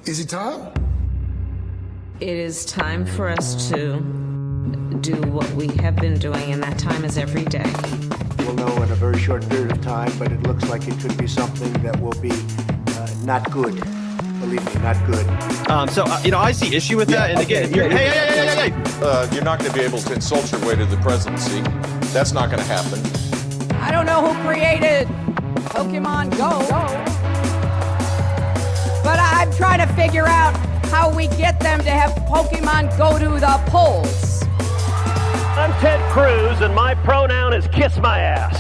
Is it time? It is time for us to do what we have been doing, and that time is every day. We'll know in a very short period of time, but it looks like it could be something that will be not good. Believe me, not good. I see issue with that. And again, hey. You're not going to be able to insult your way to the presidency. That's not going to happen. I don't know who created Pokemon Go, but I'm trying to figure out how we get them to have Pokemon go to the polls. I'm Ted Cruz, and my pronoun is kiss my ass.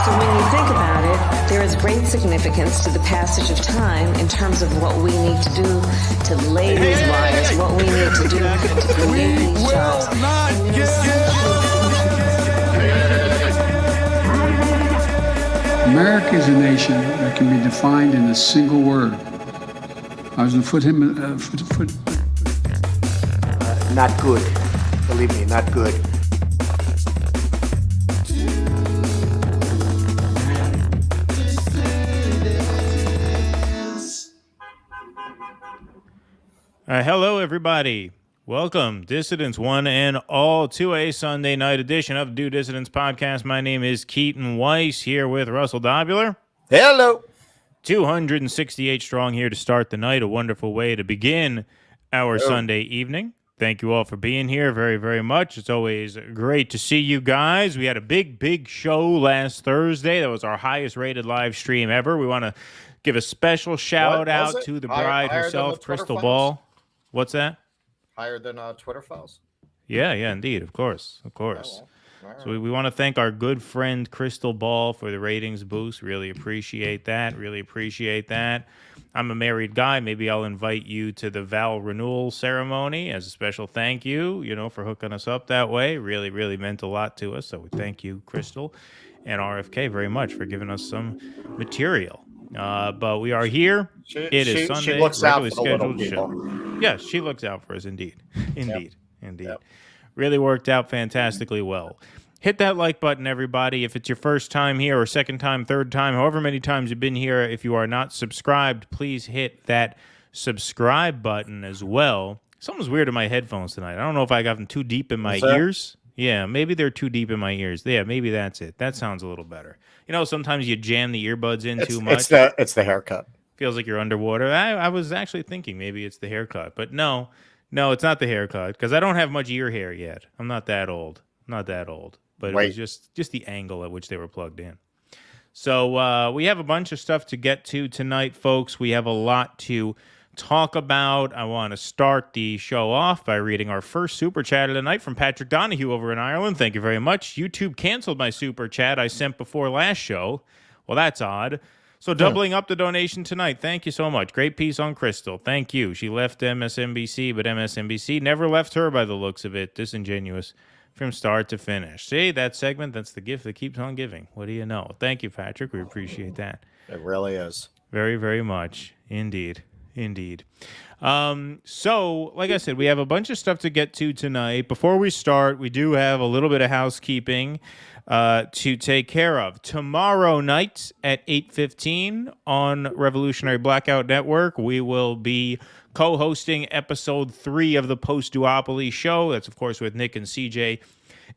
So when you think about it, there is great significance to the passage of time in terms of what we need to do to lay these wires, what we need to do to create these jobs. America is a nation that can be defined in a single word. I was going to put him. Not good. Believe me, not good. Hello, everybody. Welcome, Dissidents one and all, to a Sunday night edition of the Do Dissidents podcast. My name is Keaton Weiss, here with Russell Dobular. Hello. 268 strong here to start the night. A wonderful way to begin our Sunday evening. Thank you all for being here very, very much. It's always great to see you guys. We had a big show last Thursday. That was our highest rated live stream ever. We want to give a special shout out to the bride herself, Crystal Ball. What's that? Higher than Twitter files? Yeah, indeed. Of course. Oh, well. Right. So we want to thank our good friend Crystal Ball for the ratings boost. Really appreciate that. I'm a married guy. Maybe I'll invite you to the vow renewal ceremony as a special thank you, for hooking us up that way. Really, really meant a lot to us. So we thank you, Crystal and RFK, very much for giving us some material. But we are here. It is Sunday. She looks out for the little scheduled people. show. Yeah, she looks out for us, indeed. Indeed. Yep. Really worked out fantastically well. Hit that like button, everybody. If it's your first time here or second time, third time, however many times you've been here, if you are not subscribed, please hit that subscribe button as well. Something's weird in my headphones tonight. I don't know if I got them too deep in my ears. Yeah, maybe they're too deep in my ears. Yeah, maybe that's it. That sounds a little better. Sometimes you jam the earbuds in too much. It's the haircut. Feels like you're underwater. I was actually thinking maybe it's the haircut, but no, it's not the haircut because I don't have much ear hair yet. I'm not that old. But it was just the angle at which they were plugged in. So we have a bunch of stuff to get to tonight, folks. We have a lot to talk about. I want to start the show off by reading our first super chat of the night from Patrick Donahue over in Ireland. Thank you very much. YouTube canceled my super chat I sent before last show. Well, that's odd. So doubling up the donation tonight. Thank you so much. Great piece on Crystal. Thank you. She left MSNBC, but MSNBC never left her by the looks of it. Disingenuous from start to finish. See, that segment, that's the gift that keeps on giving. What do you know? Thank you, Patrick. We appreciate that. It really is. Very, very much. Indeed. So, like I said, we have a bunch of stuff to get to tonight. Before we start, we do have a little bit of housekeeping to take care of. Tomorrow night at 8:15 on Revolutionary Blackout Network, we will be co-hosting episode 3 of the Post-Duopoly show. That's, of course, with Nick and CJ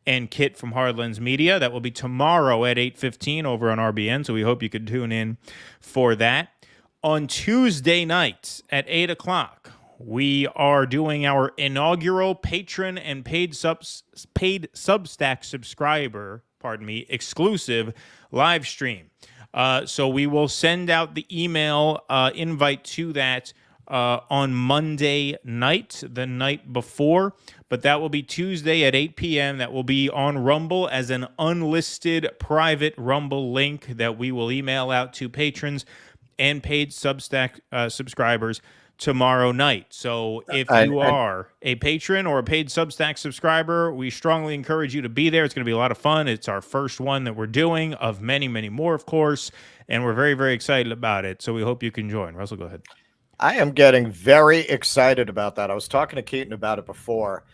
and Kit from Hardlands Media. That will be tomorrow at 8:15 over on RBN, so we hope you could tune in for that. On Tuesday night at 8 o'clock, we are doing our inaugural patron and paid Substack subscriber, exclusive live stream. So we will send out the email invite to that on Monday night, the night before, but that will be Tuesday at 8 p.m. That will be on Rumble as an unlisted private Rumble link that we will email out to patrons and paid Substack subscribers tomorrow night. So if you are a patron or a paid Substack subscriber, we strongly encourage you to be there. It's going to be a lot of fun. It's our first one that we're doing of many, many more, of course, and we're very, very excited about it. So we hope you can join. Russell, go ahead. I am getting very excited about that. I was talking to Keaton about it before.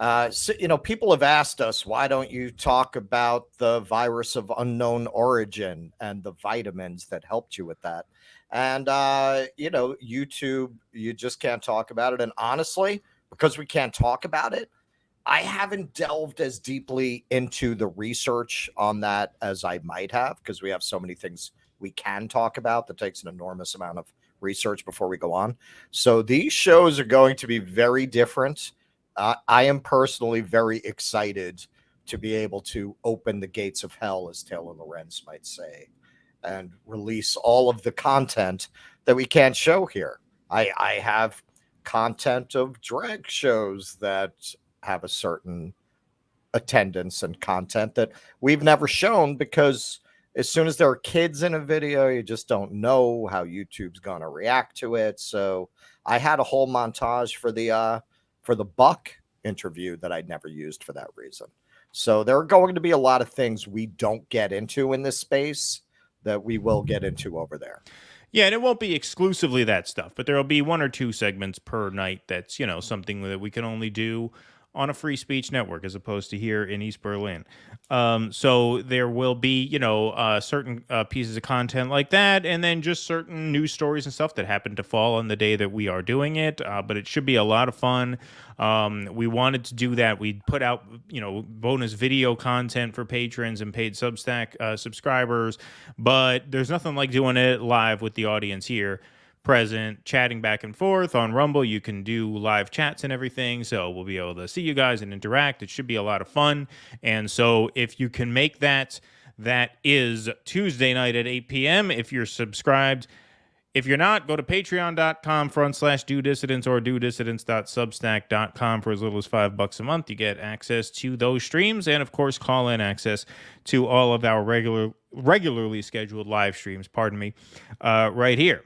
People have asked us, why don't you talk about the virus of unknown origin and the vitamins that helped you with that? And, YouTube, you just can't talk about it. And honestly, because we can't talk about it, I haven't delved as deeply into the research on that as I might have, because we have so many things we can talk about that takes an enormous amount of research before we go on. So these shows are going to be very different. I am personally very excited to be able to open the gates of hell, as Taylor Lorenz might say, and release all of the content that we can't show here. I have content of drag shows that have a certain attendance and content that we've never shown, because as soon as there are kids in a video, you just don't know how YouTube's going to react to it. So I had a whole montage for the Buck interview that I'd never used for that reason. So there are going to be a lot of things we don't get into in this space that we will get into over there. Yeah, and it won't be exclusively that stuff, but there will be 1 or 2 segments per night that's, something that we can only do on a free speech network as opposed to here in East Berlin. So there will be, certain pieces of content like that, and then just certain news stories and stuff that happen to fall on the day that we are doing it. But it should be a lot of fun. We wanted to do that. We put out, bonus video content for patrons and paid Substack subscribers, but there's nothing like doing it live with the audience here present, chatting back and forth. On Rumble, you can do live chats and everything, so we'll be able to see you guys and interact. It should be a lot of fun. And so if you can make that, that is Tuesday night at 8 p.m. If you're subscribed. If you're not, go to patreon.com/DoDissidents or DoDissidents.substack.com for as little as $5 a month. You get access to those streams and, of course, call-in access to all of our regularly scheduled live streams, right here.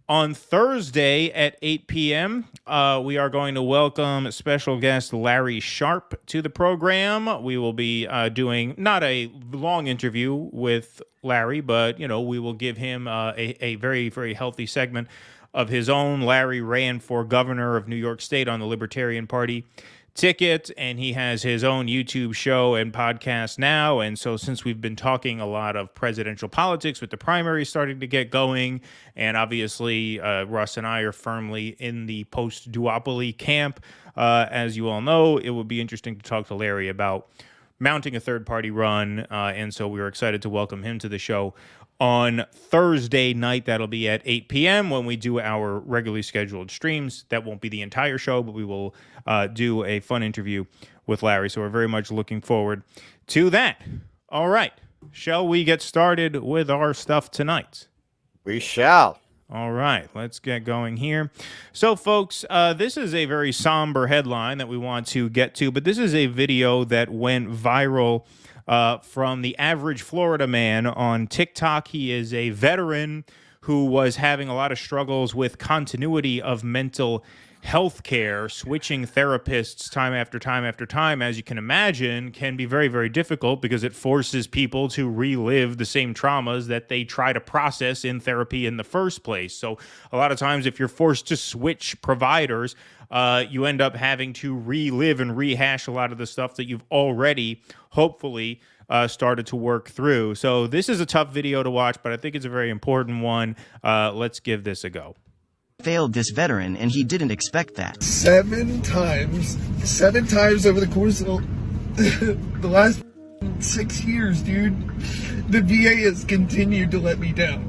On Thursday at 8 p.m., we are going to welcome special guest Larry Sharp to the program. We will be doing not a long interview with Larry, but, we will give him a very, very healthy segment of his own. Larry ran for governor of New York State on the Libertarian Party ticket, and he has his own YouTube show and podcast now. And so since we've been talking a lot of presidential politics with the primary starting to get going, and obviously Russ and I are firmly in the post-duopoly camp, as you all know, it would be interesting to talk to Larry about mounting a third-party run, and so we were excited to welcome him to the show on Thursday night. That'll be at 8 p.m. when we do our regularly scheduled streams. That won't be the entire show, but we will do a fun interview with Larry. So we're very much looking forward to that. All right. Shall we get started with our stuff tonight? We shall. All right, let's get going here. So, folks, this is a very somber headline that we want to get to, but this is a video that went viral from the average Florida man on TikTok. He is a veteran who was having a lot of struggles with continuity of mental health care. Switching therapists time after time after time, as you can imagine, can be very, very difficult because it forces people to relive the same traumas that they try to process in therapy in the first place. So a lot of times if you're forced to switch providers, you end up having to relive and rehash a lot of the stuff that you've already, hopefully, started to work through. So this is a tough video to watch, but I think it's a very important one. Let's give this a go. Failed this veteran, and he didn't expect that. 7 times over the course of the last 6 years, dude. The VA has continued to let me down.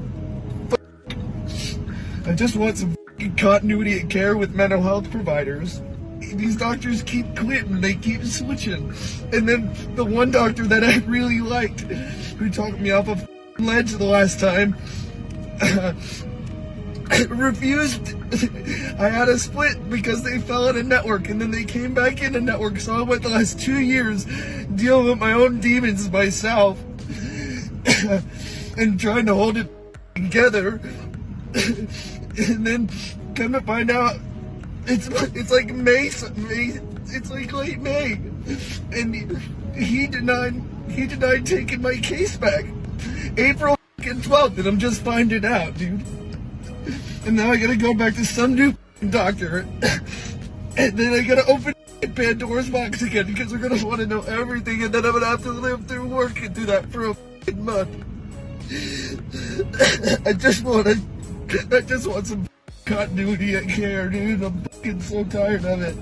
I just want some continuity of care with mental health providers. These doctors keep quitting, they keep switching. And then the one doctor that I really liked, who talked me off a ledge the last time, refused. I had a split because they fell in a network, and then they came back in a network. So I went the last 2 years dealing with my own demons myself and trying to hold it together. And then come to find out, it's like May. It's like late May, and he denied taking my case back. April 12th, and I'm just finding out, dude. And now I gotta go back to some new doctor. And then I gotta open Pandora's box again because they're gonna want to know everything. And then I'm gonna have to live through work and do that for a month. I just want some continuity of care, dude. I'm fucking so tired of it.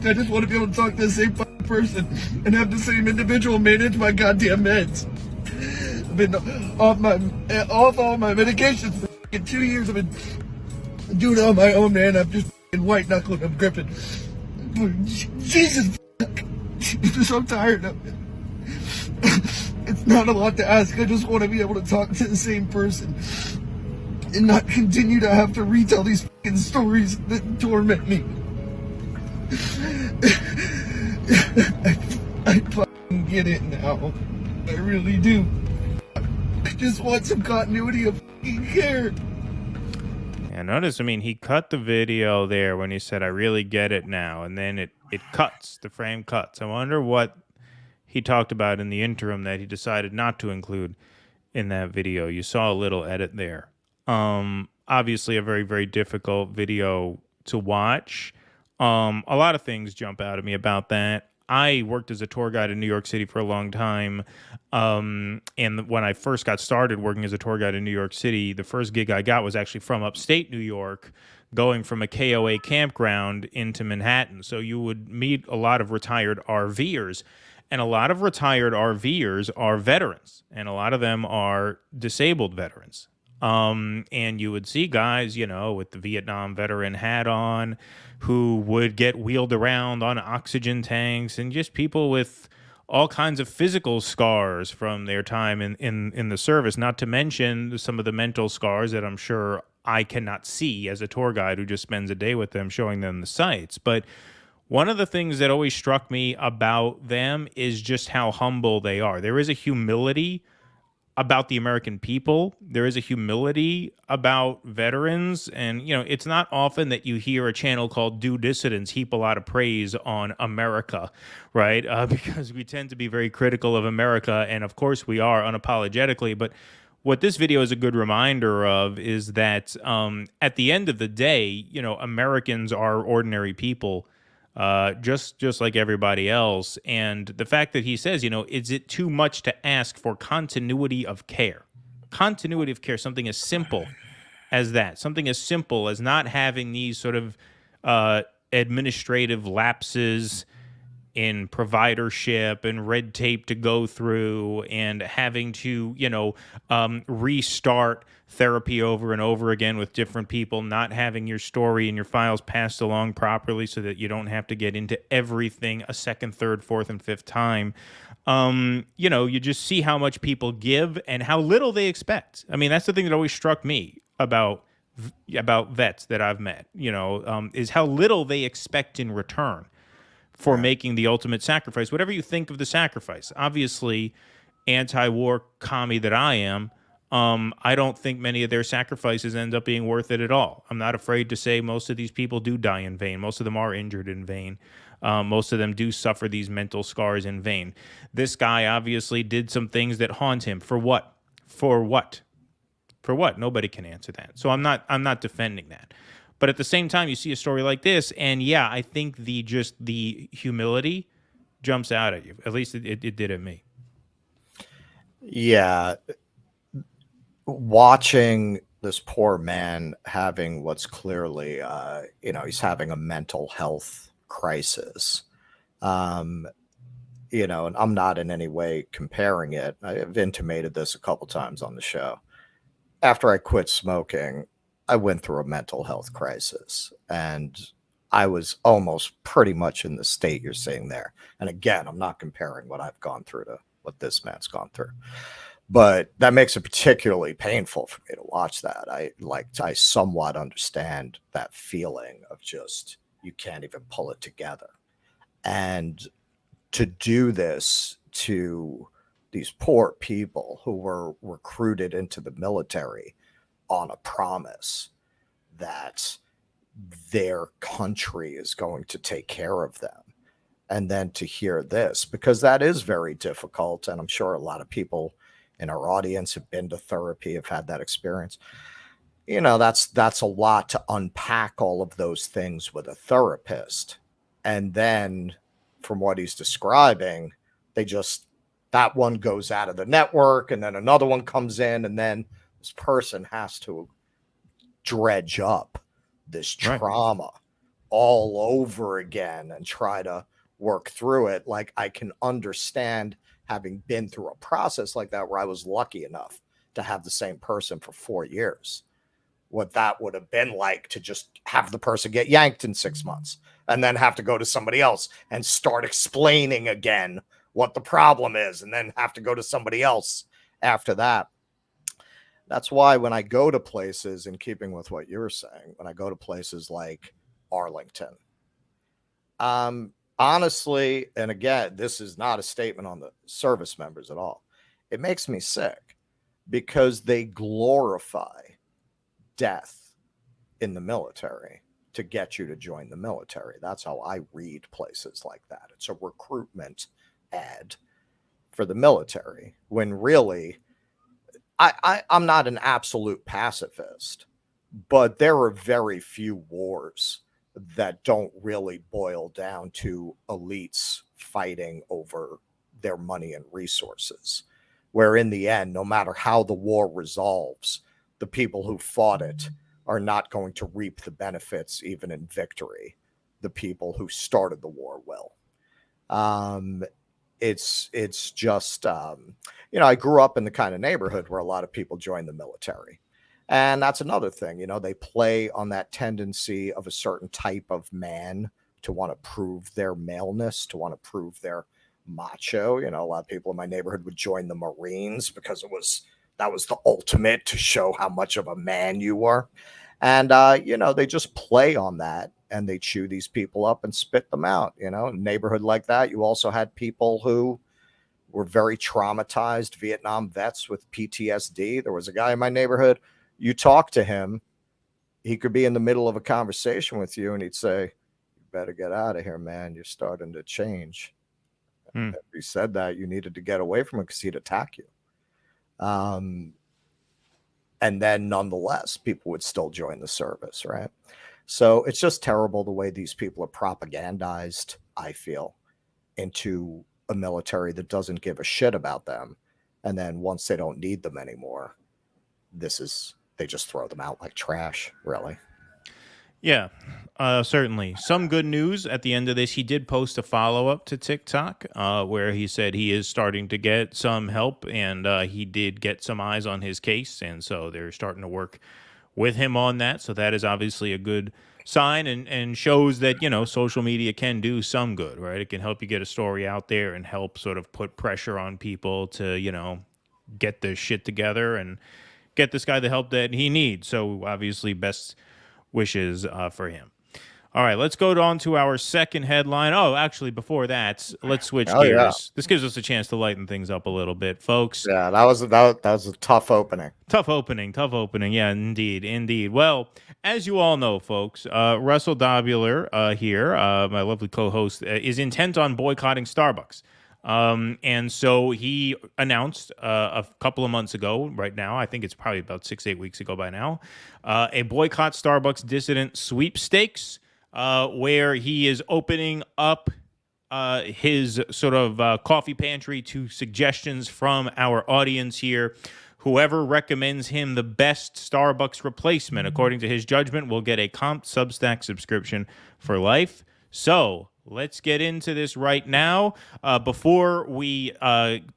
I just want to be able to talk to the same person and have the same individual manage my goddamn meds. I've been off all my medications for 2 years. I've been doing it on my own, man. I'm just white knuckling. I'm gripping. Jesus, I'm so tired of it. It's not a lot to ask. I just want to be able to talk to the same person and not continue to have to retell these fucking stories that torment me. I fucking get it now. I really do. I just want some continuity of fucking care. Yeah, notice, he cut the video there when he said, I really get it now. And then it cuts, the frame cuts. I wonder what he talked about in the interim that he decided not to include in that video. You saw a little edit there. Obviously a very, very difficult video to watch. A lot of things jump out at me about that. I worked as a tour guide in New York City for a long time. And when I first got started working as a tour guide in New York City, the first gig I got was actually from upstate New York, going from a KOA campground into Manhattan. So you would meet a lot of retired RVers. And a lot of retired RVers are veterans, and a lot of them are disabled veterans. And you would see guys, with the Vietnam veteran hat on, who would get wheeled around on oxygen tanks, and just people with all kinds of physical scars from their time in the service, not to mention some of the mental scars that I'm sure I cannot see as a tour guide who just spends a day with them showing them the sights. But one of the things that always struck me about them is just how humble they are. There is a humility about the American people. There is a humility about veterans. And, it's not often that you hear a channel called Due Dissidents heap a lot of praise on America, right? Because we tend to be very critical of America. And of course we are unapologetically. But what this video is a good reminder of is that at the end of the day, Americans are ordinary people, just like everybody else. And the fact that he says, is it too much to ask for continuity of care? Continuity of care, something as simple as that, something as simple as not having these sort of administrative lapses in providership and red tape to go through, and having to, restart therapy over and over again with different people, not having your story and your files passed along properly so that you don't have to get into everything a second, third, fourth, and fifth time. You just see how much people give and how little they expect. I mean, that's the thing that always struck me about vets that I've met, is how little they expect in return for making the ultimate sacrifice, whatever you think of the sacrifice. Obviously, anti-war commie that I am, I don't think many of their sacrifices end up being worth it at all. I'm not afraid to say most of these people do die in vain. Most of them are injured in vain. Most of them do suffer these mental scars in vain. This guy obviously did some things that haunt him. For what? For what? For what? Nobody can answer that. So I'm not defending that. But at the same time, you see a story like this, and yeah, I think the humility jumps out at you. At least it did at me. Yeah. Watching this poor man having what's clearly, he's having a mental health crisis. And I'm not in any way comparing it. I've intimated this a couple times on the show. After I quit smoking, I went through a mental health crisis, and I was almost pretty much in the state you're seeing there. And again, I'm not comparing what I've gone through to what this man's gone through, but that makes it particularly painful for me to watch that. I somewhat understand that feeling of just, you can't even pull it together. And to do this to these poor people who were recruited into the military on a promise that their country is going to take care of them. And then to hear this, because that is very difficult. And I'm sure a lot of people in our audience have been to therapy, have had that experience. That's a lot to unpack all of those things with a therapist. And then from what he's describing, that one goes out of the network, and then another one comes in, and then this person has to dredge up this trauma all over again and try to work through it. Like, I can understand having been through a process like that, where I was lucky enough to have the same person for 4 years, what that would have been like to just have the person get yanked in 6 months and then have to go to somebody else and start explaining again what the problem is, and then have to go to somebody else after that. That's why when I go to places, in keeping with what you were saying, when I go to places like Arlington, honestly, and again, this is not a statement on the service members at all, it makes me sick, because they glorify death in the military to get you to join the military. That's how I read places like that. It's a recruitment ad for the military, when really, I'm not an absolute pacifist, but there are very few wars that don't really boil down to elites fighting over their money and resources, where in the end, no matter how the war resolves, the people who fought it are not going to reap the benefits even in victory. The people who started the war will. It's just, I grew up in the kind of neighborhood where a lot of people joined the military. And that's another thing, they play on that tendency of a certain type of man to want to prove their maleness, to want to prove their macho. A lot of people in my neighborhood would join the Marines because that was the ultimate to show how much of a man you were. And, they just play on that and they chew these people up and spit them out. In a neighborhood like that, you also had people who were very traumatized Vietnam vets with PTSD. There was a guy in my neighborhood. You talk to him, he could be in the middle of a conversation with you and he'd say, "You better get out of here, man. You're starting to change." If he said that, you needed to get away from him because he'd attack you. And then nonetheless, people would still join the service, right? So it's just terrible the way these people are propagandized, I feel, into a military that doesn't give a shit about them. And then once they don't need them anymore, they just throw them out like trash, really. Yeah, certainly. Some good news at the end of this. He did post a follow-up to TikTok where he said he is starting to get some help, and he did get some eyes on his case, and so they're starting to work with him on that. So that is obviously a good sign and shows that, social media can do some good, right? It can help you get a story out there and help sort of put pressure on people to, get their shit together and get this guy the help that he needs. So obviously best wishes for him. All right, let's go on to our second headline. Oh, actually, before that, let's switch gears. Yeah. This gives us a chance to lighten things up a little bit, folks. Yeah, that was a tough opening. Tough opening. Yeah, indeed. Well, as you all know, folks, Russell Dobular here, my lovely co-host, is intent on boycotting Starbucks. And so he announced a couple of months ago, right now, I think it's probably about 6-8 weeks ago by now, a boycott Starbucks dissident sweepstakes, where he is opening up his sort of coffee pantry to suggestions from our audience here. Whoever recommends him the best Starbucks replacement, according to his judgment, will get a comp Substack subscription for life. So let's get into this right now. Before we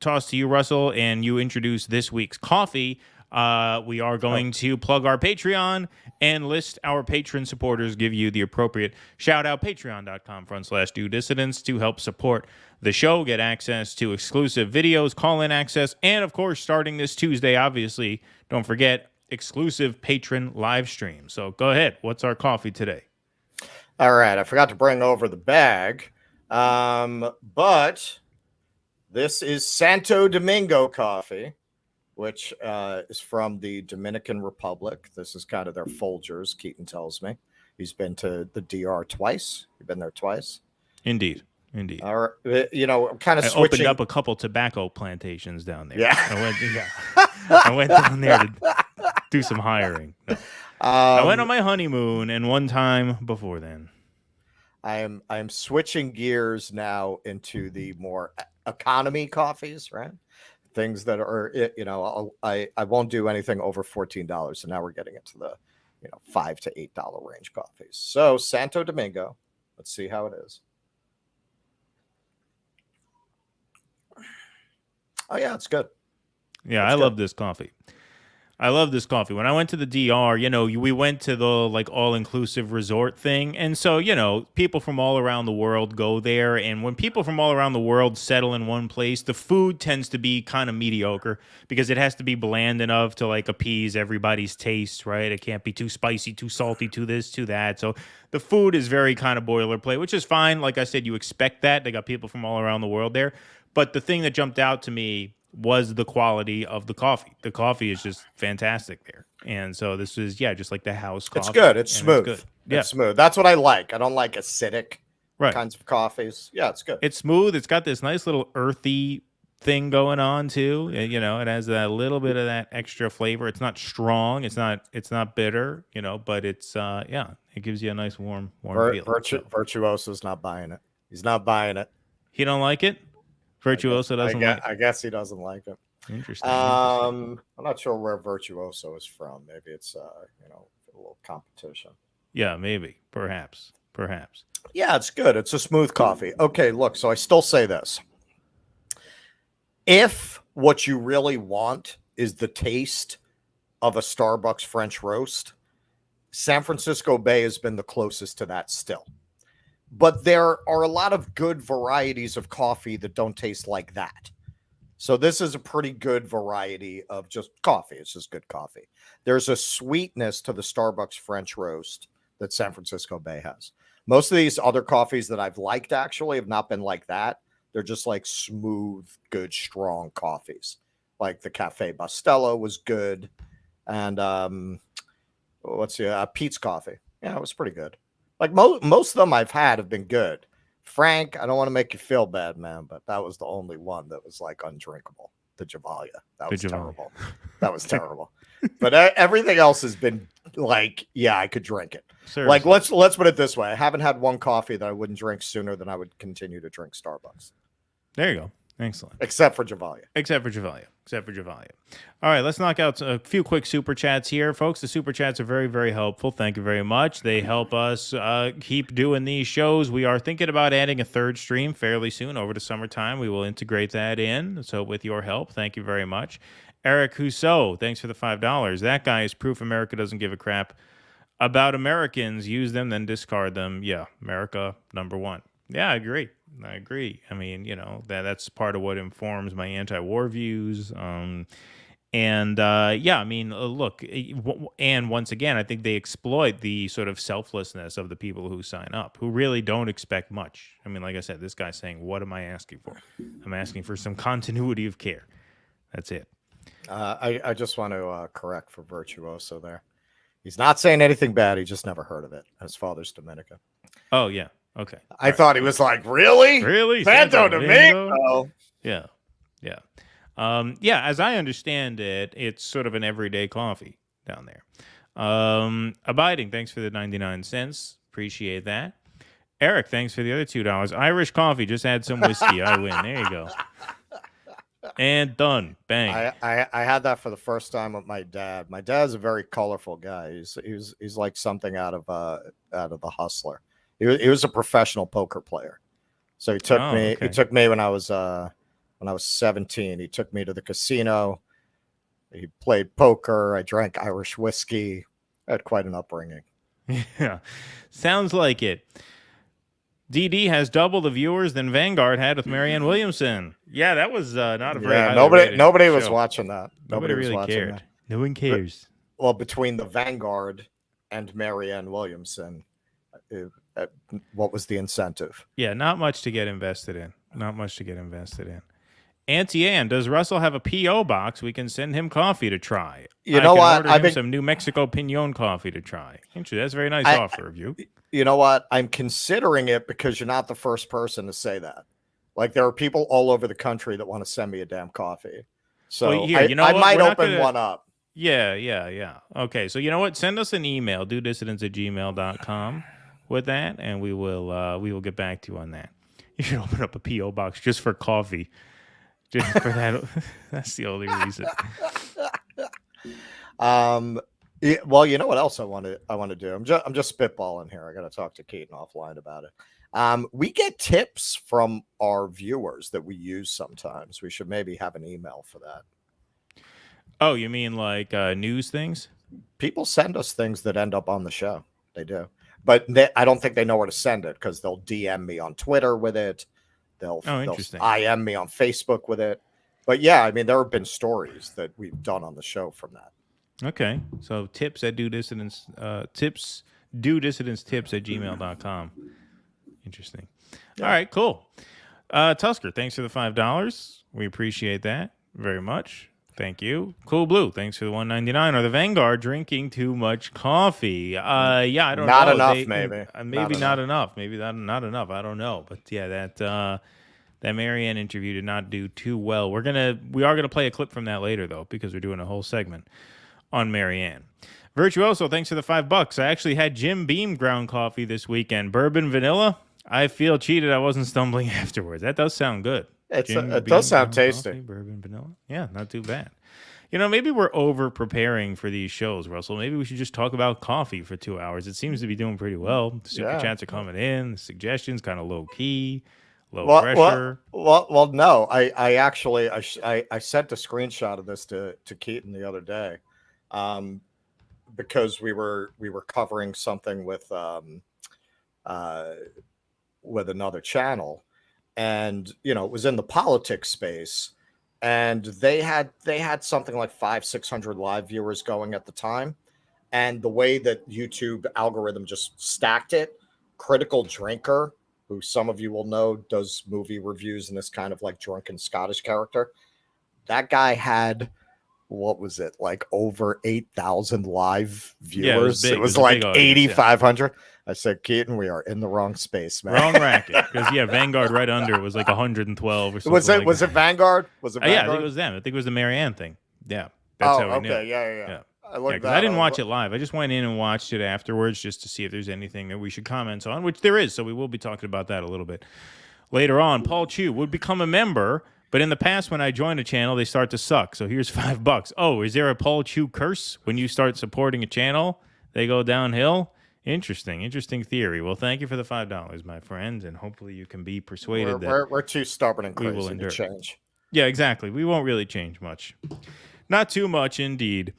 toss to you, Russell, and you introduce this week's coffee, we are going to plug our Patreon and list our patron supporters, give you the appropriate shout out, patreon.com/DoDissidents, to help support the show, get access to exclusive videos, call-in access, and of course, starting this Tuesday, obviously, don't forget, exclusive patron live stream. So go ahead. What's our coffee today? All right, I forgot to bring over the bag, but this is Santo Domingo coffee, which is from the Dominican Republic. This is kind of their Folgers, Keaton tells me. He's been to the DR twice. You've been there twice? Indeed. All right, I'm kind of switching. Opened up a couple tobacco plantations down there. Yeah. I went down there to do some hiring. No. I went on my honeymoon, and one time before then. I am switching gears now into the more economy coffees, right? Things that are, I won't do anything over $14. So now we're getting into the, $5 to $8 range coffees. So Santo Domingo, let's see how it is. Oh yeah, it's good. Yeah, I love this coffee. When I went to the DR, we went to the all-inclusive resort thing. And so, people from all around the world go there. And when people from all around the world settle in one place, the food tends to be kind of mediocre because it has to be bland enough to appease everybody's taste, right? It can't be too spicy, too salty, too this, too that. So the food is very kind of boilerplate, which is fine. Like I said, you expect that. They got people from all around the world there. But the thing that jumped out to me was the quality of the coffee. The coffee is just fantastic there. And so this is, just like the house coffee. It's good. It's smooth. It's good. Yeah. It's smooth. That's what I like. I don't like acidic kinds of coffees. Yeah, it's good. It's smooth. It's got this nice little earthy thing going on too. It has that little bit of that extra flavor. It's not strong. It's not bitter, but it's, it gives you a nice warm feeling. Virtuoso's not buying it. He's not buying it. He don't like it? Virtuoso doesn't like it. I guess he doesn't like it. Interesting. I'm not sure where Virtuoso is from. Maybe it's a little competition. Yeah, maybe. Perhaps. Yeah, it's good. It's a smooth coffee. Okay, look, so I still say this. If what you really want is the taste of a Starbucks French roast, San Francisco Bay has been the closest to that still. But there are a lot of good varieties of coffee that don't taste like that. So this is a pretty good variety of just coffee. It's just good coffee. There's a sweetness to the Starbucks French roast that San Francisco Bay has. Most of these other coffees that I've liked actually have not been like that. They're just like smooth, good, strong coffees. Like the Cafe Bustelo was good. And Pete's Coffee. Yeah, it was pretty good. Like most of them I've had have been good. Frank, I don't want to make you feel bad, man, but that was the only one that was like undrinkable. The Javalia. That was terrible. That was terrible. But everything else has been like, yeah, I could drink it. Seriously. Like, let's put it this way. I haven't had one coffee that I wouldn't drink sooner than I would continue to drink Starbucks. There you go. Excellent. Except for Javalia. All right, let's knock out a few quick super chats here, folks. The super chats are very, very helpful. Thank you very much. They help us keep doing these shows. We are thinking about adding a third stream fairly soon over the summertime. We will integrate that in. So with your help, thank you very much. Eric Husso, thanks for the $5. That guy is proof America doesn't give a crap about Americans. Use them, then discard them. Yeah, America, number one. Yeah, I agree. I mean, that's part of what informs my anti-war views. Look, and once again, I think they exploit the sort of selflessness of the people who sign up, who really don't expect much. I mean, like I said, this guy's saying, what am I asking for? I'm asking for some continuity of care. That's it. I just want to correct for Virtuoso there. He's not saying anything bad. He just never heard of it. His father's Dominican. Oh, yeah. Okay. I thought he was like, really? Santo Domingo? Yeah. As I understand it, it's sort of an everyday coffee down there. Abiding, thanks for the 99 cents. Appreciate that. Eric, thanks for the other $2. Irish coffee, just add some whiskey. I win. There you go. And done. Bang. I had that for the first time with my dad. My dad's a very colorful guy. He's like something out of The Hustler. He was a professional poker player. So he took me. Okay. He took me when I was 17. He took me to the casino. He played poker. I drank Irish whiskey. I had quite an upbringing. Yeah, sounds like it. DD has double the viewers than Vanguard had with Marianne Williamson. Yeah, that was not a very nobody was watching that. Nobody really was cared. That. No one cares. Well, between the Vanguard and Marianne Williamson, what was the incentive? Yeah, not much to get invested in. Auntie Ann, does Russell have a P.O. box? We can send him coffee to try. You know what? I've been some New Mexico Pinon coffee to try. That's a very nice offer of you. You know what? I'm considering it because you're not the first person to say that. Like, there are people all over the country that want to send me a damn coffee. So I might open one up. Yeah. Okay, so you know what? Send us an email, dudissidents@gmail.com with that, and we will get back to you on that. You should open up a P.O. box just for coffee. Just for that. That's the only reason. Well, you know what else I want to do? I'm just spitballing here. I got to talk to Keaton offline about it. We get tips from our viewers that we use sometimes. We should maybe have an email for that. Oh, you mean like news things? People send us things that end up on the show. They do. But I don't think they know where to send it because they'll DM me on Twitter with it. They'll IM me on Facebook with it. But yeah, I mean, there have been stories that we've done on the show from that. Okay. So tips at dudissidents, dudissidentstips@gmail.com. Interesting. Yeah. All right, cool. Tusker, thanks for the $5. We appreciate that very much. Thank you. Cool Blue, thanks for the $1.99. Are the Vanguard drinking too much coffee? I don't know. Not enough, maybe. Maybe not enough. Maybe not enough. I don't know. But yeah, that Marianne interview did not do too well. We are gonna play a clip from that later though, because we're doing a whole segment on Marianne. Virtuoso, thanks for the $5. I actually had Jim Beam ground coffee this weekend. Bourbon vanilla. I feel cheated. I wasn't stumbling afterwards. That does sound good. It does sound tasty. Coffee, bourbon vanilla. Yeah, not too bad. Maybe we're over preparing for these shows, Russell. Maybe we should just talk about coffee for 2 hours. It seems to be doing pretty well. The super chats are coming in. The suggestions kind of low key, low pressure. Well, no. I actually sent a screenshot of this to Keaton the other day. because we were covering something with another channel, and it was in the politics space, and they had something like 500-600 live viewers going at the time, and the way that YouTube algorithm just stacked it, Critical Drinker, who some of you will know does movie reviews and this kind of like drunken Scottish character, that guy had, what was it, like over 8,000 live viewers? Yeah, it was like 8,500. I said, Keaton, we are in the wrong space, man. Wrong racket. Because Vanguard right under it was like 112 or something. Was it Vanguard? Was it Vanguard? Yeah, I think it was them. I think it was the Marianne thing. Yeah. That's how we knew. Yeah. I didn't watch it live. I just went in and watched it afterwards just to see if there's anything that we should comment on, which there is. So we will be talking about that a little bit later on. Paul Chu would become a member, but in the past, when I join a channel, they start to suck. So here's $5. Oh, is there a Paul Chu curse when you start supporting a channel? They go downhill? Interesting theory. Well, thank you for the $5, my friend, and hopefully you can be persuaded we're too stubborn and crazy to change. Yeah, exactly. We won't really change much. Not too much, indeed.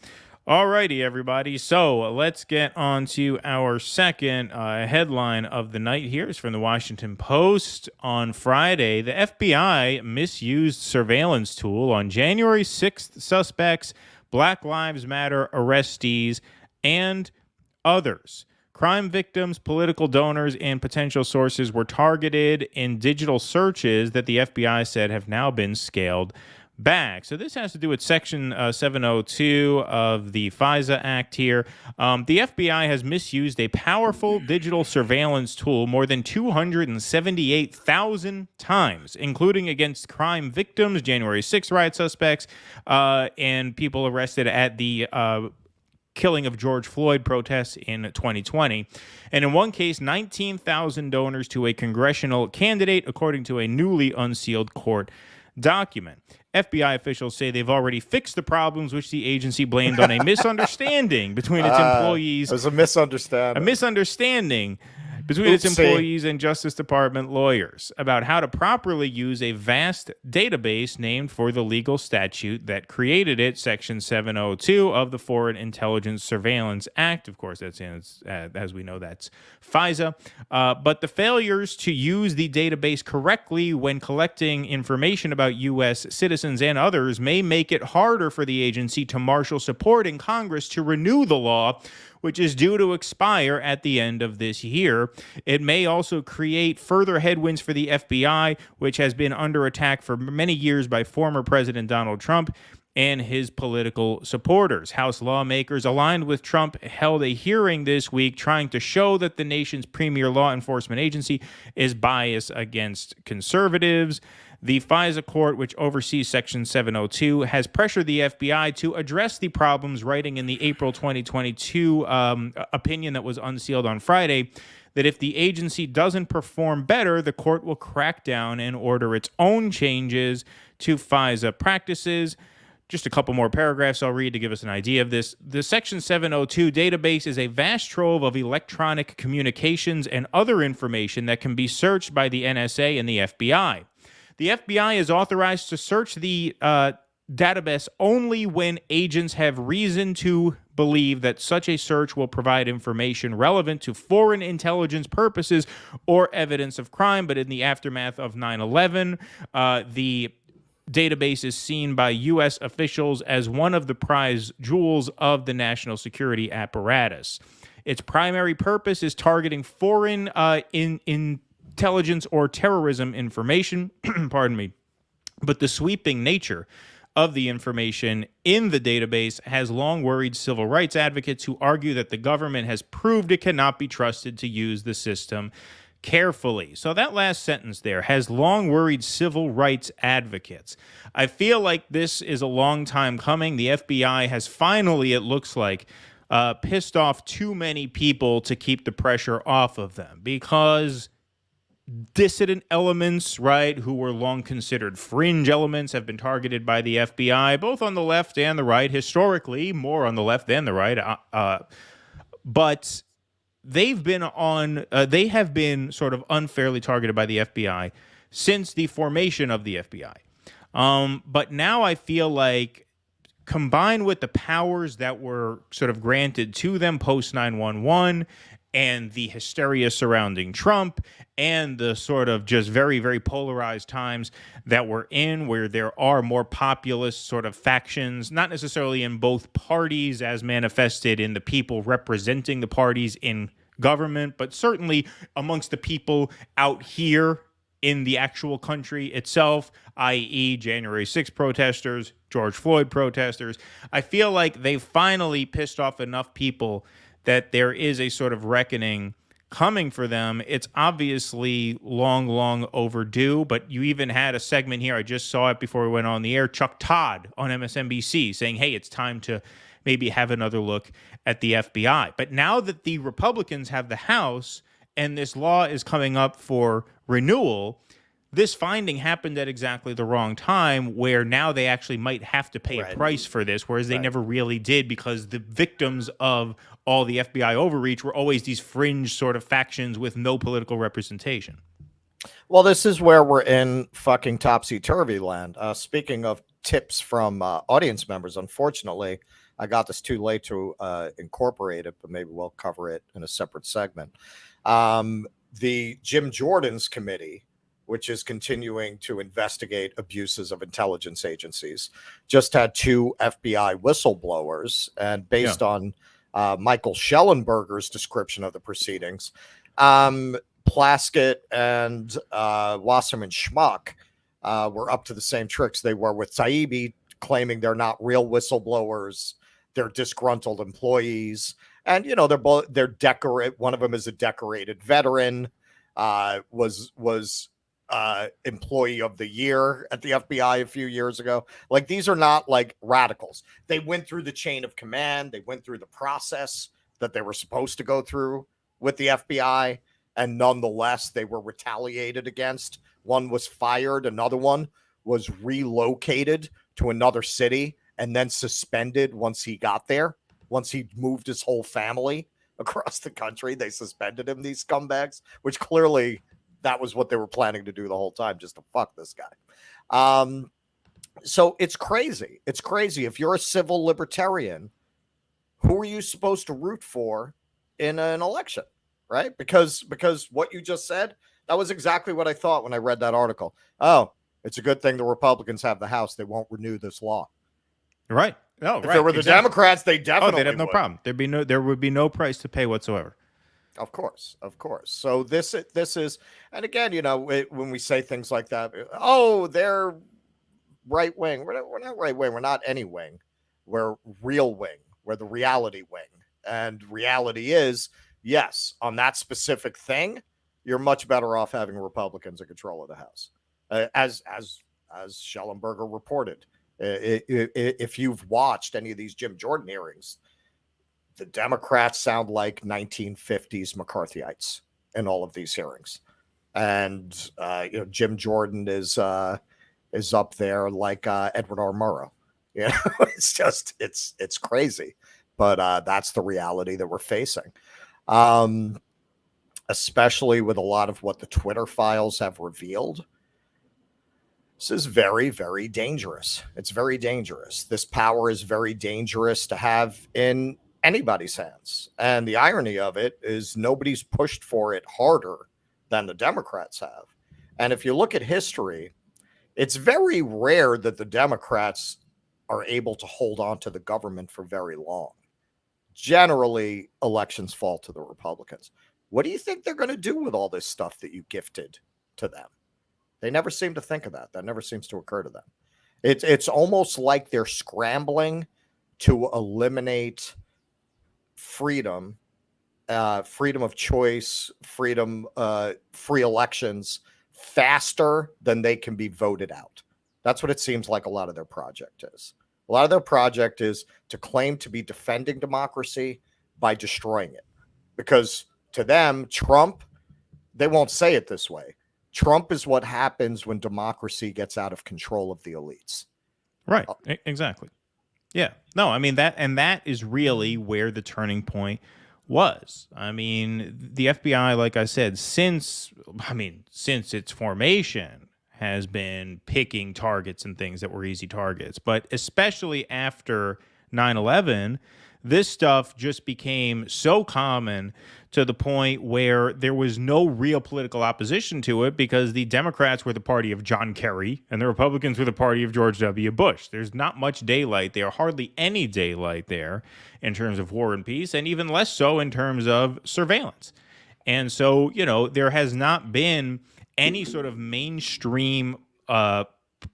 Alrighty, everybody. So let's get on to our second headline of the night here. It's from the Washington Post. On Friday, the FBI misused surveillance tool on January 6th suspects, Black Lives Matter arrestees, and others. Crime victims, political donors, and potential sources were targeted in digital searches that the FBI said have now been scaled back. So this has to do with Section 702 of the FISA Act here. The FBI has misused a powerful digital surveillance tool more than 278,000 times, including against crime victims, January 6 riot suspects, and people arrested at the killing of George Floyd protests in 2020. And in one case, 19,000 donors to a congressional candidate, according to a newly unsealed court document. FBI officials say they've already fixed the problems, which the agency blamed on a misunderstanding between its employees. It was a misunderstanding. A misunderstanding between its employees and Justice Department lawyers about how to properly use a vast database named for the legal statute that created it, Section 702 of the Foreign Intelligence Surveillance Act. Of course, that's as we know, that's FISA. But the failures to use the database correctly when collecting information about U.S. citizens and others may make it harder for the agency to marshal support in Congress to renew the law, which is due to expire at the end of this year. It may also create further headwinds for the FBI, which has been under attack for many years by former President Donald Trump and his political supporters. House lawmakers aligned with Trump held a hearing this week trying to show that the nation's premier law enforcement agency is biased against conservatives. The FISA court, which oversees Section 702, has pressured the FBI to address the problems, writing in the April 2022 opinion that was unsealed on Friday that if the agency doesn't perform better, the court will crack down and order its own changes to FISA practices. Just a couple more paragraphs I'll read to give us an idea of this. The Section 702 database is a vast trove of electronic communications and other information that can be searched by the NSA and the FBI. The FBI is authorized to search the database only when agents have reason to believe that such a search will provide information relevant to foreign intelligence purposes or evidence of crime. But in the aftermath of 9/11, the database is seen by U.S. officials as one of the prize jewels of the national security apparatus. Its primary purpose is targeting foreign intelligence or terrorism information, pardon me, but the sweeping nature of the information in the database has long worried civil rights advocates who argue that the government has proved it cannot be trusted to use the system carefully. So that last sentence there, has long worried civil rights advocates. I feel like this is a long time coming. The FBI has finally, it looks like, pissed off too many people to keep the pressure off of them, because dissident elements, right, who were long considered fringe elements, have been targeted by the FBI, both on the left and the right, historically more on the left than the right, but they have been sort of unfairly targeted by the FBI since the formation of the FBI. But now I feel like combined with the powers that were sort of granted to them post 9/11 and the hysteria surrounding Trump and the sort of just very, very polarized times that we're in, where there are more populist sort of factions, not necessarily in both parties as manifested in the people representing the parties in government, but certainly amongst the people out here in the actual country itself, i.e. January 6th protesters, George Floyd protesters. I feel like they finally pissed off enough people that there is a sort of reckoning coming for them. It's obviously long, long overdue, but you even had a segment here, I just saw it before we went on the air, Chuck Todd on MSNBC saying, hey, it's time to maybe have another look at the FBI. But now that the Republicans have the House and this law is coming up for renewal, this finding happened at exactly the wrong time, where now they actually might have to pay a price for this, whereas they never really did, because the victims of all the FBI overreach were always these fringe sort of factions with no political representation. Well, this is where we're in fucking topsy-turvy land. Speaking of tips from audience members, unfortunately, I got this too late to incorporate it, but maybe we'll cover it in a separate segment. The Jim Jordan's committee, which is continuing to investigate abuses of intelligence agencies, just had 2 FBI whistleblowers, and based on Michael Schellenberger's description of the proceedings, Plaskett and Wasserman Schmuck were up to the same tricks they were with Taibbi, claiming they're not real whistleblowers, they're disgruntled employees. And, you know, they're decorate. One of them is a decorated veteran, was employee of the year at the FBI a few years ago. Like, these are not like radicals. They went through the chain of command. They went through the process that they were supposed to go through with the FBI. And nonetheless, they were retaliated against. One was fired. Another one was relocated to another city and then suspended once he got there. Once he moved his whole family across the country, they suspended him, these scumbags, which clearly that was what they were planning to do the whole time, just to fuck this guy. So it's crazy. It's crazy. If you're a civil libertarian, who are you supposed to root for in an election, right? Because what you just said, that was exactly what I thought when I read that article. Oh, it's a good thing the Republicans have the House. They won't renew this law. Right. No, if it were the Democrats, they definitely they'd have no problem. There would be no price to pay whatsoever. Of course. So this is, and again, you know, when we say things like that, oh, they're right wing. We're not right wing. We're not any wing. We're real wing. We're the reality wing. And reality is, yes, on that specific thing, you're much better off having Republicans in control of the House, as Schellenberger reported. If you've watched any of these Jim Jordan hearings, the Democrats sound like 1950s McCarthyites in all of these hearings, and you know, Jim Jordan is up there like Edward R. Murrow. You know, it's just it's crazy, but that's the reality that we're facing, especially with a lot of what the Twitter files have revealed. This is very, very dangerous. It's very dangerous. This power is very dangerous to have in anybody's hands. And the irony of it is nobody's pushed for it harder than the Democrats have. And if you look at history, it's very rare that the Democrats are able to hold on to the government for very long. Generally, elections fall to the Republicans. What do you think they're going to do with all this stuff that you gifted to them? They never seem to think of that. That never seems to occur to them. It's almost like they're scrambling to eliminate freedom, freedom of choice, freedom, free elections faster than they can be voted out. That's what it seems like a lot of their project is. A lot of their project is to claim to be defending democracy by destroying it. Because to them, Trump, they won't say it this way, Trump is what happens when democracy gets out of control of the elites. Right. Exactly. Yeah. No, I mean, that is really where the turning point was. I mean, the FBI, like I said, since its formation, has been picking targets and things that were easy targets. But especially after 9/11, this stuff just became so common to the point where there was no real political opposition to it because the Democrats were the party of John Kerry and the Republicans were the party of George W. Bush. There's not much daylight there, hardly any daylight there in terms of war and peace, and even less so in terms of surveillance. And so, there has not been any sort of mainstream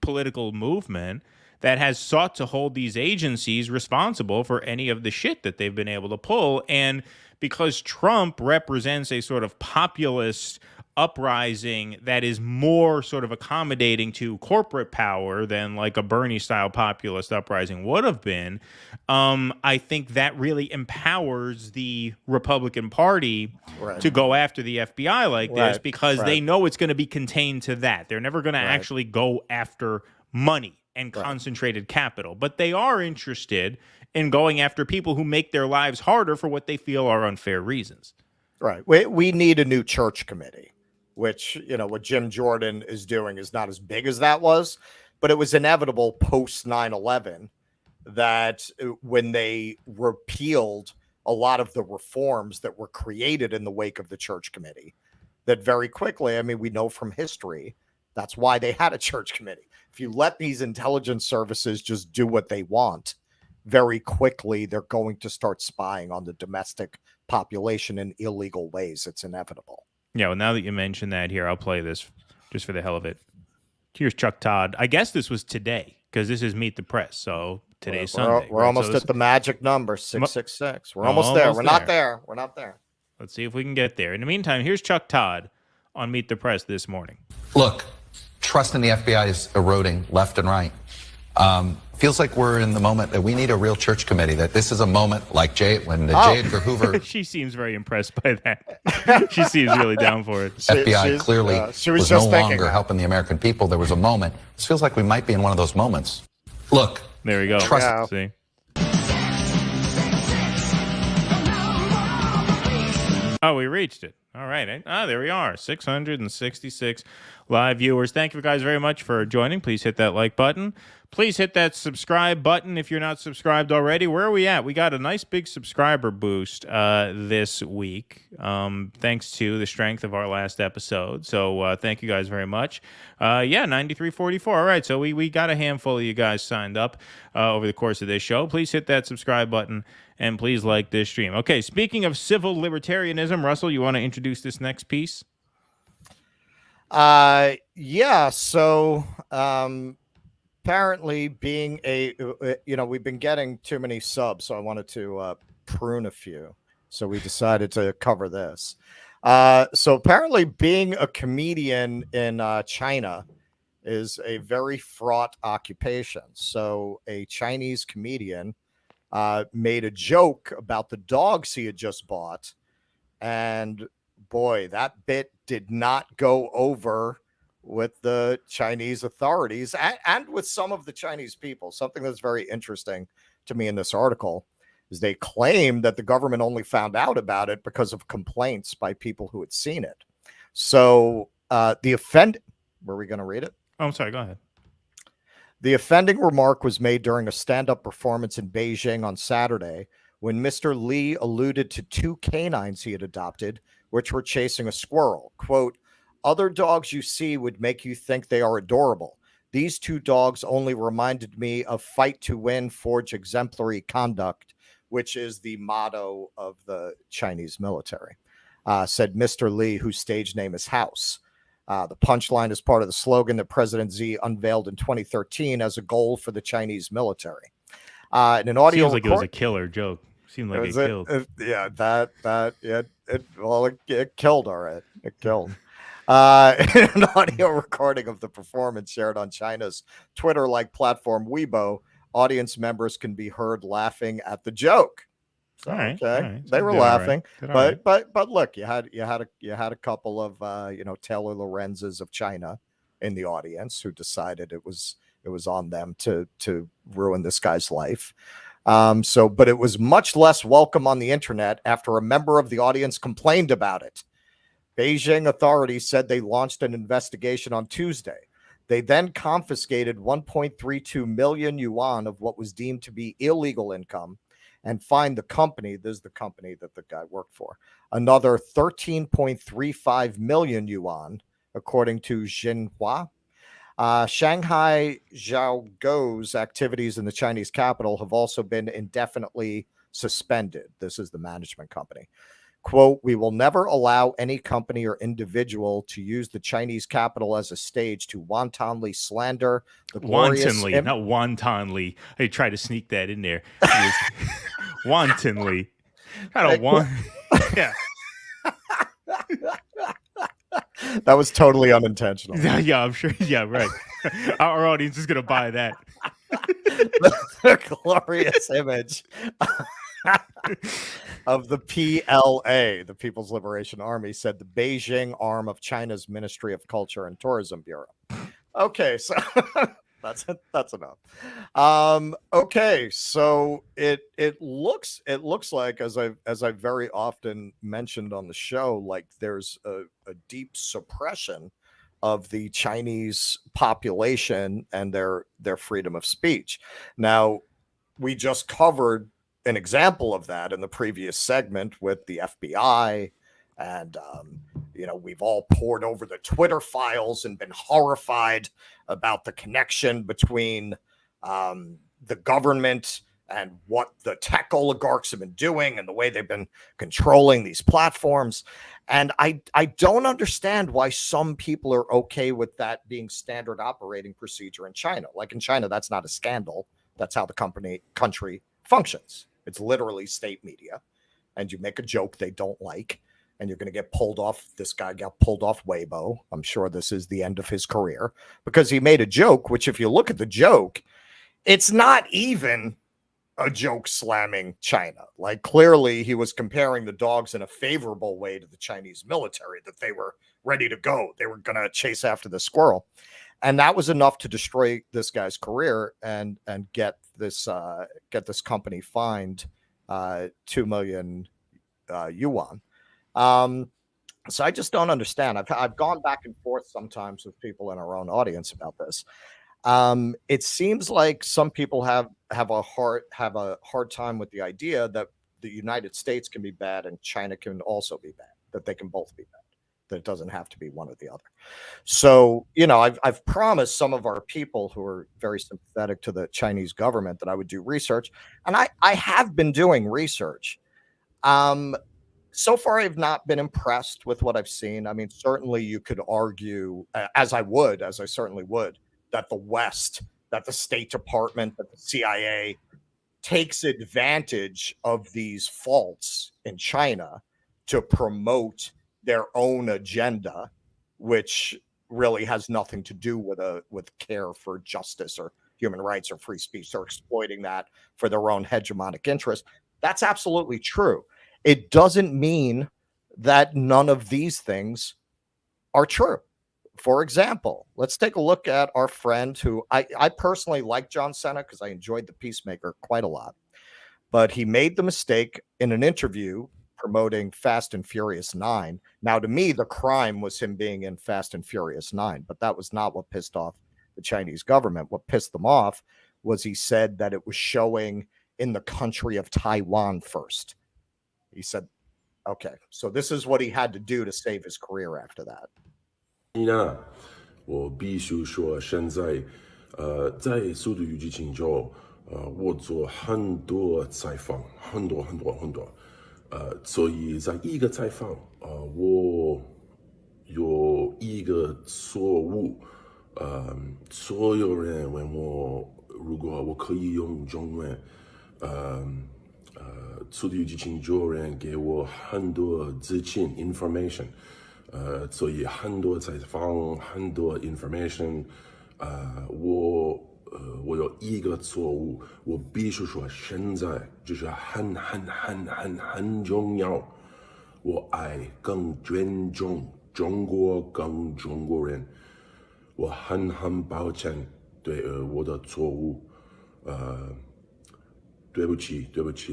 political movement that has sought to hold these agencies responsible for any of the shit that they've been able to pull. And because Trump represents a sort of populist uprising that is more sort of accommodating to corporate power than like a Bernie-style populist uprising would have been, I think that really empowers the Republican Party to go after the FBI like this because they know it's going to be contained to that. They're never going to actually go after money and concentrated capital, but they are interested in going after people who make their lives harder for what they feel are unfair reasons. Right. We need a new church committee, which, what Jim Jordan is doing is not as big as that was, but it was inevitable post 9/11 that when they repealed a lot of the reforms that were created in the wake of the church committee, that very quickly, we know from history, that's why they had a church committee. If you let these intelligence services just do what they want, very quickly, they're going to start spying on the domestic population in illegal ways. It's inevitable. Yeah, well, now that you mention that here, I'll play this just for the hell of it. Here's Chuck Todd. I guess this was today because this is Meet the Press. So today's Sunday. We're almost at the magic number, 666. We're almost there. We're not there. We're not there. Let's see if we can get there. In the meantime, here's Chuck Todd on Meet the Press this morning. Look, trust in the FBI is eroding left and right. Feels like we're in the moment that we need a real church committee, that this is a moment like J. Edgar Hoover. She seems very impressed by that. She seems really down for it. FBI clearly was no longer helping the American people. There was a moment. This feels like we might be in one of those moments. Look. There we go. Trust. See? Oh, we reached it. All right. There we are. 666 live viewers. Thank you guys very much for joining. Please hit that like button. Please hit that subscribe button if you're not subscribed already. Where are we at? We got a nice big subscriber boost this week, thanks to the strength of our last episode. So thank you guys very much. 9344. All right. So we got a handful of you guys signed up over the course of this show. Please hit that subscribe button and please like this stream. Okay. Speaking of civil libertarianism, Russell, you want to introduce this next piece? Yeah. So, apparently being we've been getting too many subs, so I wanted to prune a few. So we decided to cover this. So apparently being a comedian in China is a very fraught occupation. So a Chinese comedian made a joke about the dogs he had just bought. And boy, that bit did not go over with the Chinese authorities and with some of the Chinese people. Something that's very interesting to me in this article is they claim that the government only found out about it because of complaints by people who had seen it. So were we going to read it? Oh, I'm sorry. Go ahead. The offending remark was made during a stand-up performance in Beijing on Saturday when Mr. Li alluded to two canines he had adopted, which were chasing a squirrel. Quote, "Other dogs you see would make you think they are adorable. These two dogs only reminded me of fight to win, forge exemplary conduct, which is the motto of the Chinese military," said Mr. Li, whose stage name is House. The punchline is part of the slogan that President Xi unveiled in 2013 as a goal for the Chinese military. In an audio Seems like it was a killer joke. Seemed like it killed. It killed, all right. It killed. An audio recording of the performance shared on China's Twitter-like platform Weibo, audience members can be heard laughing at the joke. So, all right. They were laughing, but look, you had a couple of Taylor Lorenzes of China in the audience who decided it was on them to ruin this guy's life. But it was much less welcome on the internet after a member of the audience complained about it. Beijing authorities said they launched an investigation on Tuesday. They then confiscated 1.32 million yuan of what was deemed to be illegal income and fined the company, this is the company that the guy worked for, another 13.35 million yuan, according to Xinhua. Shanghai Xiaogo's activities in the Chinese capital have also been indefinitely suspended. This is the management company. Quote, we will never allow any company or individual to use the Chinese capital as a stage to wantonly slander the glorious... Wantonly, not wantonly. I tried to sneak that in there. Wantonly. Kind of want. Yeah. That was totally unintentional. Yeah, I'm sure. Yeah, right. Our audience is going to buy that. The glorious image of the PLA, the People's Liberation Army, said the Beijing arm of China's Ministry of Culture and Tourism Bureau. Okay, so that's enough. Okay, so it looks like, as I very often mentioned on the show, like there's a deep suppression of the Chinese population and their freedom of speech. Now, we just covered an example of that in the previous segment with the FBI, and we've all pored over the Twitter files and been horrified about the connection between the government and what the tech oligarchs have been doing and the way they've been controlling these platforms. And I don't understand why some people are okay with that being standard operating procedure in China. Like in China, that's not a scandal. That's how the country functions. It's literally state media, and you make a joke they don't like, and you're going to get pulled off. This guy got pulled off Weibo. I'm sure this is the end of his career because he made a joke, which if you look at the joke, it's not even a joke slamming China. Like clearly he was comparing the dogs in a favorable way to the Chinese military, that they were ready to go. They were going to chase after the squirrel. And that was enough to destroy this guy's career and get this company fined 2 million yuan. So I just don't understand. I've gone back and forth sometimes with people in our own audience about this. It seems like some people have a hard time with the idea that the United States can be bad and China can also be bad, that they can both be bad, that it doesn't have to be one or the other. So, I've promised some of our people who are very sympathetic to the Chinese government that I would do research, and I have been doing research. So far, I've not been impressed with what I've seen. I mean, certainly you could argue, as I certainly would, that the West, that the State Department, that the CIA takes advantage of these faults in China to promote their own agenda, which really has nothing to do with care for justice or human rights or free speech. They're exploiting that for their own hegemonic interest. That's absolutely true. It doesn't mean that none of these things are true. For example, let's take a look at our friend who I personally like, John Cena, because I enjoyed The Peacemaker quite a lot. But he made the mistake in an interview promoting Fast and Furious 9. Now, to me, the crime was him being in Fast and Furious 9, but that was not what pissed off the Chinese government. What pissed them off was he said that it was showing in the country of Taiwan first. He said, okay, so this is what he had to do to save his career after that. 我必须说，现在在《速度与激情》中，我做很多采访，很多，所以在一个采访，我有一个错误，所有人问我，如果我可以用中文，速度与激情中人给我很多资讯 information。所以很多采访，很多 information， 我有一个错误，我必须说，现在就是很重要。我爱更尊重中国，更中国人。我很抱歉对我的错误，对不起，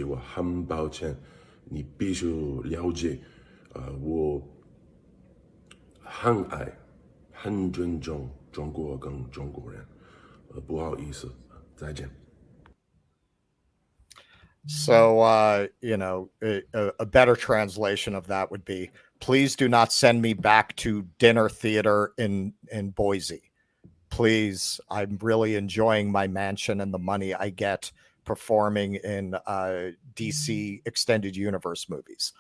我很抱歉。你必须了解，我很爱，很尊重中国跟中国人，不好意思，再见。So, a better translation of that would be, please do not send me back to dinner theater in Boise. Please, I'm really enjoying my mansion and the money I get performing in DC Extended Universe movies.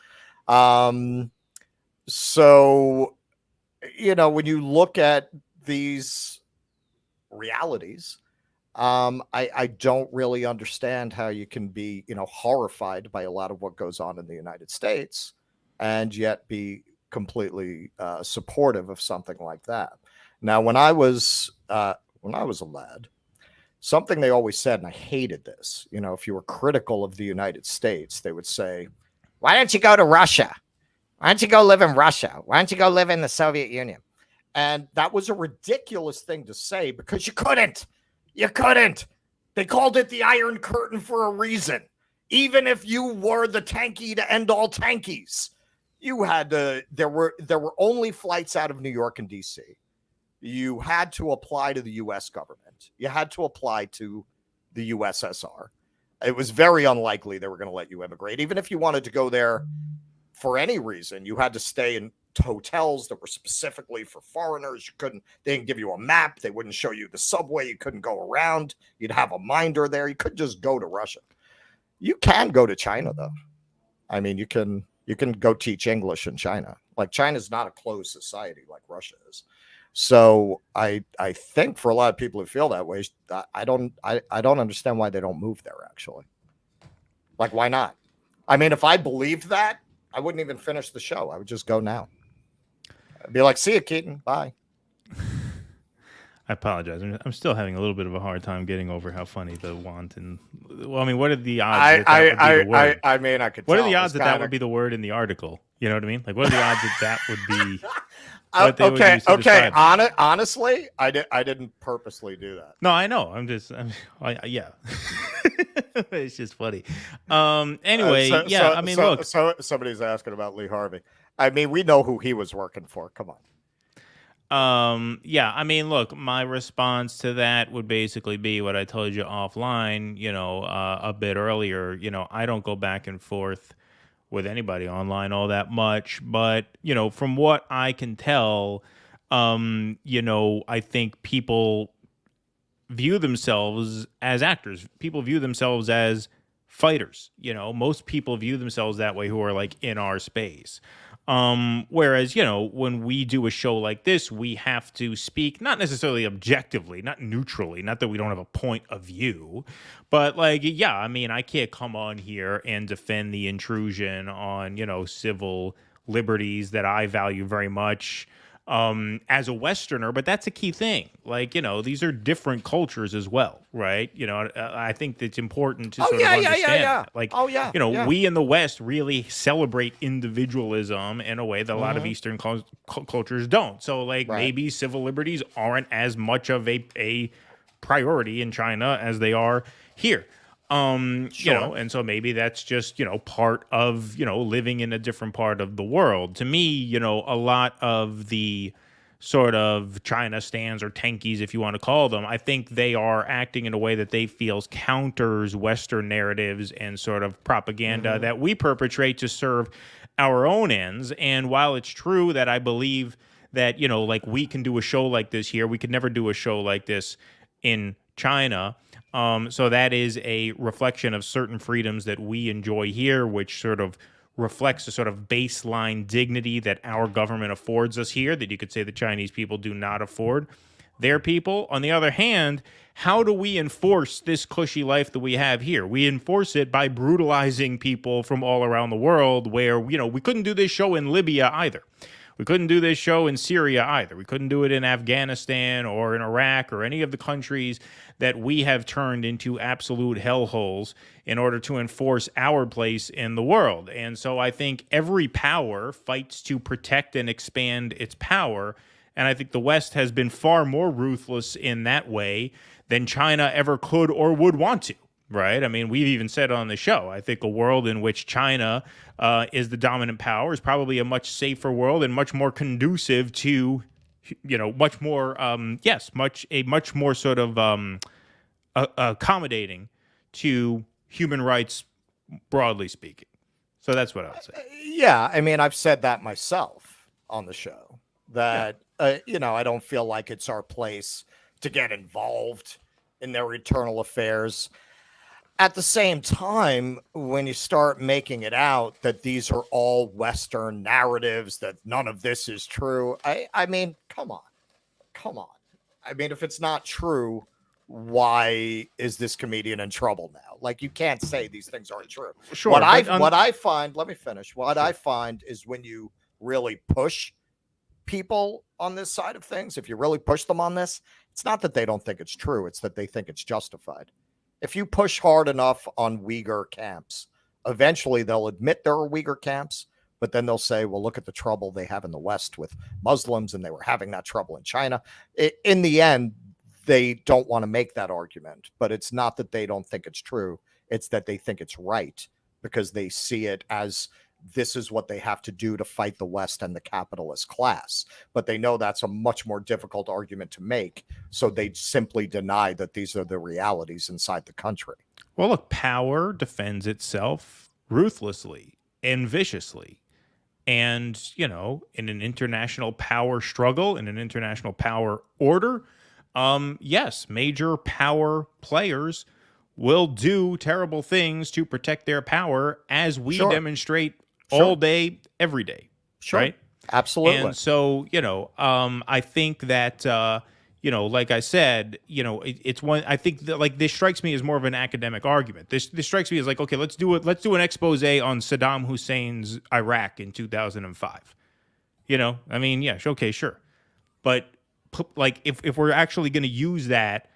So, when you look at these realities, I don't really understand how you can be, horrified by a lot of what goes on in the United States and yet be completely supportive of something like that. Now, when I was a lad, something they always said, and I hated this, if you were critical of the United States, they would say, why don't you go to Russia? Why don't you go live in Russia? Why don't you go live in the Soviet Union? And that was a ridiculous thing to say because you couldn't. You couldn't. They called it the Iron Curtain for a reason. Even if you were the tanky to end all tankies, you had to. There were only flights out of New York and DC. You had to apply to the U.S. government. You had to apply to the USSR. It was very unlikely they were going to let you immigrate. Even if you wanted to go there for any reason, you had to stay in hotels that were specifically for foreigners. They didn't give you a map. They wouldn't show you the subway. You couldn't go around. You'd have a minder there. You couldn't just go to Russia. You can go to China though. I mean, you can go teach English in China. Like, China's not a closed society like Russia is. So I think for a lot of people who feel that way, I don't understand why they don't move there actually. Like, why not? I mean, if I believed that, I wouldn't even finish the show. I would just go now. I'd be like, see you, Keaton. Bye. I apologize. I'm still having a little bit of a hard time getting over how funny the want and. Well, I mean, what are the odds that would be the word? I mean, I could. What tell. are the odds that would be the word in the article? You know what I mean? Like, what are the odds that would be? What they would use to describe it? Honestly, I didn't purposely do that. No, I know. Yeah. It's just funny. Anyway, look. So somebody's asking about Lee Harvey. I mean, we know who he was working for. Come on. Yeah, I mean, look, my response to that would basically be what I told you offline, a bit earlier. I don't go back and forth with anybody online all that much, but, from what I can tell, I think people view themselves as actors. People view themselves as fighters. Most people view themselves that way who are like in our space. Whereas, when we do a show like this, we have to speak not necessarily objectively, not neutrally, not that we don't have a point of view, but I can't come on here and defend the intrusion on, civil liberties that I value very much, as a Westerner, but that's a key thing. These are different cultures as well, right? I think it's important to sort of understand that. We in the West really celebrate individualism in a way that a lot of Eastern cultures don't. So, maybe civil liberties aren't as much of a priority in China as they are here. And so maybe that's just, part of, living in a different part of the world. To me, a lot of the sort of China stands or tankies, if you want to call them, I think they are acting in a way that they feel counters Western narratives and sort of propaganda that we perpetrate to serve our own ends. And while it's true that I believe that, we can do a show like this here, we could never do a show like this in China. So that is a reflection of certain freedoms that we enjoy here, which sort of reflects a sort of baseline dignity that our government affords us here that you could say the Chinese people do not afford their people. On the other hand, how do we enforce this cushy life that we have here? We enforce it by brutalizing people from all around the world where, we couldn't do this show in Libya either. We couldn't do this show in Syria either. We couldn't do it in Afghanistan or in Iraq or any of the countries that we have turned into absolute hellholes in order to enforce our place in the world. And so I think every power fights to protect and expand its power. And I think the West has been far more ruthless in that way than China ever could or would want to. Right. I mean, we've even said on the show, I think a world in which China is the dominant power is probably a much safer world and much more conducive to much more, much more sort of accommodating to human rights, broadly speaking. So that's what I would say. Yeah, I mean, I've said that myself on the show, that, I don't feel like it's our place to get involved in their internal affairs. At the same time, when you start making it out that these are all Western narratives, that none of this is true, I mean, come on. I mean, if it's not true, why is this comedian in trouble now? Like, you can't say these things aren't true. Sure. What I find, let me finish. What I find is when you really push people on this side of things, if you really push them on this, it's not that they don't think it's true, it's that they think it's justified. If you push hard enough on Uyghur camps, eventually they'll admit there are Uyghur camps, but then they'll say, well, look at the trouble they have in the West with Muslims, and they were having that trouble in China. In the end, they don't want to make that argument, but it's not that they don't think it's true. It's that they think it's right because they see it as this is what they have to do to fight the West and the capitalist class. But they know that's a much more difficult argument to make. So they simply deny that these are the realities inside the country. Well, look, power defends itself ruthlessly and viciously. And, in an international power struggle, in an international power order, yes, major power players will do terrible things to protect their power, as we demonstrate all day, every day. Sure. Right? Absolutely. And so, I think that, like I said, it's one, I think that, like, this strikes me as more of an academic argument. This strikes me as like, okay, let's do an expose on Saddam Hussein's Iraq in 2005. I mean, yeah, okay, sure. But like, if we're actually going to use that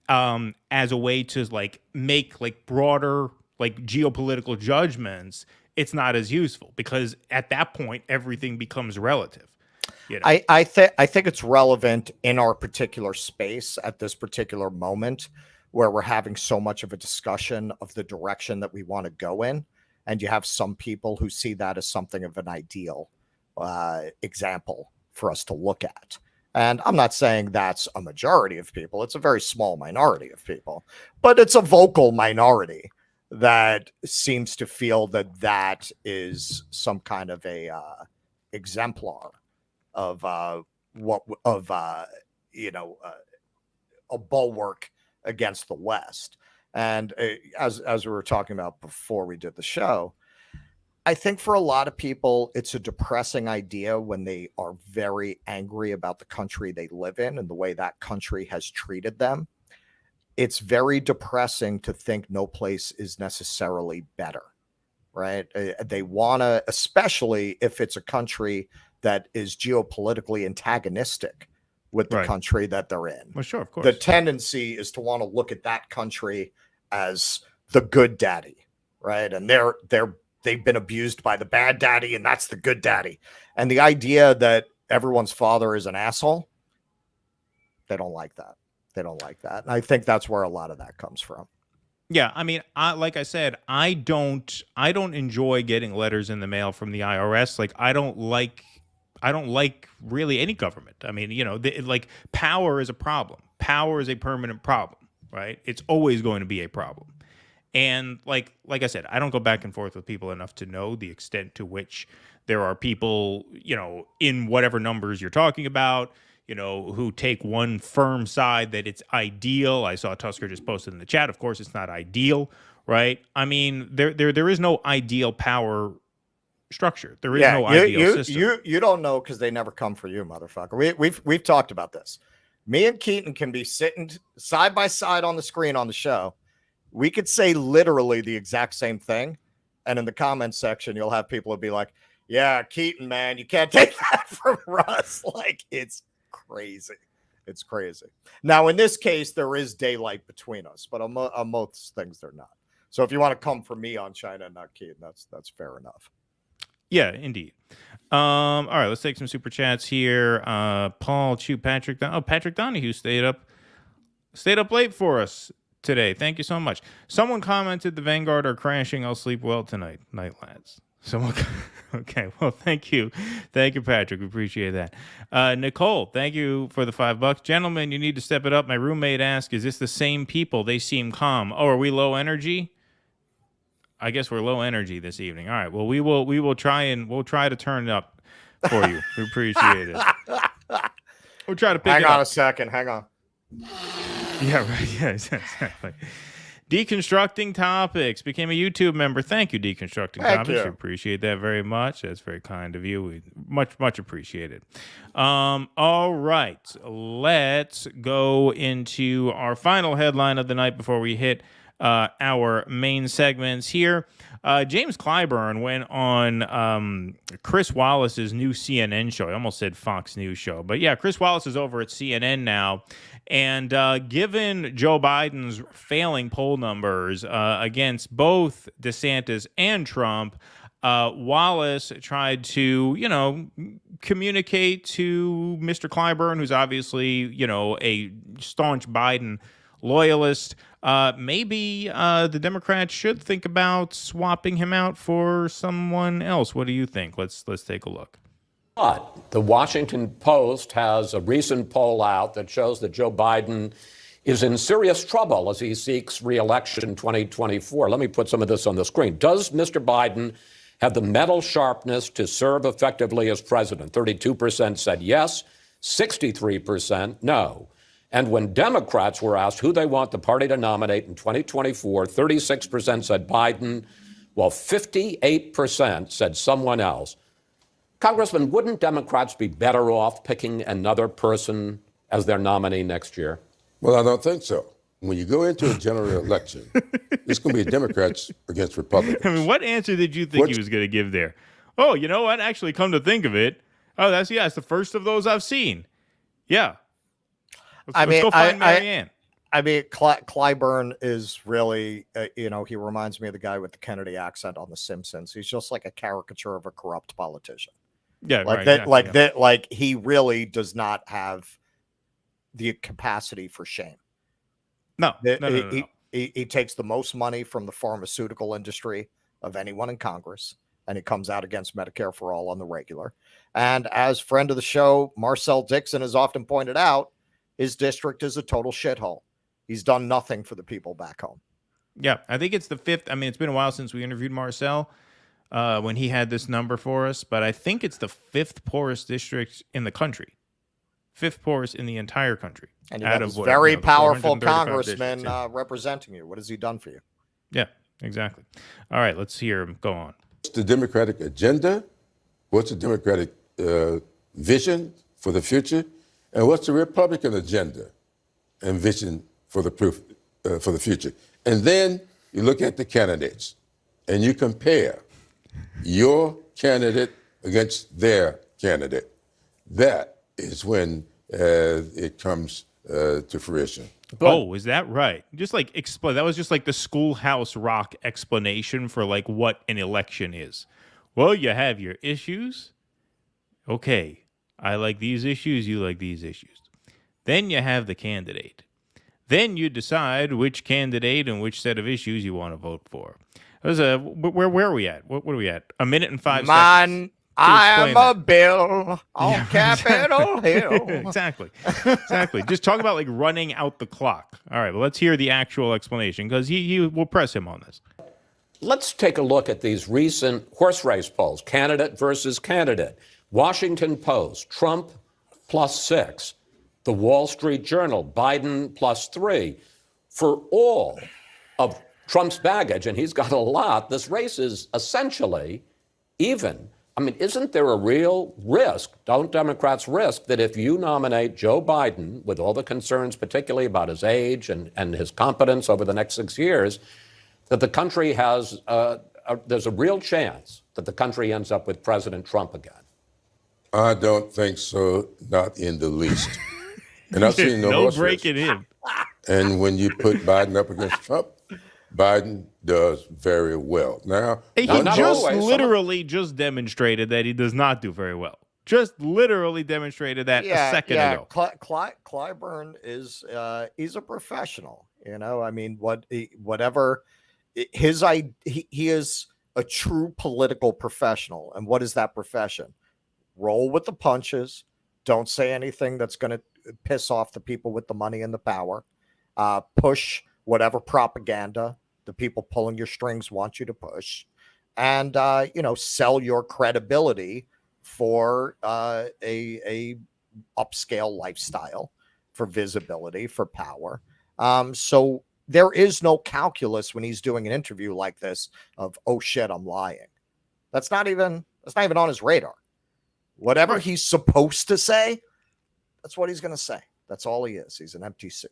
as a way to like make like broader like geopolitical judgments, it's not as useful, because at that point everything becomes relative. I think it's relevant in our particular space at this particular moment, where we're having so much of a discussion of the direction that we want to go in, and you have some people who see that as something of an ideal example for us to look at. And I'm not saying that's a majority of people. It's a very small minority of people, but it's a vocal minority that seems to feel that that is some kind of a exemplar of a bulwark against the West. And as we were talking about before we did the show, I think for a lot of people, it's a depressing idea when they are very angry about the country they live in and the way that country has treated them. It's very depressing to think no place is necessarily better, right? They want to, especially if it's a country that is geopolitically antagonistic with the country that they're in. Well, sure, of course. The tendency is to want to look at that country as the good daddy, right? And they've been abused by the bad daddy, and that's the good daddy. And the idea that everyone's father is an asshole, they don't like that. They don't like that. And I think that's where a lot of that comes from. Yeah, I mean, like I said, I don't enjoy getting letters in the mail from the IRS. Like, I don't like really any government. I mean, like, power is a problem. Power is a permanent problem, right? It's always going to be a problem. And like I said, I don't go back and forth with people enough to know the extent to which there are people, in whatever numbers you're talking about, who take one firm side that it's ideal. I saw Tusker just posted in the chat. Of course, it's not ideal, right? I mean, there is no ideal power structure. There is no ideal system. You don't know because they never come for you, motherfucker. We've talked about this. Me and Keaton can be sitting side by side on the screen on the show. We could say literally the exact same thing, and in the comments section, you'll have people who be like, "Yeah, Keaton, man, you can't take that from Russ." Like, it's crazy. It's crazy. Now, in this case, there is daylight between us, but on most things, they're not. So if you want to come for me on China and not Keaton, that's fair enough. Yeah, indeed. All right, let's take some super chats here. Paul, Chew, Patrick. Patrick Donahue stayed up late for us today. Thank you so much. Someone commented the Vanguard are crashing. I'll sleep well tonight. Night, lads. Someone. Okay. Well, thank you, Patrick. We appreciate that. Nicole, thank you for the $5, gentlemen. You need to step it up. My roommate asked, "Is this the same people? They seem calm. Oh, are we low energy? I guess we're low energy this evening. All right. Well, we'll try to turn it up for you. We appreciate it. We'll try to pick it up. Hang on a second. Hang on. Yeah, right. Yeah, exactly. Deconstructing Topics became a YouTube member. Thank you, Deconstructing Topics. You. We appreciate that very much. That's very kind of you. We much appreciated. All right. Let's go into our final headline of the night before we hit our main segments here. James Clyburn went on Chris Wallace's new CNN show. I almost said Fox News show. But yeah, Chris Wallace is over at CNN now. And given Joe Biden's failing poll numbers against both DeSantis and Trump, Wallace tried to, communicate to Mr. Clyburn, who's obviously, a staunch Biden loyalist. Maybe the Democrats should think about swapping him out for someone else. What do you think? Let's take a look. But the Washington Post has a recent poll out that shows that Joe Biden is in serious trouble as he seeks re-election in 2024. Let me put some of this on the screen. Does Mr. Biden have the mental sharpness to serve effectively as president? 32% said yes, 63% no. And when Democrats were asked who they want the party to nominate in 2024, 36% said Biden, while 58% said someone else. Congressman, wouldn't Democrats be better off picking another person as their nominee next year? Well, I don't think so. When you go into a general election, it's going to be Democrats against Republicans. I mean, what answer did you think he was going to give there? Oh, you know what? Actually, come to think of it, it's the first of those I've seen. Yeah. Let's go find Marianne. Clyburn is really, he reminds me of the guy with the Kennedy accent on The Simpsons. He's just like a caricature of a corrupt politician. Yeah, like right, that. yeah, Like yeah. that. Like he really does not have the capacity for shame. No. He takes the most money from the pharmaceutical industry of anyone in Congress, and he comes out against Medicare for all on the regular. And as friend of the show, Marcel Dixon has often pointed out, his district is a total shithole. He's done nothing for the people back home. Yeah, I think it's the fifth. I mean, it's been a while since we interviewed Marcel when he had this number for us, but I think it's the fifth poorest district in the country. Fifth poorest in the entire country. And you have this very powerful congressman representing you. What has he done for you? Yeah, exactly. All right, let's hear him go on. What's the Democratic agenda? What's the Democratic vision for the future? And what's the Republican agenda and vision for the future? And then you look at the candidates and you compare your candidate against their candidate. That is when it comes to fruition. Oh, is that right? Just like explain. That was just like the Schoolhouse Rock explanation for like what an election is. Well, you have your issues. Okay, I like these issues. You like these issues. Then you have the candidate. Then you decide which candidate and which set of issues you want to vote for. Where are we at? What are we at? A minute and 5 seconds. I am a bill on Capitol Hill. Exactly. Just talk about like running out the clock. All right, well, let's hear the actual explanation because he will press him on this. Let's take a look at these recent horse race polls, candidate versus candidate. Washington Post, Trump +6. The Wall Street Journal, Biden +3. For all of Trump's baggage, and he's got a lot, this race is essentially even. I mean, isn't there a real risk, don't Democrats risk, that if you nominate Joe Biden, with all the concerns, particularly about his age and his competence over the next 6 years, that the country has, there's a real chance that the country ends up with President Trump again? I don't think so, not in the least. And I've seen no breaking in. And when you put Biden up against Trump, Biden does very well. Now, he just demonstrated that he does not do very well. Just literally demonstrated that a second ago. Clyburn is he's a professional. I mean, he is a true political professional. And what is that profession? Roll with the punches. Don't say anything that's going to piss off the people with the money and the power. Push whatever propaganda the people pulling your strings want you to push. And, sell your credibility for a upscale lifestyle, for visibility, for power. So there is no calculus when he's doing an interview like this of, oh shit, I'm lying. That's not even on his radar. Whatever he's supposed to say, that's what he's going to say. That's all he is. He's an empty suit.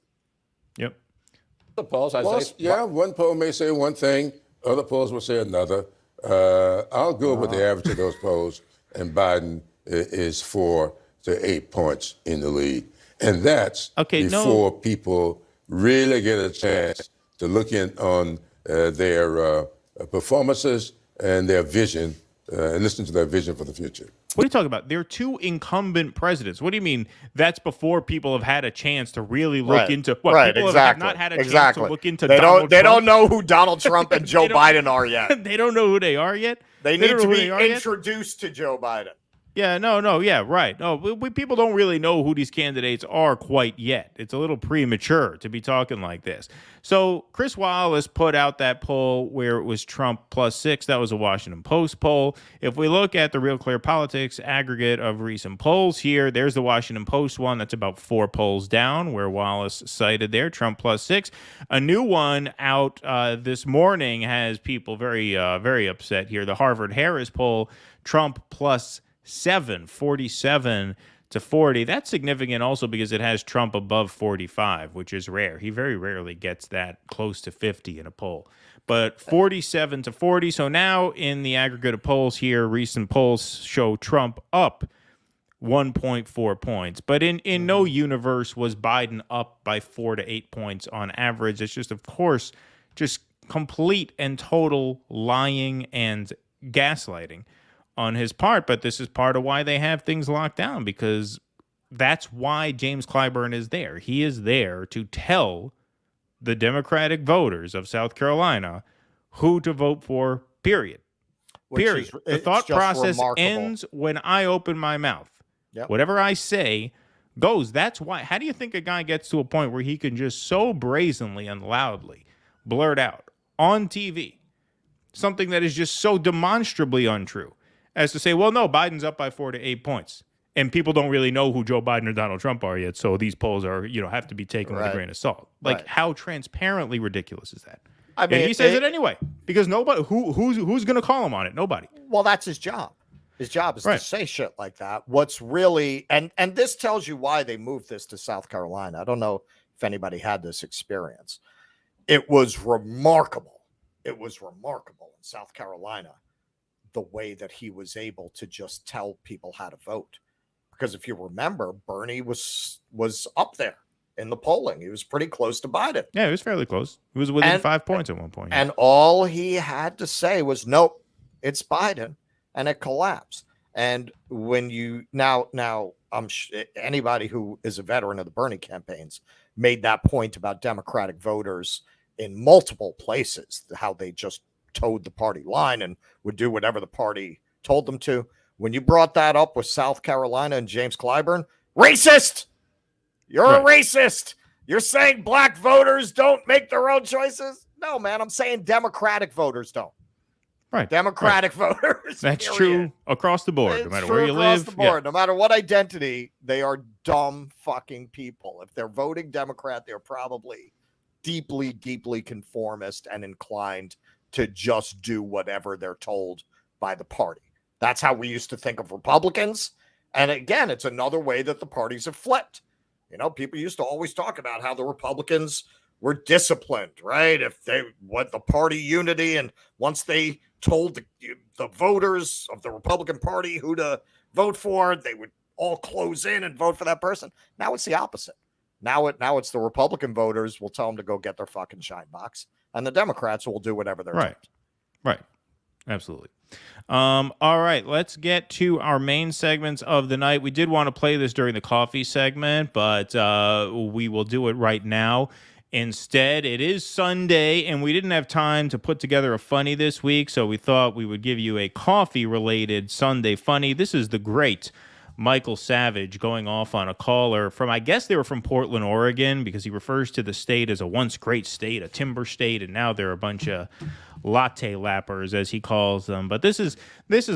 Yep. The polls, one poll may say one thing, other polls will say another. I'll go with the average of those polls, and Biden is 4 to 8 points in the lead. And that's before people really get a chance to look in on their performances and their vision, and listen to their vision for the future. What are you talking about? There are 2 incumbent presidents. What do you mean that's before people have had a chance to really look into what people have not had a chance to look into? They don't know who Donald Trump and Joe Biden are yet. They don't know who they are yet. They need to be introduced to Joe Biden. Yeah, right. No, people don't really know who these candidates are quite yet. It's a little premature to be talking like this. So Chris Wallace put out that poll where it was Trump +6. That was a Washington Post poll. If we look at the Real Clear Politics aggregate of recent polls here, there's the Washington Post one. That's about 4 polls down where Wallace cited there, Trump +6. A new one out this morning has people very, very upset here. The Harvard Harris poll, Trump +7, 47 to 40. That's significant also because it has Trump above 45, which is rare. He very rarely gets that close to 50 in a poll. But 47 to 40. So now in the aggregate of polls here, recent polls show Trump up 1.4 points. But in no universe was Biden up by 4 to 8 points on average. It's just, of course, just complete and total lying and gaslighting on his part, but this is part of why they have things locked down, because that's why James Clyburn is there. He is there to tell the Democratic voters of South Carolina who to vote for, period. Period. The thought process ends when I open my mouth. Yep. Whatever I say goes. That's why. How do you think a guy gets to a point where he can just so brazenly and loudly blurt out on TV something that is just so demonstrably untrue as to say, well, no, Biden's up by 4 to 8 points. And people don't really know who Joe Biden or Donald Trump are yet, so these polls are, have to be taken with a grain of salt. Like, how transparently ridiculous is that? I mean, and he says it anyway, because nobody, who's going to call him on it? Nobody. Well, that's his job. His job is to say shit like that. What's really, and this tells you why they moved this to South Carolina. I don't know if anybody had this experience. It was remarkable. It was remarkable in South Carolina, the way that he was able to just tell people how to vote. Because if you remember, Bernie was up there in the polling. He was pretty close to Biden. Yeah, he was fairly close. He was within 5 points at one point. And all he had to say was, nope, it's Biden. And it collapsed. And when you now anybody who is a veteran of the Bernie campaigns made that point about Democratic voters in multiple places, how they just towed the party line and would do whatever the party told them to. When you brought that up with South Carolina and James Clyburn, racist! You're a racist! You're saying black voters don't make their own choices? No, man, I'm saying Democratic voters don't. Right. Democratic voters. That's true across the board, no matter where you live. Across the board, no matter what identity, they are dumb fucking people. If they're voting Democrat, they're probably deeply, deeply conformist and inclined to just do whatever they're told by the party. That's how we used to think of Republicans. And again, it's another way that the parties have flipped. People used to always talk about how the Republicans were disciplined, right? If they want the party unity, and once they told the voters of the Republican Party who to vote for, they would all close in and vote for that person. Now it's the opposite. Now it's the Republican voters will tell them to go get their fucking shine box, and the Democrats will do whatever they're told. Right. Absolutely. All right, let's get to our main segments of the night. We did want to play this during the coffee segment, but we will do it right now. Instead, it is Sunday, and we didn't have time to put together a funny this week, so we thought we would give you a coffee-related Sunday funny. This is the great Michael Savage going off on a caller from, I guess they were from Portland, Oregon, because he refers to the state as a once great state, a timber state, and now they're a bunch of latte lappers, as he calls them. But this is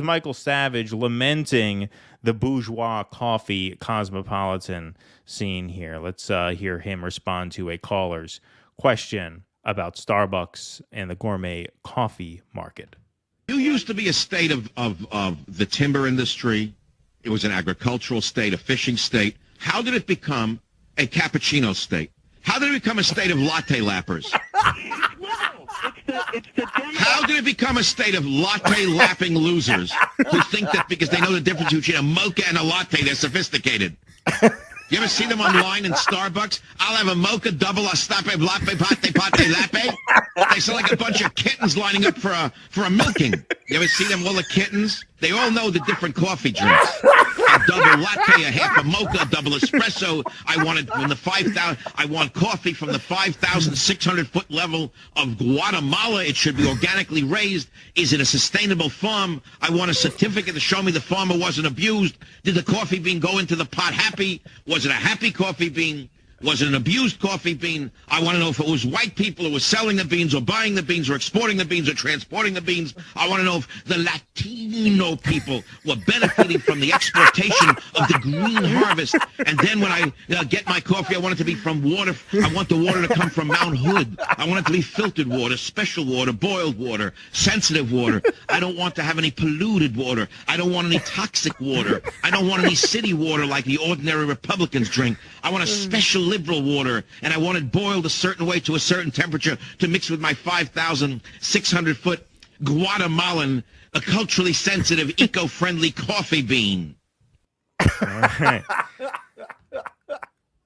Michael Savage lamenting the bourgeois coffee cosmopolitan scene here. Let's hear him respond to a caller's question about Starbucks and the gourmet coffee market. You used to be a state of the timber industry. It was an agricultural state, a fishing state. How did it become a cappuccino state? How did it become a state of latte lappers? How did it become a state of latte lapping losers who think that because they know the difference between a mocha and a latte, they're sophisticated? You ever see them online in Starbucks? I'll have a mocha, double estape, latte, pate, latte. They sound like a bunch of kittens lining up for a milking. You ever see them, all the kittens? They all know the different coffee drinks. A double latte, a half a mocha, a double espresso. I want coffee from the 5,600-foot level of Guatemala. It should be organically raised. Is it a sustainable farm? I want a certificate to show me the farmer wasn't abused. Did the coffee bean go into the pot happy? Was it a happy coffee bean? Was it an abused coffee bean? I want to know if it was white people who were selling the beans or buying the beans or exporting the beans or transporting the beans. I want to know if the Latino people were benefiting from the exportation of the green harvest. And then when I get my coffee, I want it to be from water. I want the water to come from Mount Hood. I want it to be filtered water, special water, boiled water, sensitive water. I don't want to have any polluted water. I don't want any toxic water. I don't want any city water like the ordinary Republicans drink. I want a special liberal water, and I want it boiled a certain way to a certain temperature to mix with my 5,600-foot Guatemalan, a culturally sensitive, eco-friendly coffee bean. All right.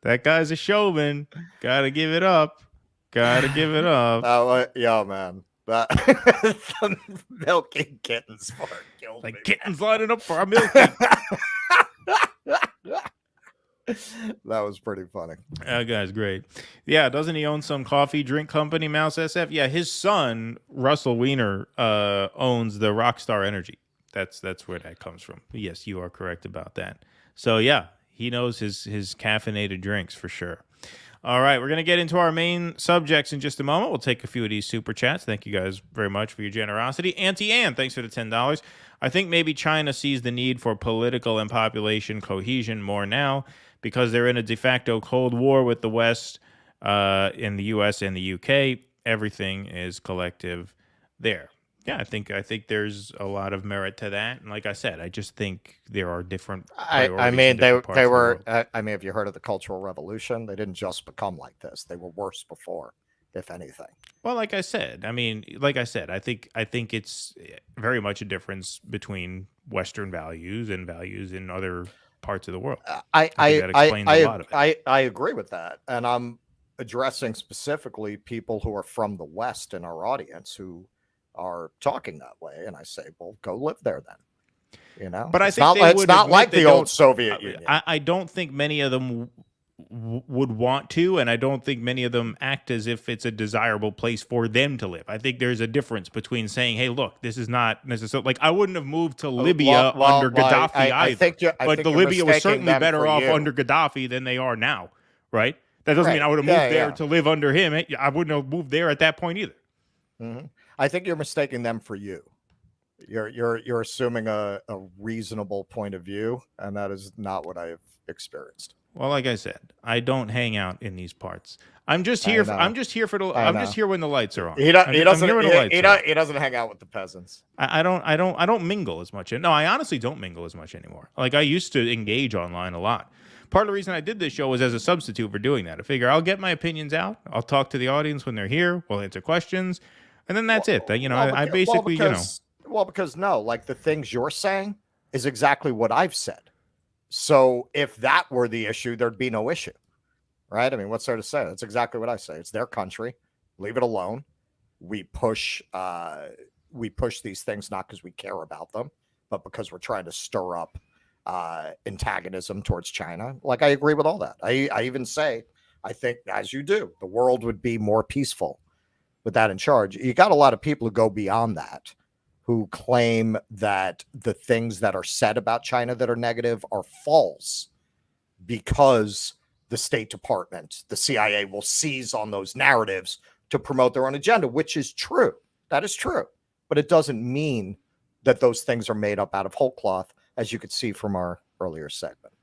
That guy's a showman. Gotta give it up. Gotta give it up. Yeah, man. The milking kittens for killed like me. Kittens lining up for our milking. That was pretty funny. That guy's great. Yeah, doesn't he own some coffee drink company, Mouse SF? Yeah, his son, Russell Weiner, owns the Rockstar Energy. That's where that comes from. Yes, you are correct about that. So, yeah, he knows his caffeinated drinks for sure. All right, we're going to get into our main subjects in just a moment. We'll take a few of these super chats. Thank you guys very much for your generosity. Auntie Ann, thanks for the $10. I think maybe China sees the need for political and population cohesion more now because they're in a de facto Cold War with the West in the U.S. and the U.K. Everything is collective there. Yeah, I think there's a lot of merit to that. And like I said, I just think there are different priorities. I mean, they parts of the were. world. I mean, have you heard of the Cultural Revolution? They didn't just become like this; they were worse before, if anything. Well, like I said, I think it's very much a difference between Western values and values in other parts of the world. I think that explains a lot of it. I agree with that, and I'm addressing specifically people who are from the West in our audience who are talking that way, and I say, well, go live there then. You know, but it's I think it's not like the old Soviet Union. I don't think many of them would want to, and I don't think many of them act as if it's a desirable place for them to live. I think there's a difference between saying, hey, look, this is not necessarily like I wouldn't have moved to Libya under Gaddafi either. But the Libya was certainly better off under Gaddafi than they are now, right? That doesn't mean I would have moved there to live under him. I wouldn't have moved there at that point either. Mm-hmm. I think you're mistaking them for you. You're assuming a reasonable point of view, and that is not what I have experienced. Well, like I said, I don't hang out in these parts. I'm just here when the lights are on. He doesn't hang out with the peasants. I don't mingle as much. No, I honestly don't mingle as much anymore. Like I used to engage online a lot. Part of the reason I did this show was as a substitute for doing that. I figure I'll get my opinions out. I'll talk to the audience when they're here. We'll answer questions. And then that's it. I basically, because like the things you're saying is exactly what I've said. So if that were the issue, there'd be no issue, right? I mean, what's there to say? That's exactly what I say. It's their country. Leave it alone. We push these things not because we care about them, but because we're trying to stir up antagonism towards China. Like I agree with all that. I even say I think, as you do, the world would be more peaceful with that in charge. You got a lot of people who go beyond that, who claim that the things that are said about China that are negative are false because the State Department, the CIA will seize on those narratives to promote their own agenda, which is true. That is true. But it doesn't mean that those things are made up out of whole cloth, as you could see from our earlier segment.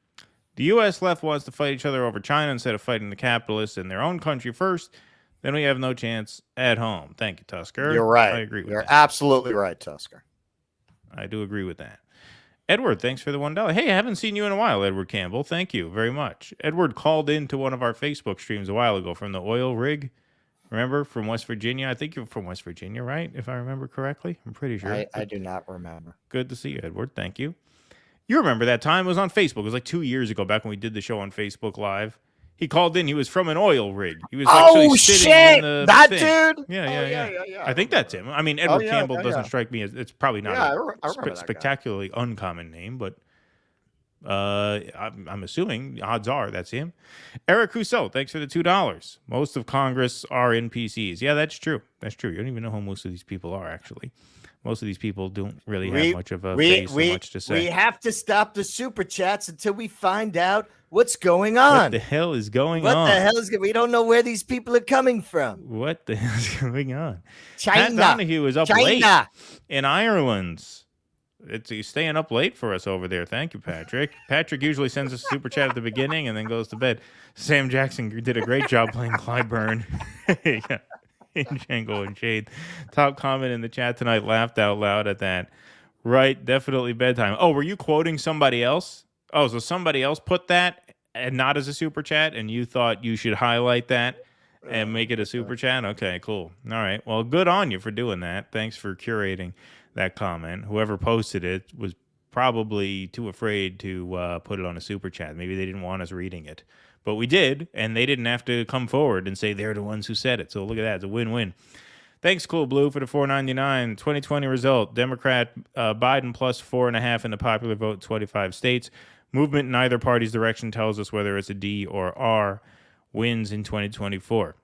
The U.S. left wants to fight each other over China instead of fighting the capitalists in their own country first. Then we have no chance at home. Thank you, Tusker. You're right. I agree with You're that. absolutely right, Tusker. I do agree with that. Edward, thanks for the $1. Hey, I haven't seen you in a while, Edward Campbell. Thank you very much. Edward called into one of our Facebook streams a while ago from the oil rig. Remember, from West Virginia? I think you're from West Virginia, right? If I remember correctly. I'm pretty sure. I do not remember. Good to see you, Edward. Thank you. You remember that time? It was on Facebook. It was like 2 years ago, back when we did the show on Facebook Live. He called in. He was from an oil rig. He was actually sitting in the that thing. dude? Yeah. I think that's him. I mean, Edward Campbell doesn't strike me as, it's probably not a spectacularly uncommon name, but I'm assuming odds are that's him. Eric Rousseau, thanks for the $2. Most of Congress are NPCs. Yeah, that's true. That's true. You don't even know who most of these people are, actually. Most of these people don't really have much of a face or much to say. We have to stop the super chats until we find out what's going on. What the hell is going on? What the hell is we don't know where these people are coming from. What the hell is going on? China. Pat Donahue is up late in Ireland. He's staying up late for us over there. Thank you, Patrick. Patrick usually sends us a super chat at the beginning and then goes to bed. Sam Jackson did a great job playing Clyburn. Yeah. In Django Unchained. Top comment in the chat tonight, laughed out loud at that. Right, definitely bedtime. Oh, were you quoting somebody else? Oh, so somebody else put that and not as a super chat, and you thought you should highlight that and make it a super chat? Okay, cool. All right. Well, good on you for doing that. Thanks for curating that comment. Whoever posted it was probably too afraid to put it on a super chat. Maybe they didn't want us reading it. But we did, and they didn't have to come forward and say they're the ones who said it. So look at that. It's a win-win. Thanks, Cool Blue, for the $4.99. 2020 result. Democrat Biden plus 4.5 in the popular vote in 25 states. Movement in either party's direction tells us whether it's a D or R. Wins in 2024.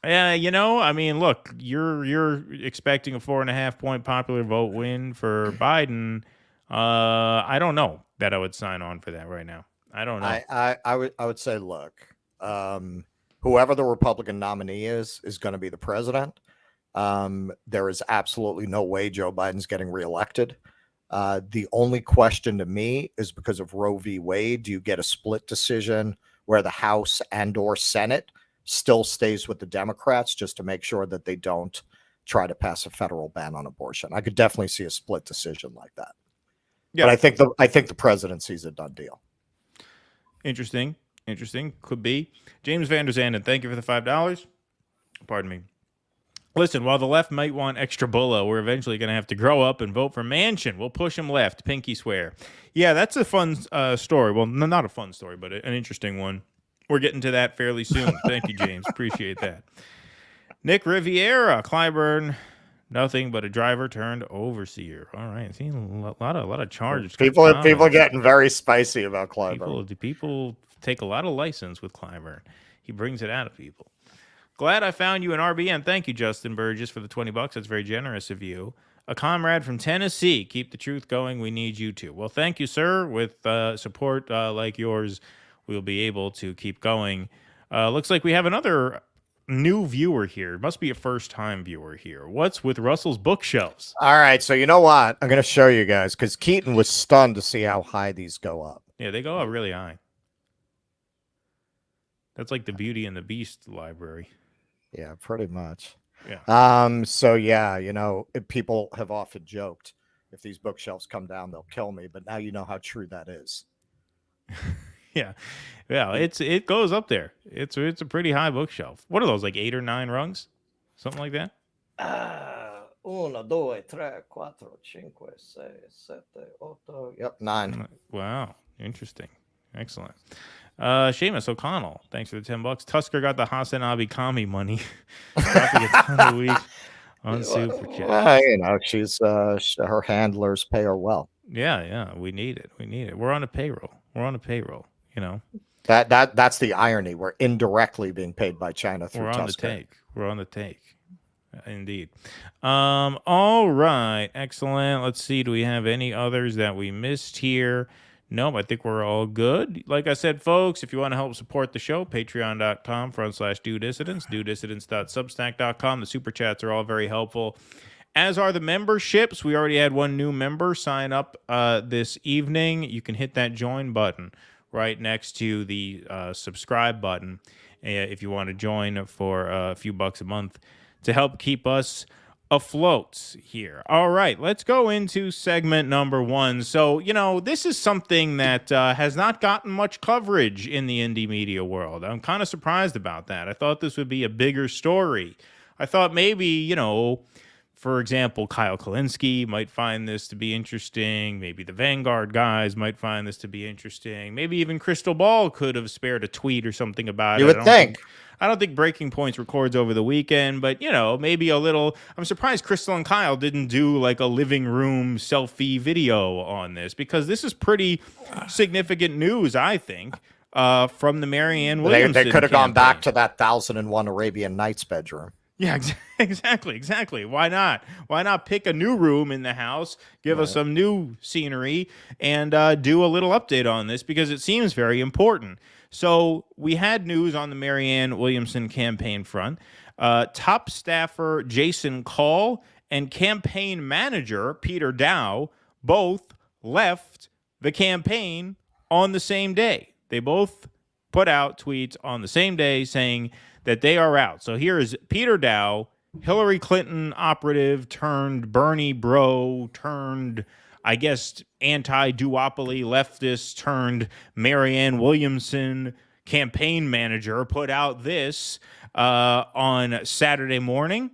I mean, look, you're expecting a 4.5-point popular vote win for Biden. I don't know that I would sign on for that right now. I don't know. I would say, look, whoever the Republican nominee is going to be the president. There is absolutely no way Joe Biden's getting reelected. The only question to me is because of Roe v. Wade, do you get a split decision where the House and or Senate still stays with the Democrats just to make sure that they don't try to pass a federal ban on abortion? I could definitely see a split decision like that. Yeah. But I think the presidency's a done deal. Interesting. Could be. James Van Der Zanden, thank you for the $5. Pardon me. Listen, while the left might want extra bullo, we're eventually going to have to grow up and vote for Manchin. We'll push him left. Pinky swear. Yeah, that's a fun story. Well, not a fun story, but an interesting one. We're getting to that fairly soon. Thank you, James. Appreciate that. Nick Riviera, Clyburn. Nothing but a driver turned overseer. All right, seeing a lot of charges. People are getting very spicy about Clyburn. People take a lot of license with Clyburn. He brings it out of people. Glad I found you in RBN. Thank you, Justin Burgess, for the $20. That's very generous of you. A comrade from Tennessee. Keep the truth going. We need you too. Well, thank you, sir. With support like yours, we'll be able to keep going. Looks like we have another new viewer here. It must be a first-time viewer here. What's with Russell's bookshelves? All right, so you know what? I'm going to show you guys because Keaton was stunned to see how high these go up. Yeah, they go up really high. That's like the Beauty and the Beast library. Yeah, pretty much. Yeah. So yeah, people have often joked if these bookshelves come down, they'll kill me. But now you know how true that is. Yeah, it goes up there. It's a pretty high bookshelf. What are those, like 8 or 9 rungs, something like that? 1, 2, 3, 4, 5, 6, 7, 8. Yep, 9. Wow, interesting, excellent. Seamus O'Connell, thanks for the $10. Tusker got the Hasanabi Kami money. A ton a week on Super Chat. She's her handlers pay her well. Yeah, we need it. We're on a payroll. you know. That's the irony. We're indirectly being paid by China through We're on Tusker. the take. We're on the take. Indeed. All right. Excellent. Let's see. Do we have any others that we missed here? Nope, I think we're all good. Like I said, folks, if you want to help support the show, patreon.com/DoDissidents, DoDissidents.substack.com. The super chats are all very helpful, as are the memberships. We already had one new member sign up this evening. You can hit that join button right next to the subscribe button if you want to join for a few bucks a month to help keep us afloat here. All right, let's go into segment number one. So, this is something that has not gotten much coverage in the indie media world. I'm kind of surprised about that. I thought this would be a bigger story. I thought maybe, for example, Kyle Kalinske might find this to be interesting. Maybe the Vanguard guys might find this to be interesting. Maybe even Crystal Ball could have spared a tweet or something about it. You would think. I don't think Breaking Points records over the weekend, but, maybe a little. I'm surprised Crystal and Kyle didn't do like a living room selfie video on this, because this is pretty significant news, I think, from the Marianne Williamson They could have gone campaign. back to that 1001 Arabian Nights bedroom. Yeah, exactly. Why not? Why not pick a new room in the house, give us some new scenery, and do a little update on this, because it seems very important. So we had news on the Marianne Williamson campaign front. Top staffer Jason Call and campaign manager Peter Daou both left the campaign on the same day. They both put out tweets on the same day saying that they are out. So here is Peter Daou, Hillary Clinton operative turned Bernie bro turned, I guess, anti-duopoly leftist turned Marianne Williamson campaign manager, put out this on Saturday morning.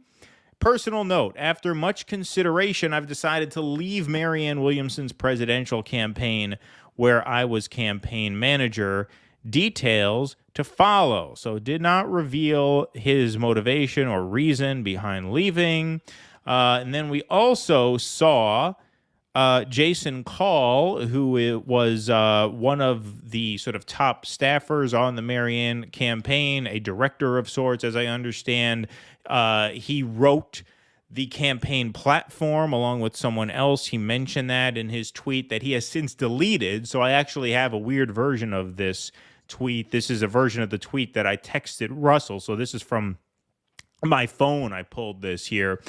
Personal note, after much consideration, I've decided to leave Marianne Williamson's presidential campaign where I was campaign manager. Details to follow. So did not reveal his motivation or reason behind leaving. And then we also saw Jason Call, who was one of the sort of top staffers on the Marianne campaign, a director of sorts, as I understand. He wrote the campaign platform along with someone else. He mentioned that in his tweet that he has since deleted. So I actually have a weird version of this tweet. This is a version of the tweet that I texted Russell. So this is from my phone. I pulled this here.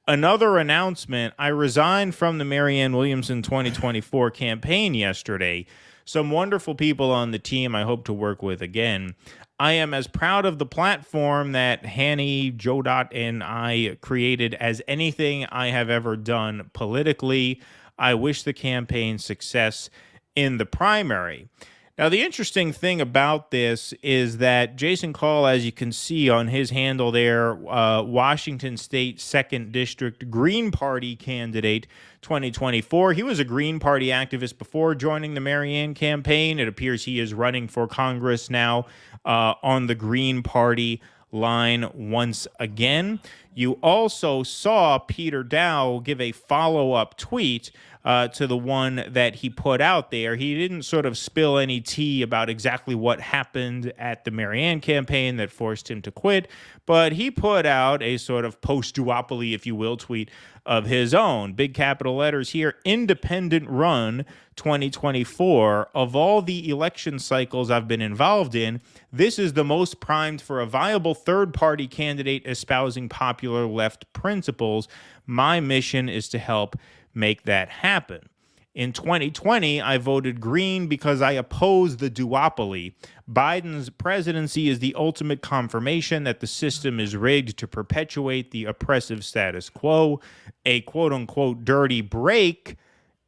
Another announcement. I resigned from the Marianne Williamson 2024 campaign yesterday. Some wonderful people on the team I hope to work with again. I am as proud of the platform that Hanny, Joe Dot, and I created as anything I have ever done politically. I wish the campaign success in the primary. Now, the interesting thing about this is that Jason Call, as you can see on his handle there, Washington State 2nd District Green Party candidate 2024. He was a Green Party activist before joining the Marianne campaign. It appears he is running for Congress now on the Green Party line once again. You also saw Peter Daou give a follow-up tweet to the one that he put out there. He didn't sort of spill any tea about exactly what happened at the Marianne campaign that forced him to quit, but he put out a sort of post-duopoly, if you will, tweet of his own. Big capital letters here, independent run 2024. Of all the election cycles I've been involved in, this is the most primed for a viable third-party candidate espousing popular left principles. My mission is to help make that happen. In 2020, I voted Green because I oppose the duopoly. Biden's presidency is the ultimate confirmation that the system is rigged to perpetuate the oppressive status quo. A quote-unquote dirty break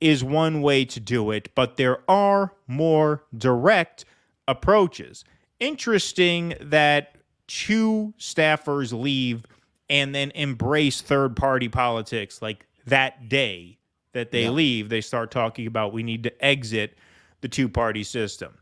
is one way to do it, but there are more direct approaches. Interesting that two staffers leave and then embrace third-party politics like that day that they leave. They start talking about we need to exit the two-party system.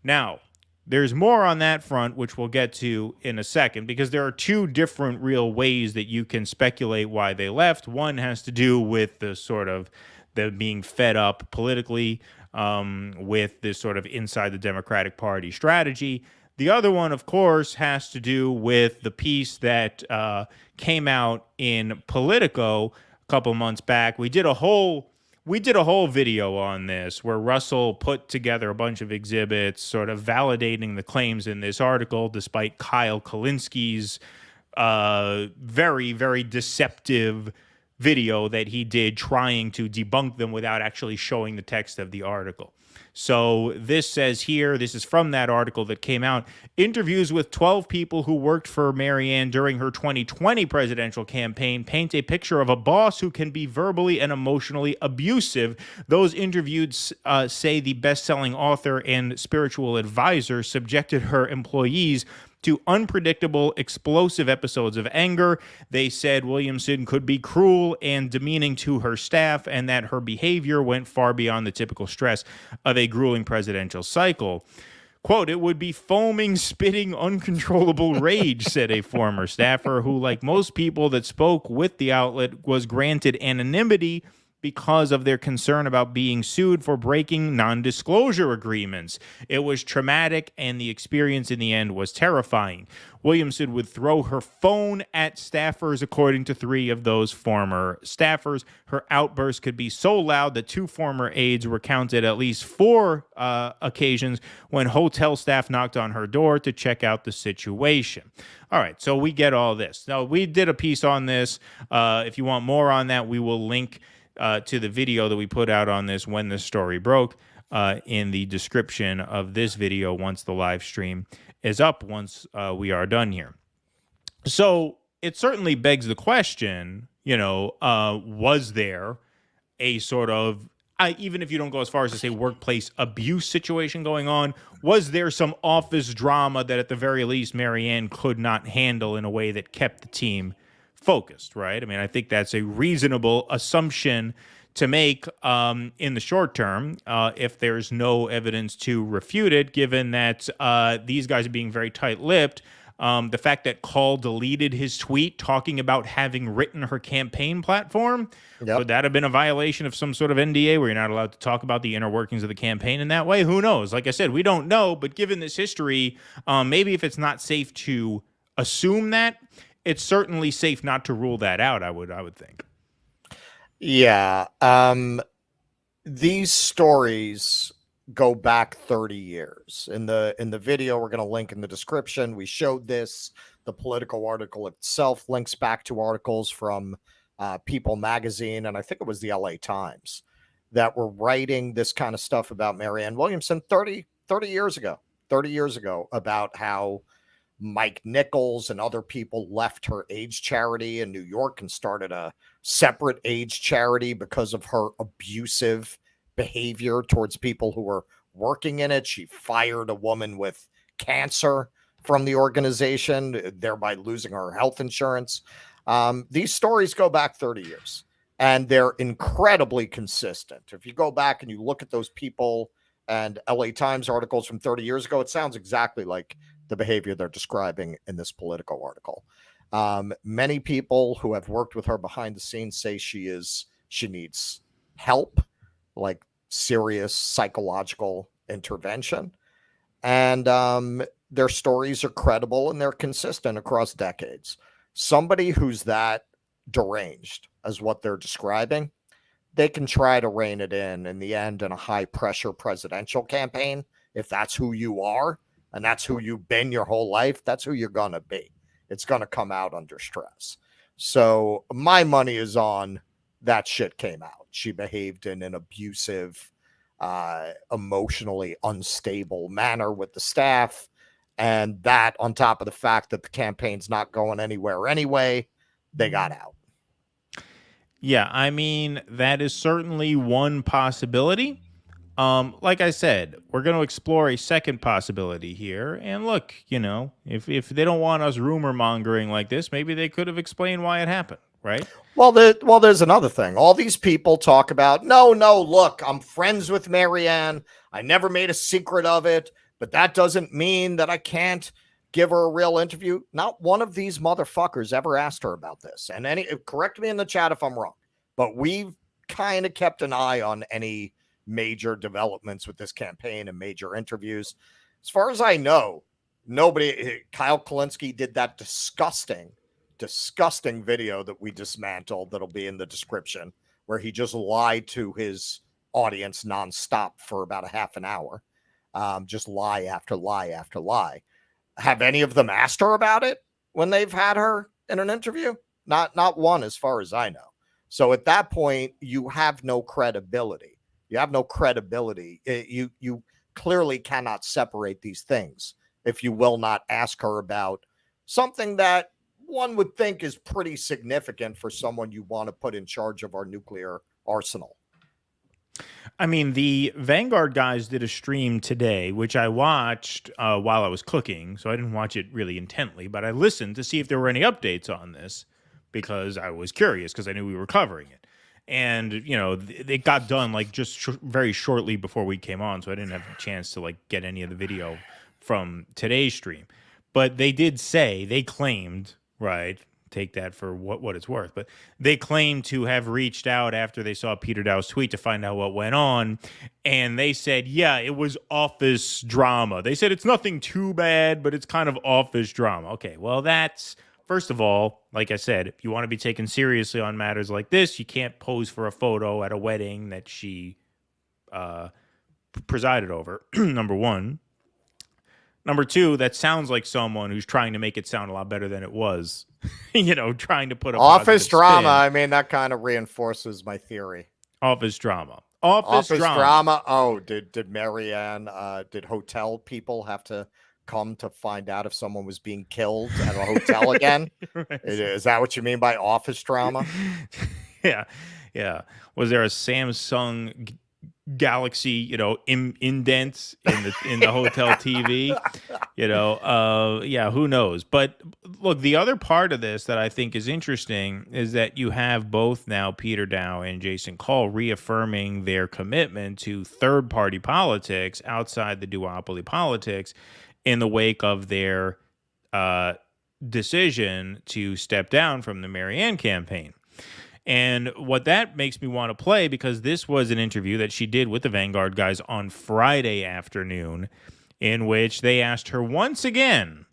Now, there's more on that front, which we'll get to in a second, because there are two different real ways that you can speculate why they left. One has to do with the sort of they're being fed up politically with this sort of inside the Democratic Party strategy. The other one, of course, has to do with the piece that came out in Politico a couple months back. We did a whole video on this where Russell put together a bunch of exhibits sort of validating the claims in this article, despite Kyle Kalinski's very, very deceptive video that he did trying to debunk them without actually showing the text of the article. So this says here, this is from that article that came out, interviews with 12 people who worked for Marianne during her 2020 presidential campaign paint a picture of a boss who can be verbally and emotionally abusive. Those interviewed say the best-selling author and spiritual advisor subjected her employees to unpredictable, explosive episodes of anger. They said Williamson could be cruel and demeaning to her staff, and that her behavior went far beyond the typical stress of a grueling presidential cycle. Quote, it would be foaming, spitting, uncontrollable rage, said a former staffer who, like most people that spoke with the outlet, was granted anonymity because of their concern about being sued for breaking non-disclosure agreements. It was traumatic, and the experience in the end was terrifying. Williamson would throw her phone at staffers, according to 3 of those former staffers. Her outbursts could be so loud that 2 former aides were counted at least 4 occasions when hotel staff knocked on her door to check out the situation. All right, so we get all this. Now, we did a piece on this. If you want more on that, we will link to the video that we put out on this when the story broke in the description of this video once the live stream is up, once we are done here. So it certainly begs the question, was there a sort of, even if you don't go as far as to say workplace abuse situation going on, was there some office drama that at the very least Marianne could not handle in a way that kept the team focused, right? I mean, I think that's a reasonable assumption to make in the short term if there's no evidence to refute it, given that these guys are being very tight-lipped. The fact that Call deleted his tweet talking about having written her campaign platform, would that have been a violation of some sort of NDA where you're not allowed to talk about the inner workings of the campaign in that way? Who knows? Like I said, we don't know, but given this history, maybe if it's not safe to assume that, it's certainly safe not to rule that out, I would think. Yeah. These stories go back 30 years. In the video we're going to link in the description, we showed this. The Politico article itself links back to articles from People magazine, and I think it was the LA Times, that were writing this kind of stuff about Marianne Williamson 30 years ago. 30 years ago, about how Mike Nichols and other people left her AIDS charity in New York and started a separate AIDS charity because of her abusive behavior towards people who were working in it. She fired a woman with cancer from the organization, thereby losing her health insurance. These stories go back 30 years, and they're incredibly consistent. If you go back and you look at those People and LA Times articles from 30 years ago, it sounds exactly like the behavior they're describing in this Politico article. Many people who have worked with her behind the scenes say she needs help, like serious psychological intervention. And their stories are credible and they're consistent across decades. Somebody who's that deranged as what they're describing, they can try to rein it in the end in a high pressure presidential campaign. If that's who you are, and that's who you've been your whole life, that's who you're going to be. It's going to come out under stress. So my money is on that shit came out. She behaved in an abusive, emotionally unstable manner with the staff. And that on top of the fact that the campaign's not going anywhere anyway, they got out. Yeah, I mean, that is certainly one possibility. Like I said, we're going to explore a second possibility here. And look, if they don't want us rumor mongering like this, maybe they could have explained why it happened, right? Well, there's another thing. All these people talk about, no, look, I'm friends with Marianne. I never made a secret of it, but that doesn't mean that I can't give her a real interview. Not one of these motherfuckers ever asked her about this. And correct me in the chat if I'm wrong, but we've kind of kept an eye on any major developments with this campaign and major interviews. As far as I know, Kyle Kulinski did that disgusting video that we dismantled that'll be in the description, where he just lied to his audience nonstop for about a half an hour. Just lie after lie after lie. Have any of them asked her about it when they've had her in an interview? Not one, as far as I know. So at that point, you have no credibility. You have no credibility. You clearly cannot separate these things if you will not ask her about something that one would think is pretty significant for someone you want to put in charge of our nuclear arsenal. I mean, the Vanguard guys did a stream today, which I watched while I was cooking, so I didn't watch it really intently, but I listened to see if there were any updates on this because I was curious because I knew we were covering it. And, you know, it got done like just very shortly before we came on, so I didn't have a chance to like get any of the video from today's stream. But they did say, they claimed, right, take that for what it's worth, but they claimed to have reached out after they saw Peter Daou's tweet to find out what went on, and they said, yeah, it was office drama. They said it's nothing too bad, but it's kind of office drama. Okay, well, that's, first of all, like I said, if you want to be taken seriously on matters like this, you can't pose for a photo at a wedding that she presided over, number one. Number two, that sounds like someone who's trying to make it sound a lot better than it was. You know, trying to put a office drama. Spin. I mean, that kind of reinforces my theory. Office drama. Office drama. Oh, did Marianne, did hotel people have to come to find out if someone was being killed at a hotel again? Right. Is that what you mean by office drama? Yeah. Was there a Samsung Galaxy, you know, indents in the hotel TV, you know, yeah, who knows? But look, the other part of this that I think is interesting is that you have both now Peter Daou and Jason Cole reaffirming their commitment to third-party politics outside the duopoly politics in the wake of their decision to step down from the Marianne campaign. And what that makes me want to play, because this was an interview that she did with the Vanguard guys on Friday afternoon, in which they asked her once again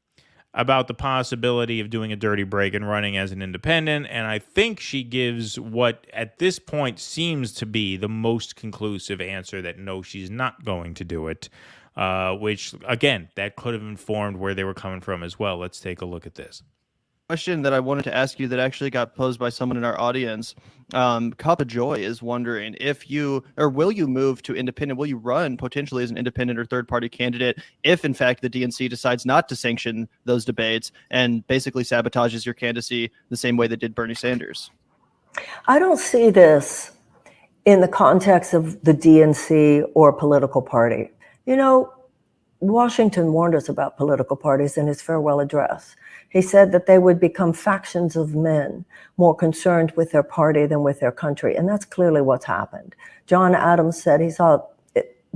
about the possibility of doing a dirty break and running as an independent. And I think she gives what at this point seems to be the most conclusive answer that no, she's not going to do it, which, again, that could have informed where they were coming from as well. Let's take a look at this. Question that I wanted to ask you that actually got posed by someone in our audience. Cup of Joy is wondering if you, or will you move to independent? Will you run potentially as an independent or third-party candidate if, in fact, the DNC decides not to sanction those debates and basically sabotages your candidacy the same way that did Bernie Sanders? I don't see this in the context of the DNC or a political party. You know, Washington warned us about political parties in his farewell address. He said that they would become factions of men more concerned with their party than with their country. And that's clearly what's happened. John Adams said he saw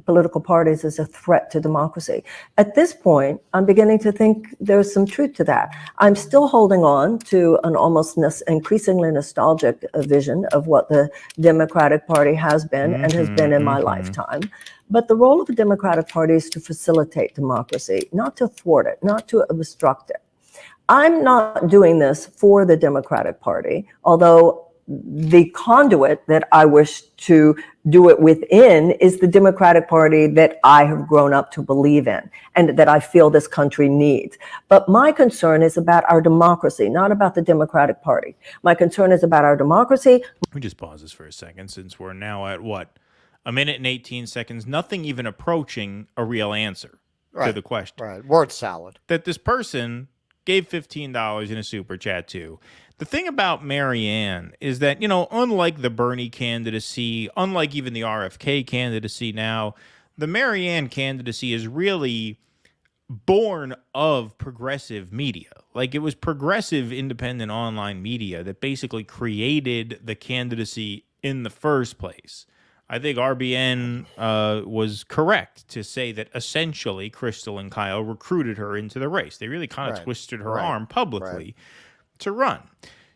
political parties as a threat to democracy. At this point, I'm beginning to think there's some truth to that. I'm still holding on to an almost increasingly nostalgic vision of what the Democratic Party has been and has been in my lifetime. But the role of the Democratic Party is to facilitate democracy, not to thwart it, not to obstruct it. I'm not doing this for the Democratic Party, although the conduit that I wish to do it within is the Democratic Party that I have grown up to believe in and that I feel this country needs. But my concern is about our democracy, not about the Democratic Party. My concern is about our democracy. Let me just pause this for a second, since we're now at what? A minute and 18 seconds, nothing even approaching a real answer to the question. Right, word salad. That this person gave $15 in a super chat to. The thing about Marianne is that, you know, unlike the Bernie candidacy, unlike even the RFK candidacy now, the Marianne candidacy is really born of progressive media. Like, it was progressive independent online media that basically created the candidacy in the first place. I think RBN was correct to say that essentially Crystal and Kyle recruited her into the race. They really kind of twisted her arm publicly to run.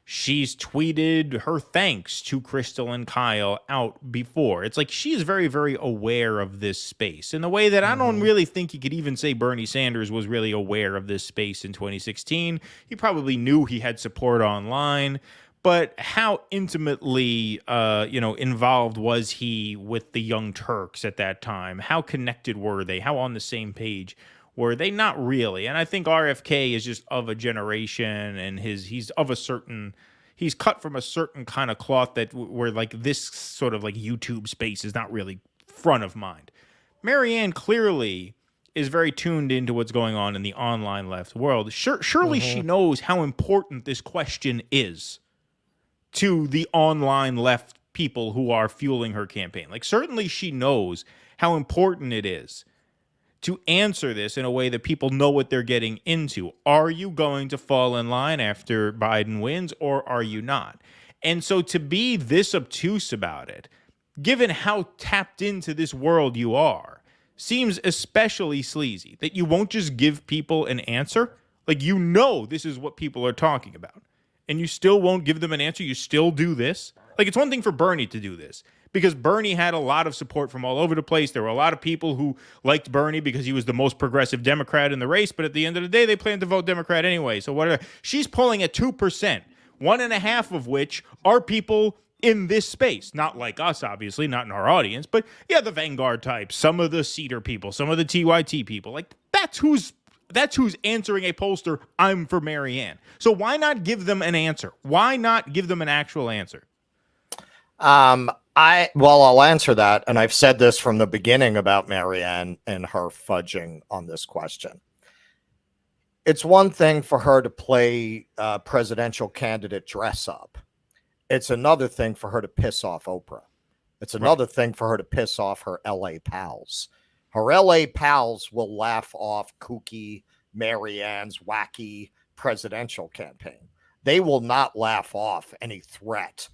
She's tweeted her thanks to Crystal and Kyle out before. It's like she is very, very aware of this space in the way that I don't really think you could even say Bernie Sanders was really aware of this space in 2016. He probably knew he had support online, but how intimately, involved was he with the Young Turks at that time? How connected were they? How on the same page were they? Not really. And I think RFK is just of a generation, and he's cut from a certain kind of cloth that where like this sort of like YouTube space is not really front of mind. Marianne clearly is very tuned into what's going on in the online left world. Surely she knows how important this question is to the online left people who are fueling her campaign. Like, certainly she knows how important it is to answer this in a way that people know what they're getting into. Are you going to fall in line after Biden wins, or are you not? And so to be this obtuse about it, given how tapped into this world you are, seems especially sleazy, that you won't just give people an answer. Like, you know this is what people are talking about, and you still won't give them an answer. You still do this. Like, it's one thing for Bernie to do this, because Bernie had a lot of support from all over the place. There were a lot of people who liked Bernie because he was the most progressive Democrat in the race, but at the end of the day, they planned to vote Democrat anyway. So whatever. She's polling at 2%, 1.5 of which are people in this space. Not like us, obviously, not in our audience, but yeah, the Vanguard types, some of the Cedar people, some of the TYT people. Like, that's who's answering a pollster, I'm for Marianne. So why not give them an answer? Why not give them an actual answer? I'll answer that, and I've said this from the beginning about Marianne and her fudging on this question. It's one thing for her to play presidential candidate dress up. It's another thing for her to piss off Oprah. It's another thing for her to piss off her LA pals. Her LA pals will laugh off kooky Marianne's wacky presidential campaign. They will not laugh off any threat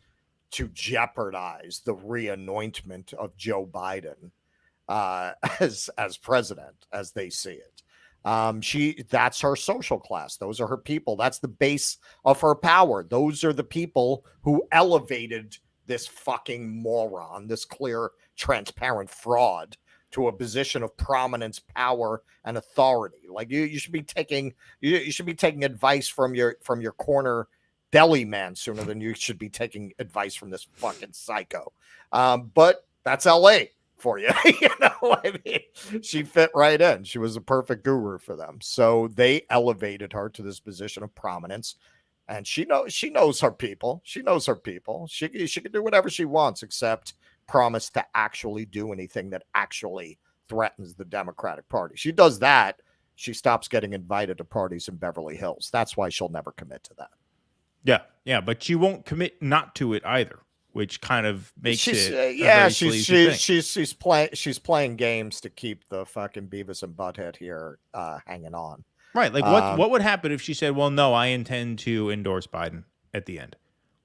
to jeopardize the reanointment of Joe Biden as president, as they see it. That's her social class. Those are her people. That's the base of her power. Those are the people who elevated this fucking moron, this clear, transparent fraud, to a position of prominence, power, and authority. Like, you should be taking advice from your corner deli man sooner than you should be taking advice from this fucking psycho. But that's LA for you. I mean, she fit right in. She was a perfect guru for them. So they elevated her to this position of prominence. And she knows her people. She knows her people. She can do whatever she wants except promise to actually do anything that actually threatens the Democratic Party. She does that, she stops getting invited to parties in Beverly Hills. That's why she'll never commit to that. Yeah, but she won't commit not to it either, which kind of makes she's playing games to keep the fucking Beavis and Butthead here hanging on. Right. Like, what would happen if she said, well, no, I intend to endorse Biden at the end?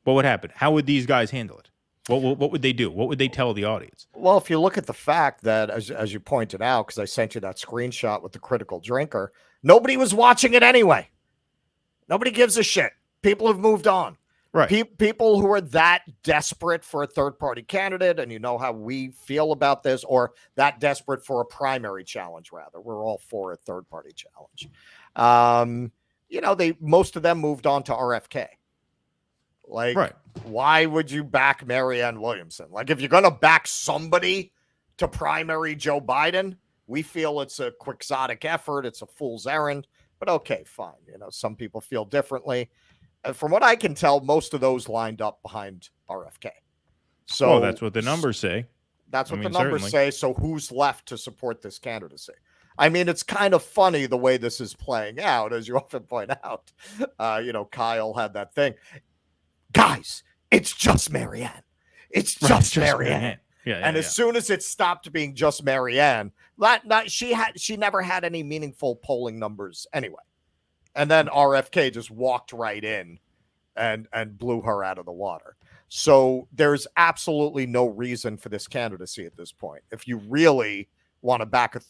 What would happen? How would these guys handle it? What would they do? What would they tell the audience? Well, if you look at the fact that, as you pointed out, because I sent you that screenshot with the critical drinker, nobody was watching it anyway. Nobody gives a shit. People have moved on. Right. People who are that desperate for a third-party candidate, and you know how we feel about this, or that desperate for a primary challenge, rather. We're all for a third-party challenge. Most of them moved on to RFK. Like, right. Why would you back Marianne Williamson? Like, if you're going to back somebody to primary Joe Biden, we feel it's a quixotic effort. It's a fool's errand. But okay, fine. Some people feel differently. From what I can tell, most of those lined up behind RFK. So that's what the numbers say. That's what the numbers say. So who's left to support this candidacy? I mean, it's kind of funny the way this is playing out, as you often point out. Kyle had that thing. Guys, it's just Marianne. It's just Marianne. And as soon as it stopped being just Marianne, she never had any meaningful polling numbers anyway. And then RFK just walked right in and blew her out of the water. So there's absolutely no reason for this candidacy at this point. If you really want to back a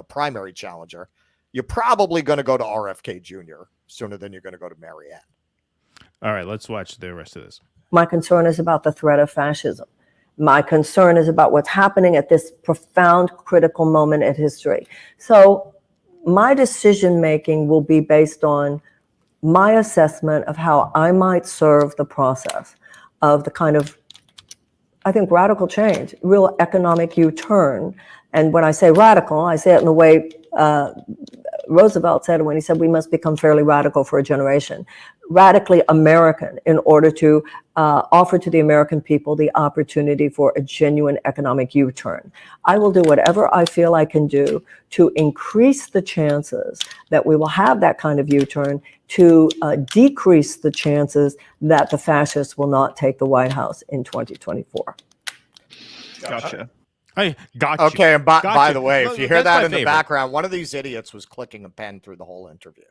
primary challenger, you're probably going to go to RFK Jr. sooner than you're going to go to Marianne. All right, let's watch the rest of this. My concern is about the threat of fascism. My concern is about what's happening at this profound, critical moment in history. So my decision-making will be based on my assessment of how I might serve the process of the kind of, I think, radical change, real economic U-turn. And when I say radical, I say it in the way Roosevelt said when he said we must become fairly radical for a generation, radically American, in order to offer to the American people the opportunity for a genuine economic U-turn. I will do whatever I feel I can do to increase the chances that we will have that kind of U-turn, to decrease the chances that the fascists will not take the White House in 2024. Gotcha. I got you. Okay, and by Gotcha. the way, if you hear That's my that in the favorite. background, one of these idiots was clicking a pen through the whole interview.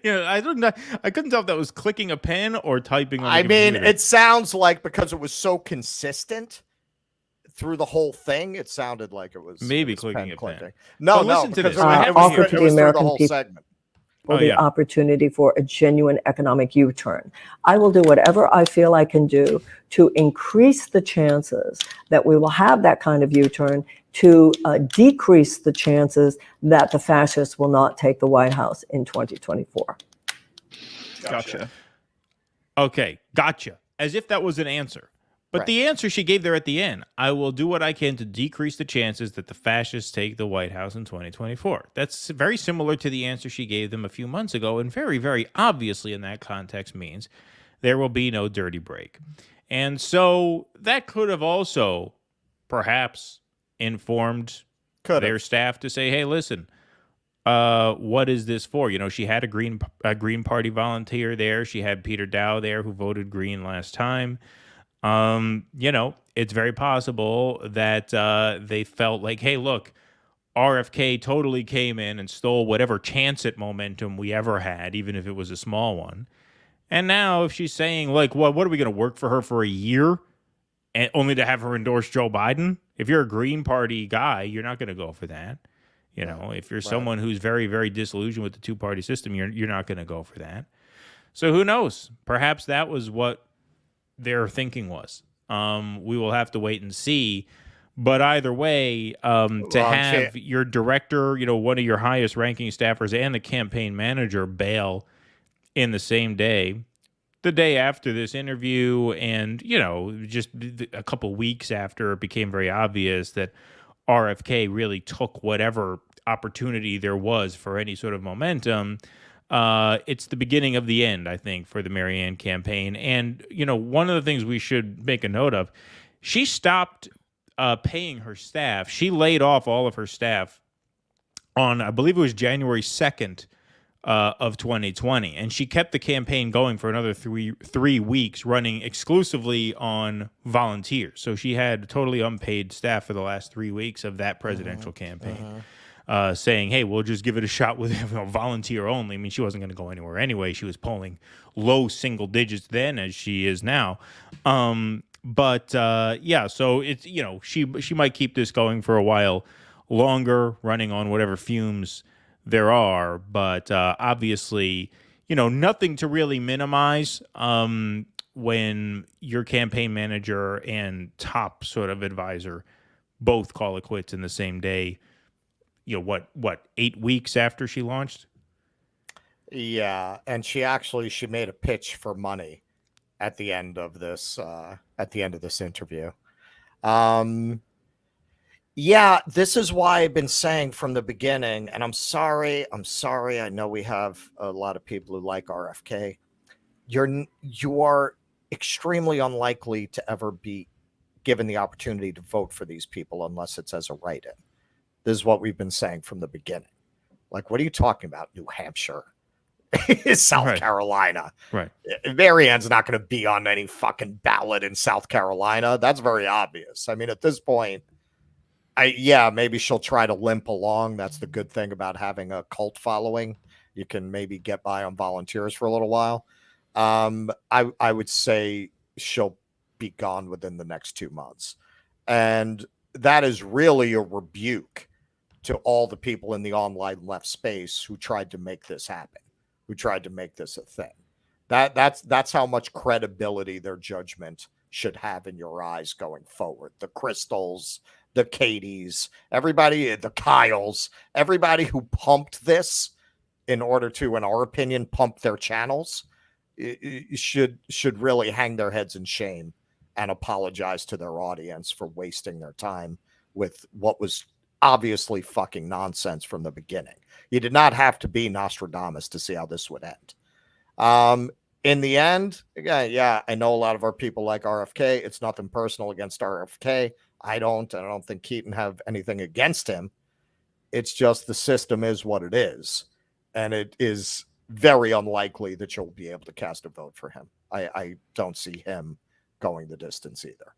Yeah, I couldn't tell if that was clicking a pen or typing on the I mean, computer. it sounds like, because it was so consistent through the whole thing, it sounded like it was maybe it was clicking a clicking. pen. No, But no, listen to because this. it was, Offer to it the was through the American whole people segment. for the opportunity for a genuine economic U-turn. I will do whatever I feel I can do to increase the chances that we will have that kind of U-turn, to decrease the chances that the fascists will not take the White House in 2024. Gotcha. Okay, gotcha. As if that was an answer. But the answer she gave there at the end, I will do what I can to decrease the chances that the fascists take the White House in 2024. That's very similar to the answer she gave them a few months ago, and very, very obviously in that context means there will be no dirty break. And so that could have also perhaps informed their staff to say, hey, listen, what is this for? You know, she had a Green Party volunteer there. She had Peter Daou there, who voted Green last time. You know, it's very possible that they felt like, hey, look, RFK totally came in and stole whatever chance at momentum we ever had, even if it was a small one. And now if she's saying, like, what are we going to work for her for a year and only to have her endorse Joe Biden? If you're a Green Party guy, you're not going to go for that. You know, if you're someone who's very, very disillusioned with the two-party system, you're not going to go for that. So who knows? Perhaps that was what their thinking was. We will have to wait and see. But either way, to have your director, you know, one of your highest ranking staffers and the campaign manager bail in the same day, the day after this interview, and, you know, just a couple weeks after it became very obvious that RFK really took whatever opportunity there was for any sort of momentum, it's the beginning of the end, I think, for the Marianne campaign. And, you know, one of the things we should make a note of, she stopped paying her staff. She laid off all of her staff on, I believe it was January 2nd of 2020. And she kept the campaign going for another three weeks, running exclusively on volunteers. So she had totally unpaid staff for the last 3 weeks of that presidential campaign. Saying, hey, we'll just give it a shot with volunteer only. I mean, she wasn't going to go anywhere anyway. She was polling low single digits then, as she is now. Yeah, so it's, you know, she might keep this going for a while longer, running on whatever fumes there are. But obviously, you know, nothing to really minimize when your campaign manager and top sort of advisor both call it quits in the same day. You know, what 8 weeks after she launched? Yeah, and she made a pitch for money at the end of this interview. Yeah, this is why I've been saying from the beginning, and I'm sorry. I know we have a lot of people who like RFK. You are extremely unlikely to ever be given the opportunity to vote for these people unless it's as a write-in. This is what we've been saying from the beginning. Like, what are you talking about? New Hampshire, South Carolina. Right. Marianne's not going to be on any fucking ballot in South Carolina. That's very obvious. I mean, at this point, maybe she'll try to limp along. That's the good thing about having a cult following. You can maybe get by on volunteers for a little while. I would say she'll be gone within the next 2 months. And that is really a rebuke to all the people in the online left space who tried to make this happen, who tried to make this a thing. That's how much credibility their judgment should have in your eyes going forward. The Crystals, the Katies, everybody, the Kyles, everybody who pumped this in order to, in our opinion, pump their channels, should really hang their heads in shame and apologize to their audience for wasting their time with what was obviously fucking nonsense from the beginning. You did not have to be Nostradamus to see how this would end. In the end, again, yeah, I know a lot of our people like RFK. It's nothing personal against RFK. I don't think Keaton have anything against him. It's just the system is what it is. And it is very unlikely that you'll be able to cast a vote for him. I don't see him going the distance either.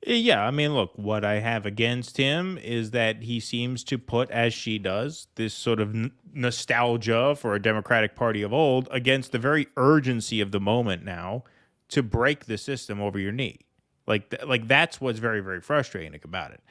Yeah, I mean, look, what I have against him is that he seems to put, as she does, this sort of nostalgia for a Democratic Party of old against the very urgency of the moment now to break the system over your knee. Like that's what's very, very frustrating about it.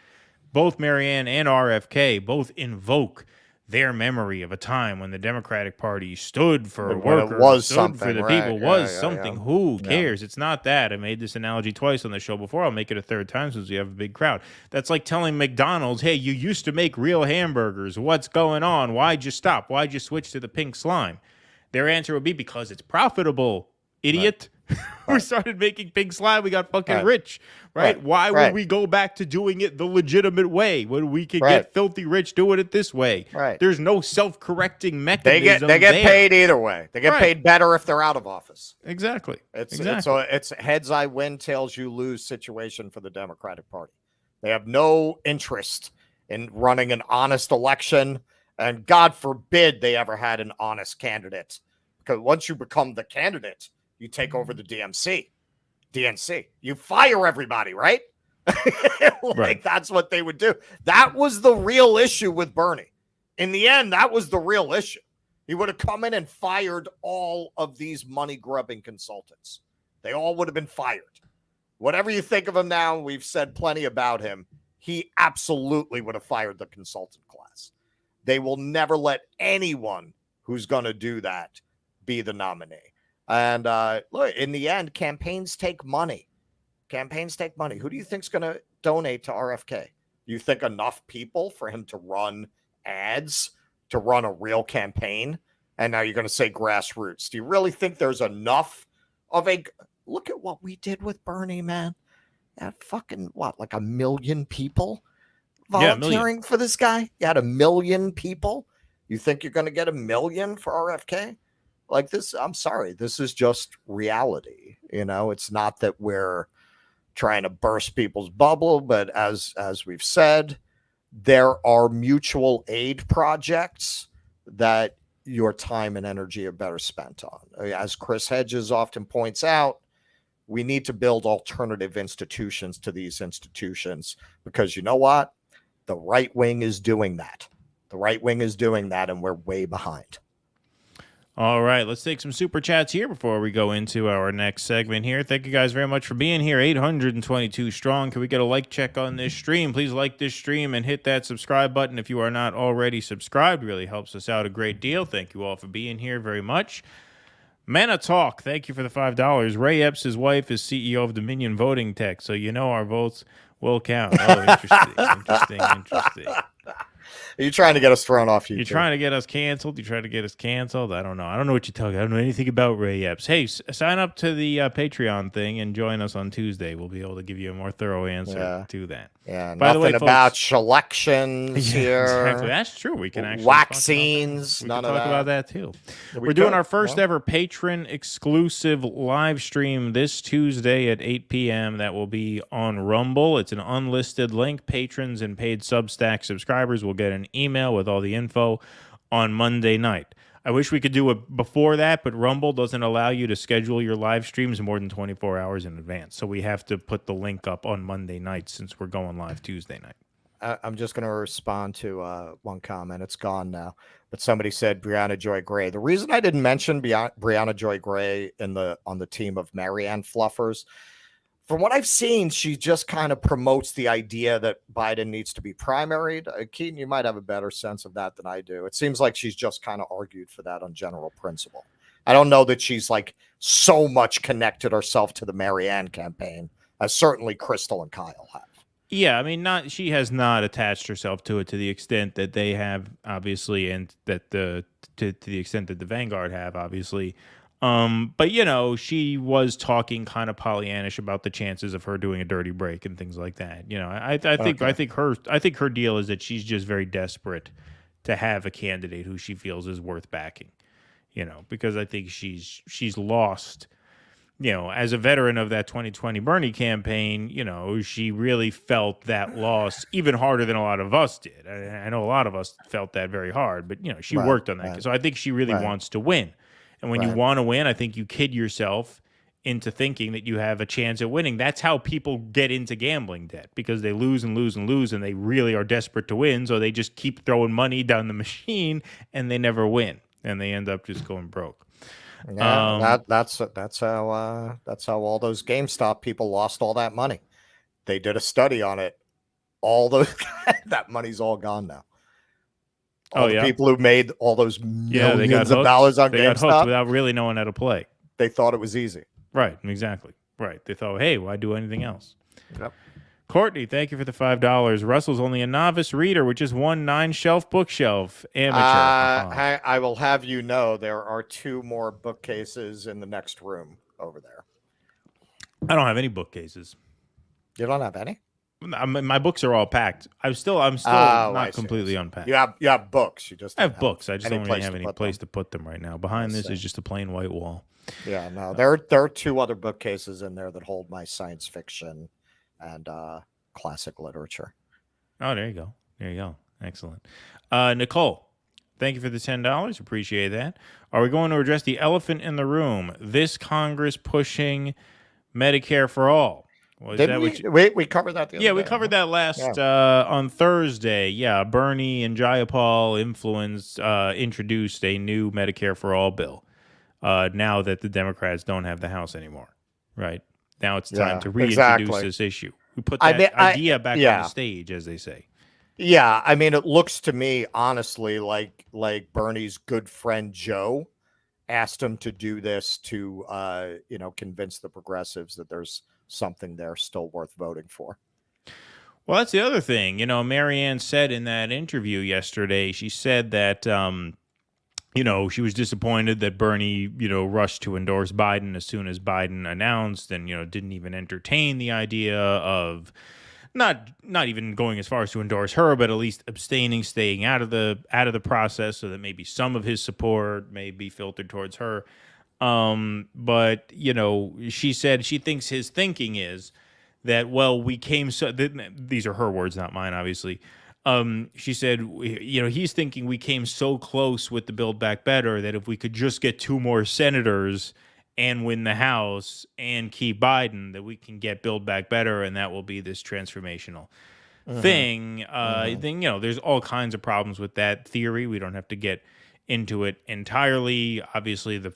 Both Marianne and RFK both invoke their memory of a time when the Democratic Party stood for workers, stood for the people, was something. Who cares? It's not that. I made this analogy twice on the show before. I'll make it a third time since we have a big crowd. That's like telling McDonald's, hey, you used to make real hamburgers. What's going on? Why'd you stop? Why'd you switch to the pink slime? Their answer would be because it's profitable, idiot. We started making pink slime. We got fucking rich, right? Why would we go back to doing it the legitimate way when we could get filthy rich doing it this way? Right. There's no self-correcting mechanism. They get paid either way. They get paid better if they're out of office. Exactly. It's heads I win, tails you lose situation for the Democratic Party. They have no interest in running an honest election, and God forbid they ever had an honest candidate. Because once you become the candidate, you take over the DNC. You fire everybody, right? That's what they would do. That was the real issue with Bernie. In the end, that was the real issue. He would have come in and fired all of these money-grubbing consultants. They all would have been fired. Whatever you think of him now, we've said plenty about him. He absolutely would have fired the consultant class. They will never let anyone who's going to do that be the nominee. And look, in the end, campaigns take money. Who do you think's going to donate to RFK? You think enough people for him to run ads, to run a real campaign? And now you're going to say grassroots. Do you really think there's enough of a... Look at what we did with Bernie, man. That fucking, like 1 million people volunteering for this guy? You had 1 million people? You think you're going to get 1 million for RFK? Like this, I'm sorry, this is just reality. It's not that we're trying to burst people's bubble, but as we've said, there are mutual aid projects that your time and energy are better spent on. As Chris Hedges often points out, we need to build alternative institutions to these institutions because you know what? The right wing is doing that. And we're way behind. All right, let's take some super chats here before we go into our next segment here. Thank you guys very much for being here. 822 strong. Can we get a like check on this stream? Please like this stream and hit that subscribe button if you are not already subscribed. Really helps us out a great deal. Thank you all for being here very much. Mana Talk, thank you for the $5. Ray Epps' wife is CEO of Dominion Voting Tech, so you know our votes will count. Oh, interesting. Are you trying to get us thrown off YouTube? You're trying to get us canceled? I don't know. I don't know what you're talking about. I don't know anything about Ray Epps. Hey, sign up to the Patreon thing and join us on Tuesday. We'll be able to give you a more thorough answer to that. Yeah, By the way, about selections here. Exactly. That's true. We can actually vaccines. Talk about that too. We're doing our first ever patron exclusive live stream this Tuesday at 8 p.m. That will be on Rumble. It's an unlisted link. Patrons and paid Substack subscribers will get an email with all the info on Monday night. I wish we could do it before that, but Rumble doesn't allow you to schedule your live streams more than 24 hours in advance. So we have to put the link up on Monday night since we're going live Tuesday night. I'm just going to respond to one comment. It's gone now. But somebody said Brianna Joy Gray. The reason I didn't mention Brianna Joy Gray on the team of Marianne Fluffers, from what I've seen, she just kind of promotes the idea that Biden needs to be primaried. Keaton, you might have a better sense of that than I do. It seems like she's just kind of argued for that on general principle. I don't know that she's like so much connected herself to the Marianne campaign as certainly Crystal and Kyle have. Yeah, I mean, she has not attached herself to it to the extent that they have, obviously, and that to the extent that the Vanguard have, obviously. But she was talking kind of Pollyannish about the chances of her doing a dirty break and things like that. I think her deal is that she's just very desperate to have a candidate who she feels is worth backing. Because I think she's lost. As a veteran of that 2020 Bernie campaign, she really felt that loss even harder than a lot of us did. I know a lot of us felt that very hard, but she worked on that. Right. So I think she really wants to win. And when you want to win, I think you kid yourself into thinking that you have a chance at winning. That's how people get into gambling debt, because they lose and lose and lose, and they really are desperate to win. So they just keep throwing money down the machine, and they never win, and they end up just going broke. Yeah, that's how all those GameStop people lost all that money. They did a study on it. All those that money's all gone now. All the people who made all those millions of dollars on they GameStop got hooked without really knowing how to play. They thought it was easy. Right, exactly. Right. They thought, hey, why do anything else? Yep. Courtney, thank you for the $5. Russell's only a novice reader with just one 9-shelf bookshelf. Amateur. I will have you know there are 2 more bookcases in the next room over there. I don't have any bookcases. You don't have any? My books are all packed. I'm still not completely unpacked. You have books. You just I have books. I just don't really have any place to put them right now. Behind this is just a plain white wall. Yeah, no. There are 2 other bookcases in there that hold my science fiction and classic literature. Oh, there you go. There you go. Excellent. Nicole, thank you for the $10. Appreciate that. Are we going to address the elephant in the room? This Congress pushing Medicare for all. We covered that the other day. We covered that last on Thursday. Yeah, Bernie and Jayapal introduced a new Medicare for all bill now that the Democrats don't have the House anymore. Right. Now it's time to reintroduce this issue. We put that idea back on the stage, as they say. Yeah, I mean, it looks to me, honestly, like Bernie's good friend Joe asked him to do this to, convince the progressives that there's something there still worth voting for. Well, that's the other thing. Marianne said in that interview yesterday, she said that, she was disappointed that Bernie, rushed to endorse Biden as soon as Biden announced and, didn't even entertain the idea of not even going as far as to endorse her, but at least abstaining, staying out of the process so that maybe some of his support may be filtered towards her. But, she said she thinks his thinking is that, well, these are her words, not mine, obviously. She said, he's thinking we came so close with the Build Back Better that if we could just get 2 more senators and win the House and keep Biden, that we can get Build Back Better, and that will be this transformational thing. There's all kinds of problems with that theory. We don't have to get into it entirely. Obviously, the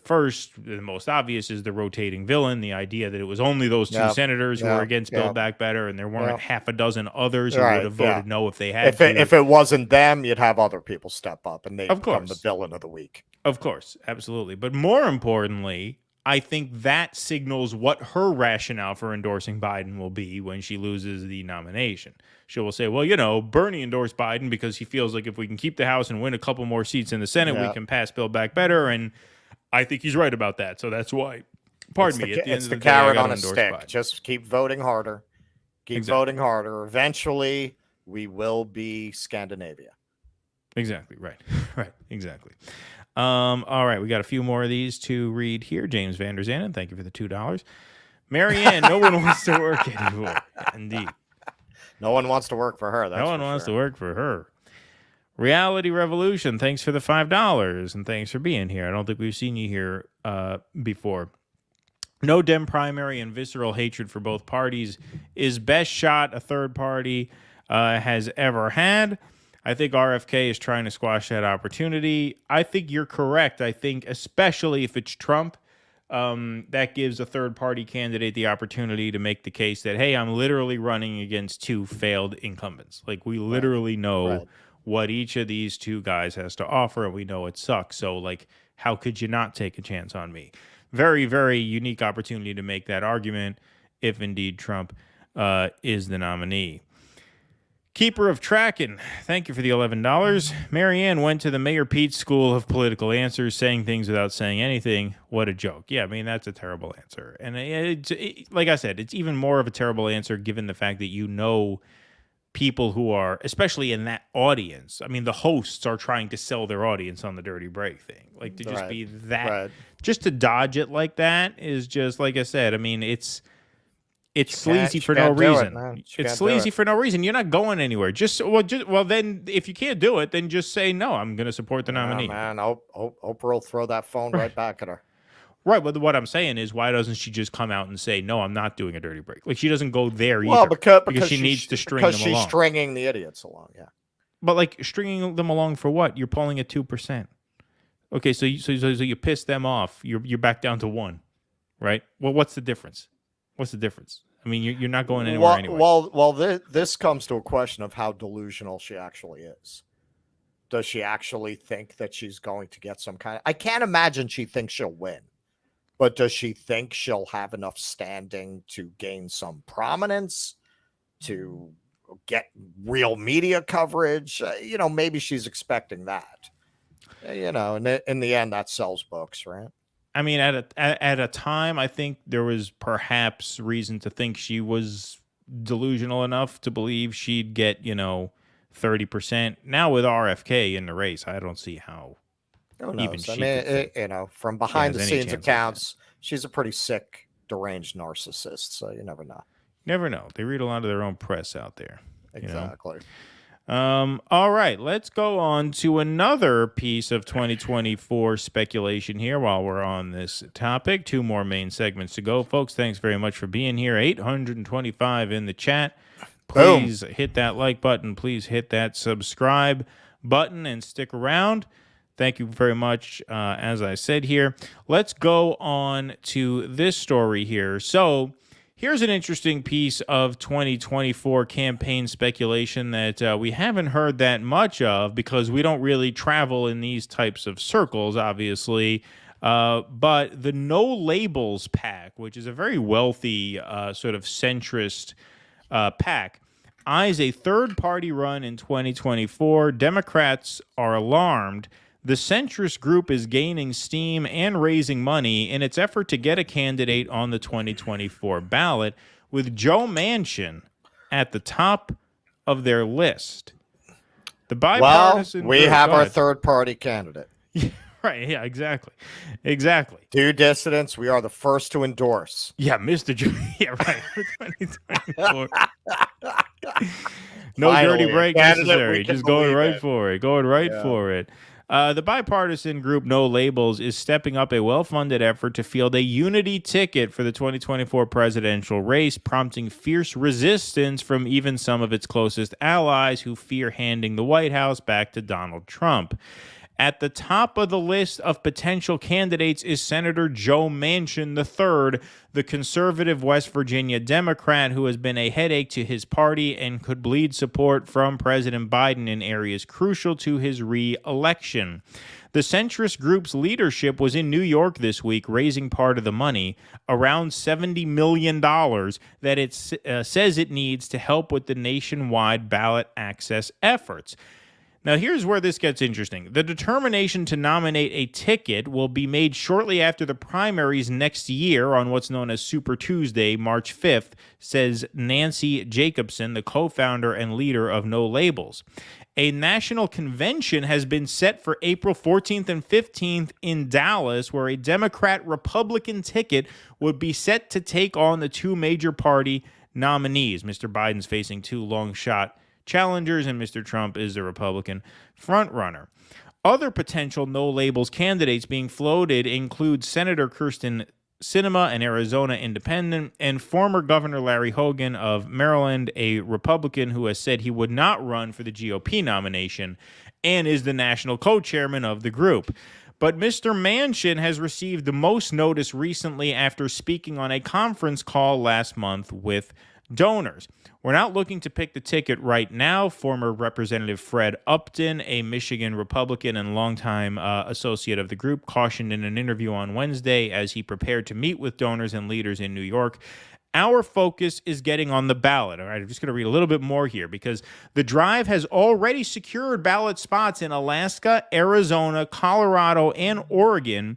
most obvious is the rotating villain, the idea that it was only those 2 senators who were against Build Back Better, and there weren't half a dozen others who would have voted no if they had to. If it wasn't them, you'd have other people step up, and they'd become the villain of the week. Of course, absolutely. But more importantly, I think that signals what her rationale for endorsing Biden will be when she loses the nomination. She will say, well, Bernie endorsed Biden because he feels like if we can keep the House and win a couple more seats in the Senate, we can pass Build Back Better. And I think he's right about that. So that's why, at the end of the day, it's the carrot on a stick. Biden. Just keep voting harder. Keep voting harder. Eventually, we will be Scandinavia. Exactly. Right. Right. Exactly. All right. We got a few more of these to read here. James Van Der Zanden, thank you for the $2. Marianne, no one wants to work anymore. Indeed. No one wants to work for her. No one wants to work for her. Reality Revolution, thanks for the $5 and thanks for being here. I don't think we've seen you here before. No Dem primary and visceral hatred for both parties is best shot a third party has ever had. I think RFK is trying to squash that opportunity. I think you're correct. I think especially if it's Trump, that gives a third-party candidate the opportunity to make the case that, hey, I'm literally running against 2 failed incumbents. Like, we literally know what each of these 2 guys has to offer, and we know it sucks. So, like, How could you not take a chance on me? Very, very unique opportunity to make that argument if indeed Trump is the nominee. Keeper of Tracking, thank you for the $11. Marianne went to the Mayor Pete School of Political Answers, saying things without saying anything. What a joke. Yeah, I mean, that's a terrible answer. And like I said, it's even more of a terrible answer given the fact that you know people who are, especially in that audience. I mean, the hosts are trying to sell their audience on the dirty break thing. Like, to just be that, just to dodge it like that is just, like I said, I mean, it's sleazy for no reason. It's sleazy for no reason. You're not going anywhere. Well, then if you can't do it, then just say no. I'm going to support the nominee. Man, Oprah will throw that phone right back at her. Right, but what I'm saying is, why doesn't she just come out and say, no, I'm not doing a dirty break? Like, she doesn't go there either. Well, because she needs to string them along. Because she's stringing the idiots along, yeah. But, like, stringing them along for what? You're polling at 2%. Okay, so you piss them off. You're back down to 1, right? Well, what's the difference? What's the difference? I mean, you're not going anywhere anyway. Well, this comes to a question of how delusional she actually is. Does she actually think that she's going to get some kind of... I can't imagine she thinks she'll win. But does she think she'll have enough standing to gain some prominence, to get real media coverage? Maybe she's expecting that. And in the end, that sells books, right? I mean, at a time, I think there was perhaps reason to think she was delusional enough to believe she'd get, 30%. Now with RFK in the race, I don't see how even she from behind the scenes accounts, she's a pretty sick, deranged narcissist. So you never know. Never know. They read a lot of their own press out there. Exactly. All right, let's go on to another piece of 2024 speculation here while we're on this topic. 2 more main segments to go, folks. Thanks very much for being here. 825 in the chat. Please hit that like button. Please hit that subscribe button and stick around. Thank you very much. As I said here, let's go on to this story here. So here's an interesting piece of 2024 campaign speculation that we haven't heard that much of because we don't really travel in these types of circles, obviously. But the No Labels PAC, which is a very wealthy sort of centrist PAC, eyes a third-party run in 2024. Democrats are alarmed. The centrist group is gaining steam and raising money in its effort to get a candidate on the 2024 ballot, with Joe Manchin at the top of their list. The bipartisan we have our third-party candidate. Right, yeah, exactly. Due dissidents, we are the first to endorse. Yeah, Mr. Joe. Yeah, right. For 2024. No dirty break necessary. Just going right for it. For it. The bipartisan group No Labels is stepping up a well-funded effort to field a unity ticket for the 2024 presidential race, prompting fierce resistance from even some of its closest allies who fear handing the White House back to Donald Trump. At the top of the list of potential candidates is Senator Joe Manchin III, the conservative West Virginia Democrat who has been a headache to his party and could bleed support from President Biden in areas crucial to his re-election. The centrist group's leadership was in New York this week raising part of the money, around $70 million, that it says it needs to help with the nationwide ballot access efforts. Now, here's where this gets interesting. The determination to nominate a ticket will be made shortly after the primaries next year on what's known as Super Tuesday, March 5th, says Nancy Jacobson, the co-founder and leader of No Labels. A national convention has been set for April 14th and 15th in Dallas, where a Democrat-Republican ticket would be set to take on the 2 major party nominees. Mr. Biden's facing 2 long-shot challengers, and Mr. Trump is the Republican frontrunner. Other potential No Labels candidates being floated include Senator Kyrsten Sinema, an Arizona independent, and former Governor Larry Hogan of Maryland, a Republican who has said he would not run for the GOP nomination and is the national co-chairman of the group. But Mr. Manchin has received the most notice recently after speaking on a conference call last month with donors. We're not looking to pick the ticket right now. Former Representative Fred Upton, a Michigan Republican and longtime associate of the group, cautioned in an interview on Wednesday as he prepared to meet with donors and leaders in New York. Our focus is getting on the ballot. All right, I'm just going to read a little bit more here because the drive has already secured ballot spots in Alaska, Arizona, Colorado, and Oregon,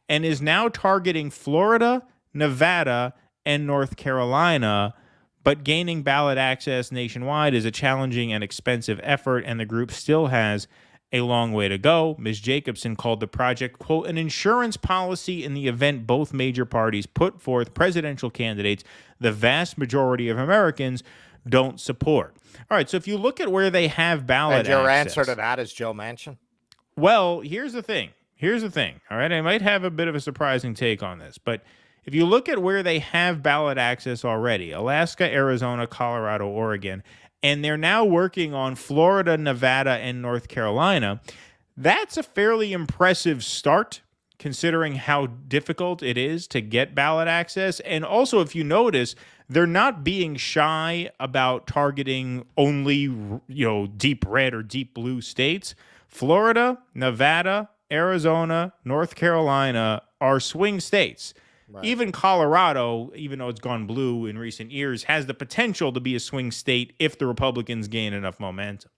and is now targeting Florida, Nevada, and North Carolina. But gaining ballot access nationwide is a challenging and expensive effort, and the group still has a long way to go. Ms. Jacobson called the project, quote, an insurance policy in the event both major parties put forth presidential candidates the vast majority of Americans don't support. All right, so if you look at where they have ballot And your access, answer to that is Joe Manchin? well, here's the thing. All right, I might have a bit of a surprising take on this, but if you look at where they have ballot access already, Alaska, Arizona, Colorado, Oregon, and they're now working on Florida, Nevada, and North Carolina, that's a fairly impressive start considering how difficult it is to get ballot access. And also, if you notice, they're not being shy about targeting only, deep red or deep blue states. Florida, Nevada, Arizona, North Carolina are swing states. Right. Even Colorado, even though it's gone blue in recent years, has the potential to be a swing state if the Republicans gain enough momentum,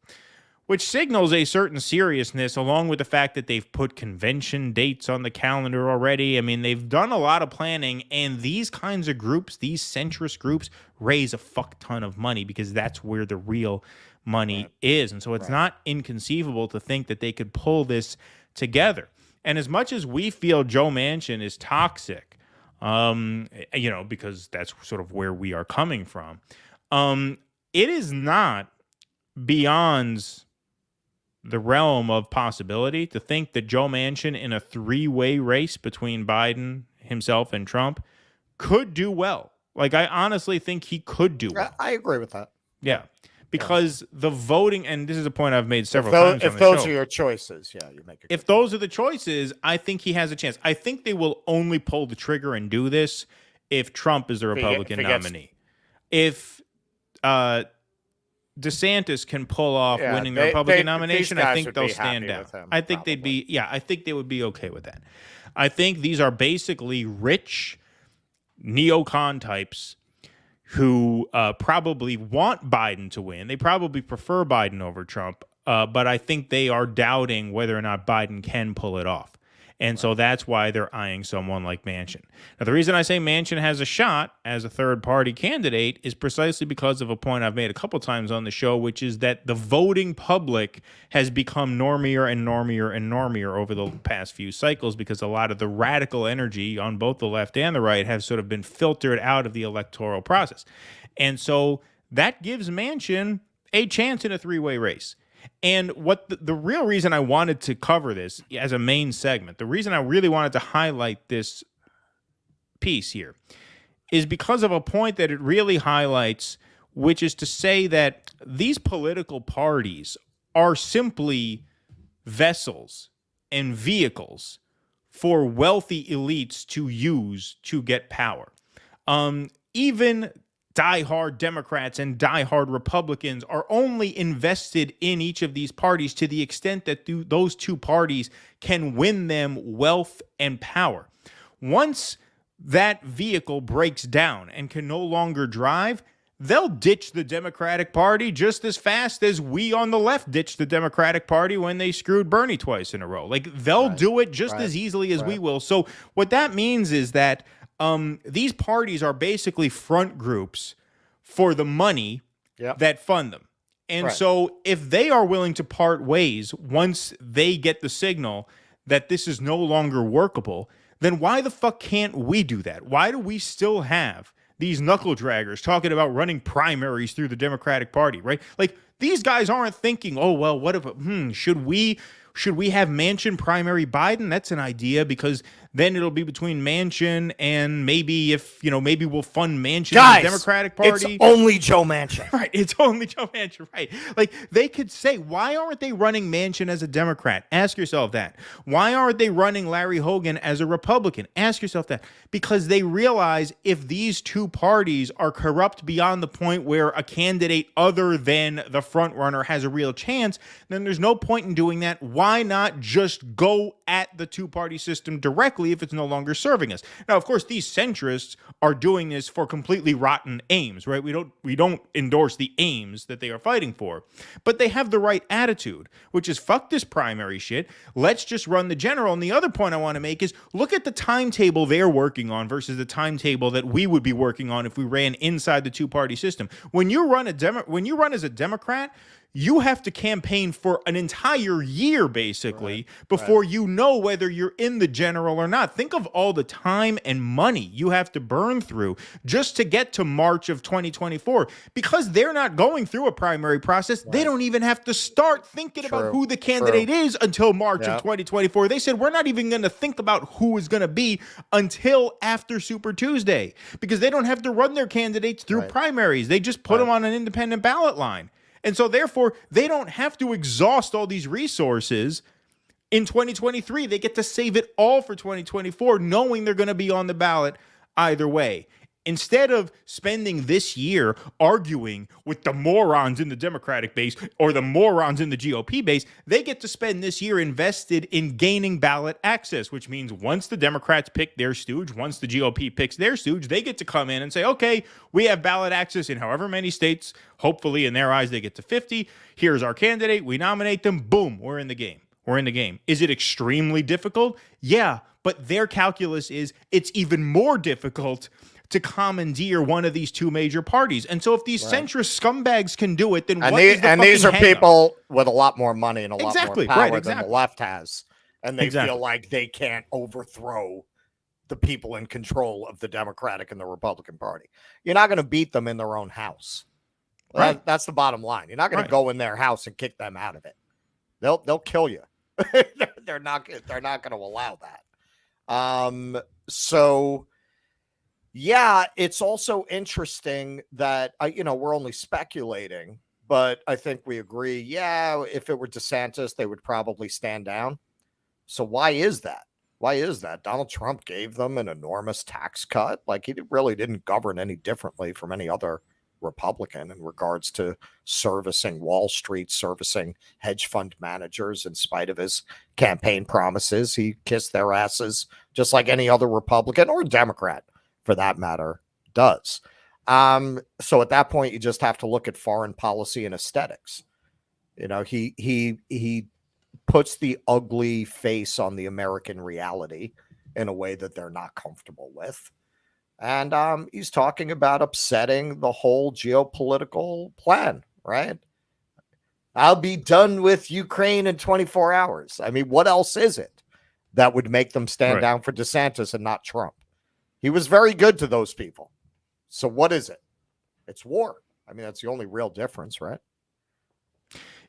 which signals a certain seriousness, along with the fact that they've put convention dates on the calendar already. I mean, they've done a lot of planning, and these kinds of groups, these centrist groups, raise a fuck ton of money because that's where the real money is. And so it's not inconceivable to think that they could pull this together. And as much as we feel Joe Manchin is toxic, because that's sort of where we are coming from. It is not beyond the realm of possibility to think that Joe Manchin in a three-way race between Biden, himself, and Trump could do well. Like, I honestly think he could do well. I agree with that. Yeah. Because the voting, and this is a point I've made several times on the show. If those are your choices, you make it. If those are the choices, I think he has a chance. I think they will only pull the trigger and do this if Trump is the Republican nominee. If DeSantis can pull off winning the Republican nomination, I think they'll stand down. I think they'd be, I think they would be okay with that. I think these are basically rich neocon types who probably want Biden to win. They probably prefer Biden over Trump, but I think they are doubting whether or not Biden can pull it off. And so that's why they're eyeing someone like Manchin. Now, the reason I say Manchin has a shot as a third-party candidate is precisely because of a point I've made a couple times on the show, which is that the voting public has become normier and normier and normier over the past few cycles because a lot of the radical energy on both the left and the right have sort of been filtered out of the electoral process. And so that gives Manchin a chance in a three-way race. And what the real reason I wanted to cover this as a main segment, the reason I really wanted to highlight this piece here is because of a point that it really highlights, which is to say that these political parties are simply vessels and vehicles for wealthy elites to use to get power. Even diehard Democrats and diehard Republicans are only invested in each of these parties to the extent that those two parties can win them wealth and power. Once that vehicle breaks down and can no longer drive, they'll ditch the Democratic Party just as fast as we on the left ditched the Democratic Party when they screwed Bernie twice in a row. Like, they'll do it just as easily as we will. So what that means is that these parties are basically front groups for the money that fund them. And so if they are willing to part ways once they get the signal that this is no longer workable, then why the fuck can't we do that? Why do we still have these knuckle draggers talking about running primaries through the Democratic Party, right? Like, these guys aren't thinking, oh, well, what if, should we have Manchin primary Biden? That's an idea because then it'll be between Manchin and maybe maybe we'll fund Manchin Guys, in the Democratic Party. It's only Joe Manchin. Right. It's only Joe Manchin. Right. Like, they could say, why aren't they running Manchin as a Democrat? Ask yourself that. Why aren't they running Larry Hogan as a Republican? Ask yourself that. Because they realize if these two parties are corrupt beyond the point where a candidate other than the front runner has a real chance, then there's no point in doing that. Why not just go at the two-party system directly if it's no longer serving us? Now, of course, these centrists are doing this for completely rotten aims, right? We don't endorse the aims that they are fighting for, but they have the right attitude, which is fuck this primary shit. Let's just run the general. And the other point I want to make is look at the timetable they're working on versus the timetable that we would be working on if we ran inside the two-party system. When you run as a Democrat, you have to campaign for an entire year, basically, before you know whether you're in the general or not. Think of all the time and money you have to burn through just to get to March of 2024. Because they're not going through a primary process, they don't even have to start thinking about who the candidate is until March of 2024. They said, we're not even going to think about who is going to be until after Super Tuesday, because they don't have to run their candidates through primaries. They just put them on an independent ballot line. And so, therefore, they don't have to exhaust all these resources in 2023. They get to save it all for 2024, knowing they're going to be on the ballot either way. Instead of spending this year arguing with the morons in the Democratic base or the morons in the GOP base, they get to spend this year invested in gaining ballot access, which means once the Democrats pick their stooge, once the GOP picks their stooge, they get to come in and say, okay, we have ballot access in however many states. Hopefully, in their eyes, they get to 50. Here's our candidate. We nominate them. Boom, we're in the game. We're in the game. Is it extremely difficult? Yeah, but their calculus is it's even more difficult to commandeer one of these two major parties. And so if these centrist scumbags can do it, then these are people with a lot more money and a lot more power than the left has. And they feel like they can't overthrow the people in control of the Democratic and the Republican Party. You're not going to beat them in their own house. That's the bottom line. You're not going to go in their house and kick them out of it. They'll kill you. They're not going to allow that. Yeah, it's also interesting that, we're only speculating, but I think we agree, if it were DeSantis, they would probably stand down. So why is that? Donald Trump gave them an enormous tax cut. Like, he really didn't govern any differently from any other Republican in regards to servicing Wall Street, servicing hedge fund managers. In spite of his campaign promises, he kissed their asses just like any other Republican or Democrat, for that matter, does. So at that point, you just have to look at foreign policy and aesthetics. He puts the ugly face on the American reality in a way that they're not comfortable with. And he's talking about upsetting the whole geopolitical plan, right? I'll be done with Ukraine in 24 hours. I mean, what else is it that would make them stand down for DeSantis and not Trump? He was very good to those people. So what is it? It's war. I mean, that's the only real difference, right?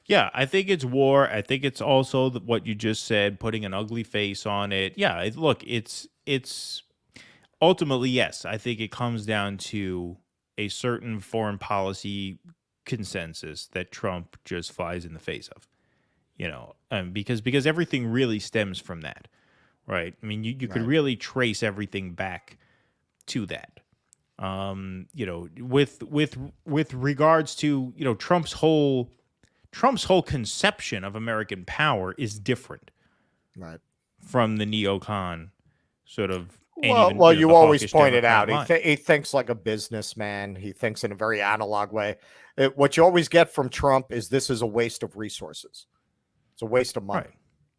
Yeah, I think it's war. I think it's also what you just said, putting an ugly face on it. Yeah, look, it's ultimately, yes, I think it comes down to a certain foreign policy consensus that Trump just flies in the face of, because everything really stems from that, right? I mean, you could really trace everything back to that. With regards to, Trump's whole conception of American power is different, right, from the neocon sort of. Well, you always pointed out he thinks like a businessman. He thinks in a very analog way. What you always get from Trump is this is a waste of resources. It's a waste of money. Right.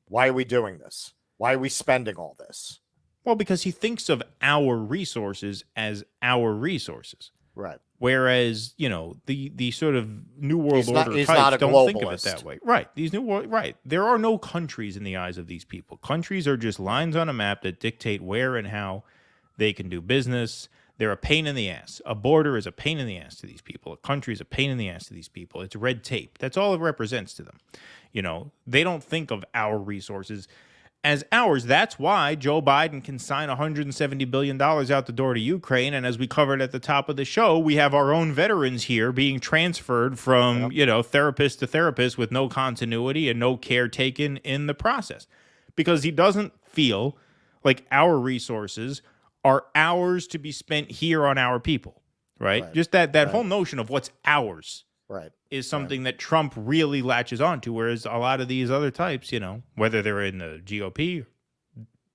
Why are we doing this? Why are we spending all this? Well, because he thinks of our resources as our resources. Right. Whereas, the sort of New World Order types don't think of it that way. Right. There are no countries in the eyes of these people. Countries are just lines on a map that dictate where and how they can do business. They're a pain in the ass. A border is a pain in the ass to these people. A country is a pain in the ass to these people. It's red tape. That's all it represents to them. They don't think of our resources as ours. That's why Joe Biden can sign $170 billion out the door to Ukraine. And as we covered at the top of the show, we have our own veterans here being transferred from, therapist to therapist with no continuity and no care taken in the process, because he doesn't feel like our resources are ours to be spent here on our people, right? Just that whole notion of what's ours is something that Trump really latches onto, whereas a lot of these other types, whether they're in the GOP,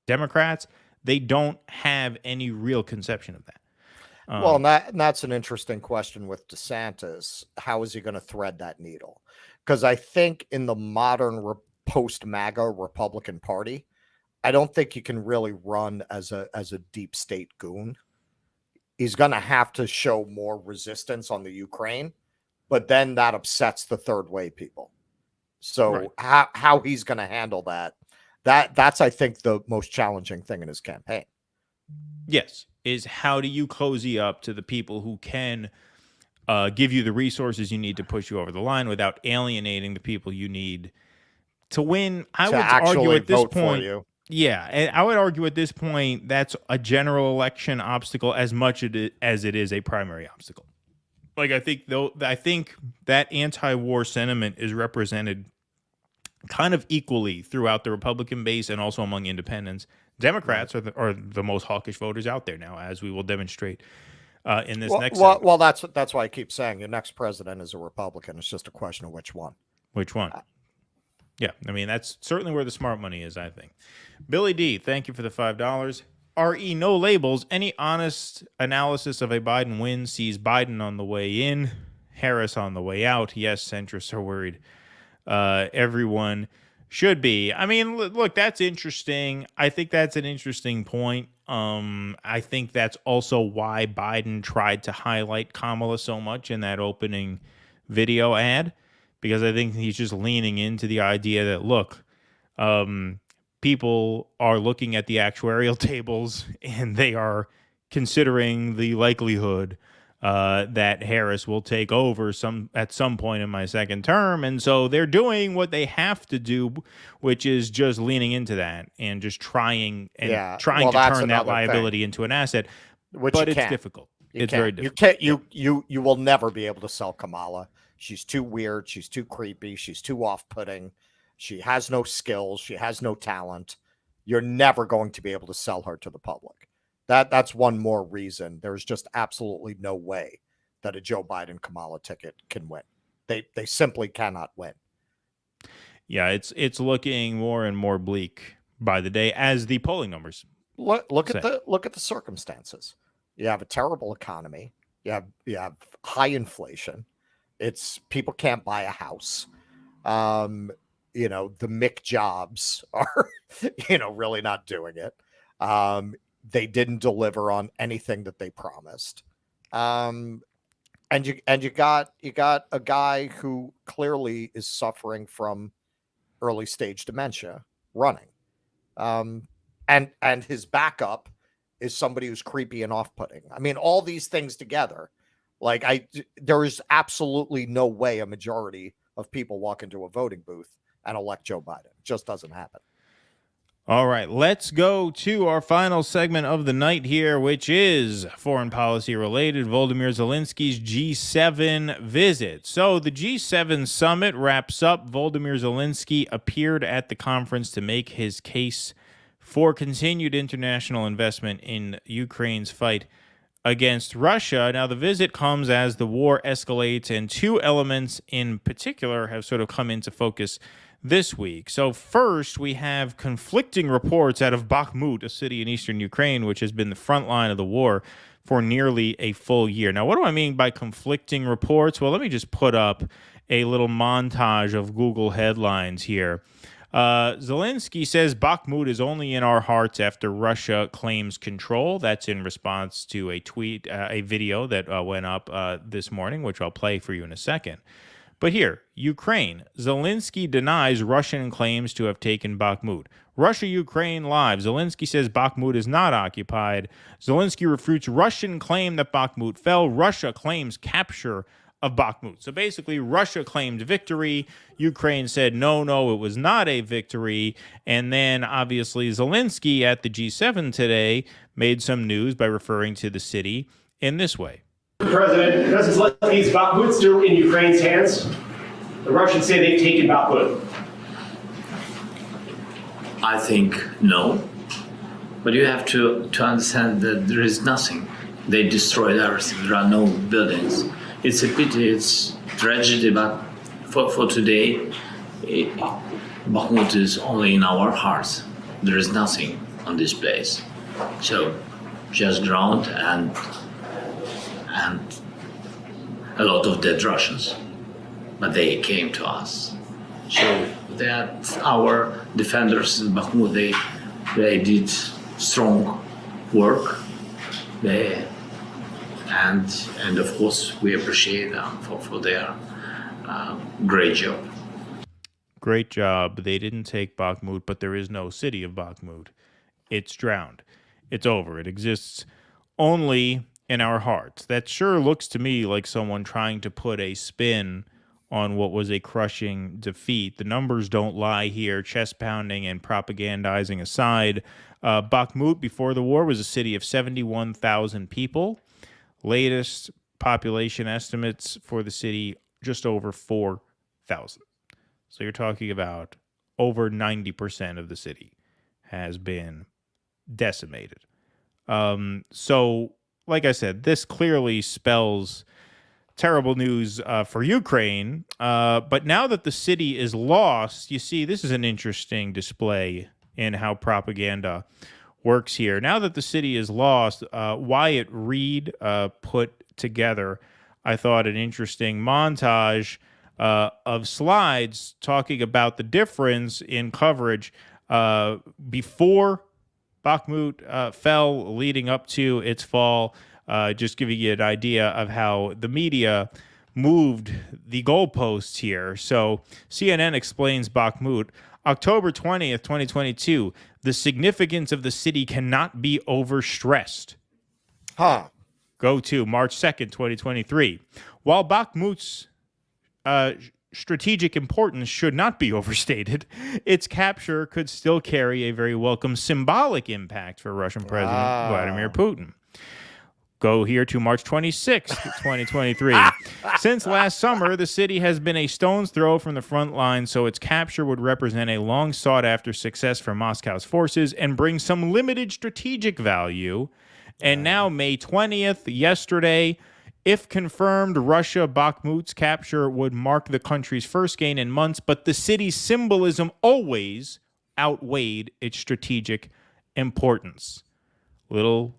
Democrats, they don't have any real conception of that. Well, and that's an interesting question with DeSantis. How is he going to thread that needle? Because I think in the modern post-MAGA Republican Party, I don't think he can really run as a deep state goon. He's going to have to show more resistance on the Ukraine, but then that upsets the third way people. So how he's going to handle that's I think the most challenging thing in his campaign. Yes, is how do you cozy up to the people who can give you the resources you need to push you over the line without alienating the people you need to win? I would argue at this point. Yeah, and I would argue at this point that's a general election obstacle as much as it is a primary obstacle. Like, I think that anti-war sentiment is represented kind of equally throughout the Republican base and also among independents. Democrats are the most hawkish voters out there now, as we will demonstrate in this next segment. Well, that's why I keep saying your next president is a Republican. It's just a question of which one. Which one? Yeah, I mean, that's certainly where the smart money is, I think. Billy D, thank you for the $5. RE No Labels, any honest analysis of a Biden win sees Biden on the way in, Harris on the way out. Yes, centrists are worried. Everyone should be. I mean, look, that's interesting. I think that's an interesting point. I think that's also why Biden tried to highlight Kamala so much in that opening video ad, because I think he's just leaning into the idea that, look, people are looking at the actuarial tables and they are considering the likelihood that Harris will take over at some point in my second term. And so they're doing what they have to do, which is just leaning into that and just trying to turn that liability into an asset. But it's difficult. It's very difficult. You will never be able to sell Kamala. She's too weird. She's too creepy. She's too off-putting. She has no skills. She has no talent. You're never going to be able to sell her to the public. That's one more reason. There's just absolutely no way that a Joe Biden Kamala ticket can win. They simply cannot win. Yeah, it's looking more and more bleak by the day as the polling numbers. Look at the circumstances. You have a terrible economy. You have high inflation. People can't buy a house. The Mick jobs are, really not doing it. They didn't deliver on anything that they promised. And you got a guy who clearly is suffering from early stage dementia running. And his backup is somebody who's creepy and off-putting. I mean, all these things together, there is absolutely no way a majority of people walk into a voting booth and elect Joe Biden. It just doesn't happen. All right, let's go to our final segment of the night here, which is foreign policy related. Volodymyr Zelensky's G7 visit. So the G7 summit wraps up. Volodymyr Zelensky appeared at the conference to make his case for continued international investment in Ukraine's fight against Russia. Now, the visit comes as the war escalates, and two elements in particular have sort of come into focus this week. So first, we have conflicting reports out of Bakhmut, a city in eastern Ukraine, which has been the front line of the war for nearly a full year. Now, what do I mean by conflicting reports? Well, let me just put up a little montage of Google headlines here. Zelensky says Bakhmut is only in our hearts after Russia claims control. That's in response to a tweet, a video that went up this morning, which I'll play for you in a second. But here, Ukraine. Zelensky denies Russian claims to have taken Bakhmut. Russia-Ukraine live. Zelensky says Bakhmut is not occupied. Zelensky refutes Russian claim that Bakhmut fell. Russia claims capture of Bakhmut. So basically, Russia claimed victory. Ukraine said, no, it was not a victory. And then, obviously, Zelensky at the G7 today made some news by referring to the city in this way. President Zelensky's Bakhmut still in Ukraine's hands. The Russians say they've taken Bakhmut. I think no. But you have to understand that there is nothing. They destroyed everything. There are no buildings. It's a pity, it's tragedy, but for today, Bakhmut is only in our hearts. There is nothing on this place. So just ground and a lot of dead Russians. But they came to us. So that our defenders in Bakhmut, they did strong work. And of course, we appreciate them for their great job. Great job. They didn't take Bakhmut, but there is no city of Bakhmut. It's drowned. It's over. It exists only in our hearts. That sure looks to me like someone trying to put a spin on what was a crushing defeat. The numbers don't lie here, chest pounding and propagandizing aside. Bakhmut before the war was a city of 71,000 people. Latest population estimates for the city, just over 4,000. So you're talking about over 90% of the city has been decimated. So, like I said, this clearly spells terrible news for Ukraine. But now that the city is lost, you see, this is an interesting display in how propaganda works here. Now that the city is lost, Wyatt Reed put together, I thought, an interesting montage of slides talking about the difference in coverage before Bakhmut fell, leading up to its fall, just giving you an idea of how the media moved the goalposts here. So CNN explains Bakhmut. October 20th, 2022, the significance of the city cannot be overstressed. Go to March 2nd, 2023. While Bakhmut's strategic importance should not be overstated, its capture could still carry a very welcome symbolic impact for Russian President Vladimir Putin. Go here to March 26th, 2023. Since last summer, the city has been a stone's throw from the front line, so its capture would represent a long sought-after success for Moscow's forces and bring some limited strategic value. And now, May 20th, yesterday, if confirmed, Russia Bakhmut's capture would mark the country's first gain in months, but the city's symbolism always outweighed its strategic importance. Little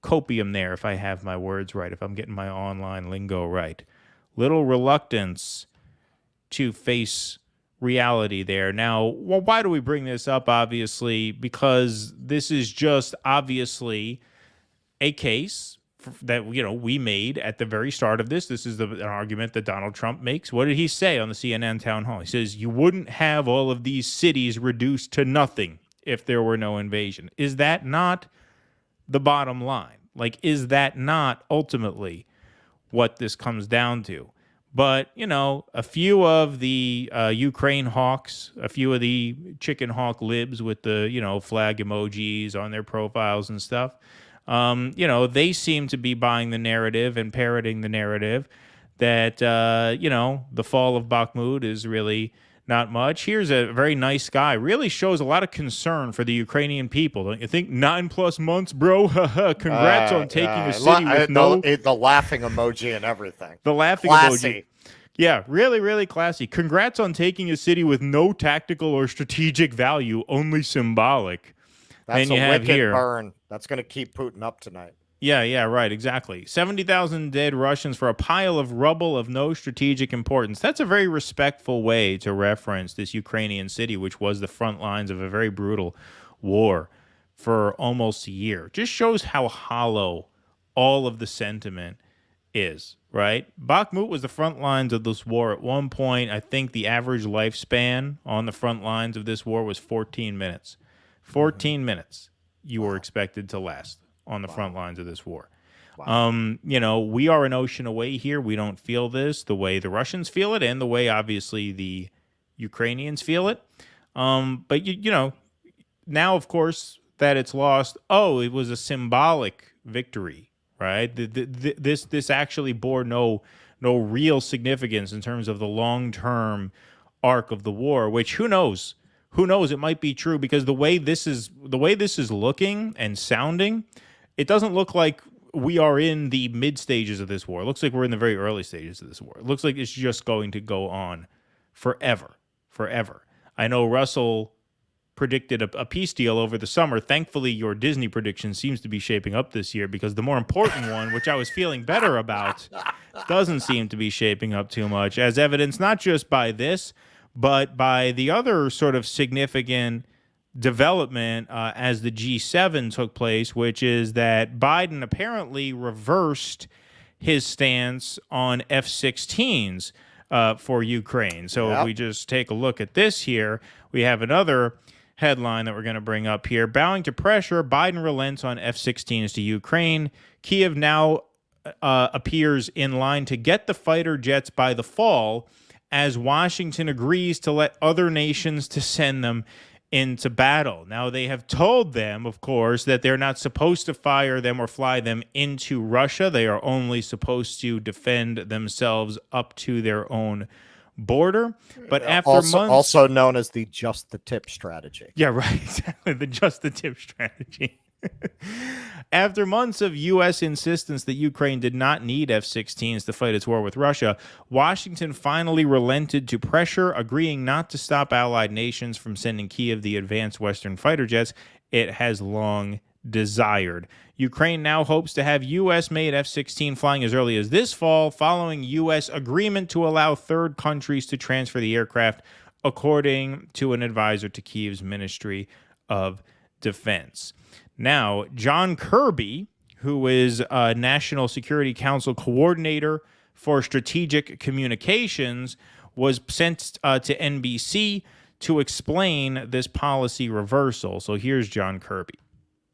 copium there, if I have my words right, if I'm getting my online lingo right. Little reluctance to face reality there. Now, well, why do we bring this up? Obviously, because this is just obviously a case that we made at the very start of this. This is an argument that Donald Trump makes. What did he say on the CNN town hall? He says, you wouldn't have all of these cities reduced to nothing if there were no invasion. Is that not the bottom line? Like, is that not ultimately what this comes down to? But, a few of the Ukraine hawks, a few of the chicken hawk libs with the, flag emojis on their profiles and stuff, they seem to be buying the narrative and parroting the narrative that, the fall of Bakhmut is really not much. Here's a very nice guy. Really shows a lot of concern for the Ukrainian people. Don't you think? 9+ months, bro. Congrats on taking a city with the laughing emoji and everything. The laughing emoji. Yeah, really, really classy. Congrats on taking a city with no tactical or strategic value, only symbolic. That's a wicked burn. That's going to keep Putin up tonight. Yeah, right, exactly. 70,000 dead Russians for a pile of rubble of no strategic importance. That's a very respectful way to reference this Ukrainian city, which was the front lines of a very brutal war for almost a year. Just shows how hollow all of the sentiment is, right? Bakhmut was the front lines of this war. At one point, I think the average lifespan on the front lines of this war was 14 minutes. 14 minutes you were expected to last on the front lines of this war. You know, we are an ocean away here. We don't feel this the way the Russians feel it and the way, obviously, the Ukrainians feel it. But, you know, now, of course, that it's lost, it was a symbolic victory, right? This actually bore no real significance in terms of the long-term arc of the war, which who knows? Who knows? It might be true, because the way this is looking and sounding, it doesn't look like we are in the mid stages of this war. It looks like we're in the very early stages of this war. It looks like it's just going to go on forever. I know Russell predicted a peace deal over the summer. Thankfully, your Disney prediction seems to be shaping up this year, because the more important one, which I was feeling better about, doesn't seem to be shaping up too much, as evidenced not just by this, but by the other sort of significant development as the G7 took place, which is that Biden apparently reversed his stance on F-16s for Ukraine. So if we just take a look at this here, we have another headline that we're going to bring up here. Bowing to pressure, Biden relents on F-16s to Ukraine. Kyiv now appears in line to get the fighter jets by the fall, as Washington agrees to let other nations to send them into battle. Now, they have told them, of course, that they're not supposed to fire them or fly them into Russia. They are only supposed to defend themselves up to their own border. But after months... Also known as the just the tip strategy. Yeah, right. Exactly. The just the tip strategy. After months of U.S. insistence that Ukraine did not need F-16s to fight its war with Russia, Washington finally relented to pressure, agreeing not to stop allied nations from sending Kyiv the advanced Western fighter jets it has long desired. Ukraine now hopes to have U.S.-made F-16 flying as early as this fall, following U.S. agreement to allow third countries to transfer the aircraft, according to an advisor to Kyiv's Ministry of Defense. Now, John Kirby, who is a National Security Council coordinator for strategic communications, was sent to NBC to explain this policy reversal. So here's John Kirby.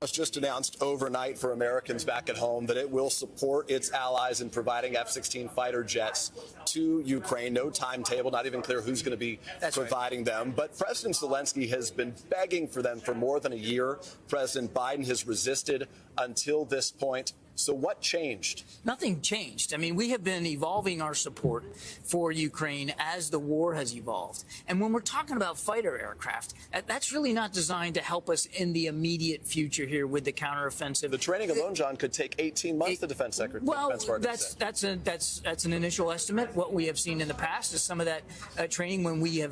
It's just announced overnight for Americans back at home that it will support its allies in providing F-16 fighter jets to Ukraine. No timetable, not even clear who's going to be providing them. But President Zelensky has been begging for them for more than a year. President Biden has resisted until this point. So what changed? Nothing changed. I mean, we have been evolving our support for Ukraine as the war has evolved. And when we're talking about fighter aircraft, that's really not designed to help us in the immediate future here with the counteroffensive. The training alone, John, could take 18 months, the defense secretary. Well, that's an initial estimate. What we have seen in the past is some of that training, when we have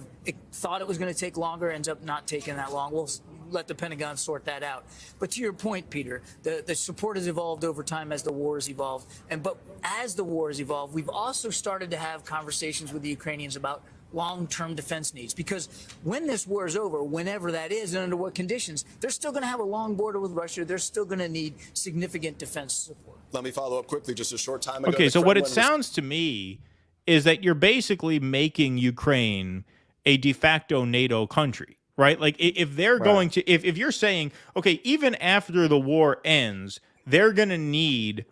thought it was going to take longer, ends up not taking that long. We'll let the Pentagon sort that out. But to your point, Peter, the support has evolved over time as the war has evolved. But as the war has evolved, we've also started to have conversations with the Ukrainians about long-term defense needs. Because when this war is over, whenever that is and under what conditions, they're still going to have a long border with Russia. They're still going to need significant defense support. Let me follow up quickly. Just a short time ago. Okay, so what it sounds to me is that you're basically making Ukraine a de facto NATO country. Right? Like, if they're going to, if you're saying, okay, even after the war ends, they're going to need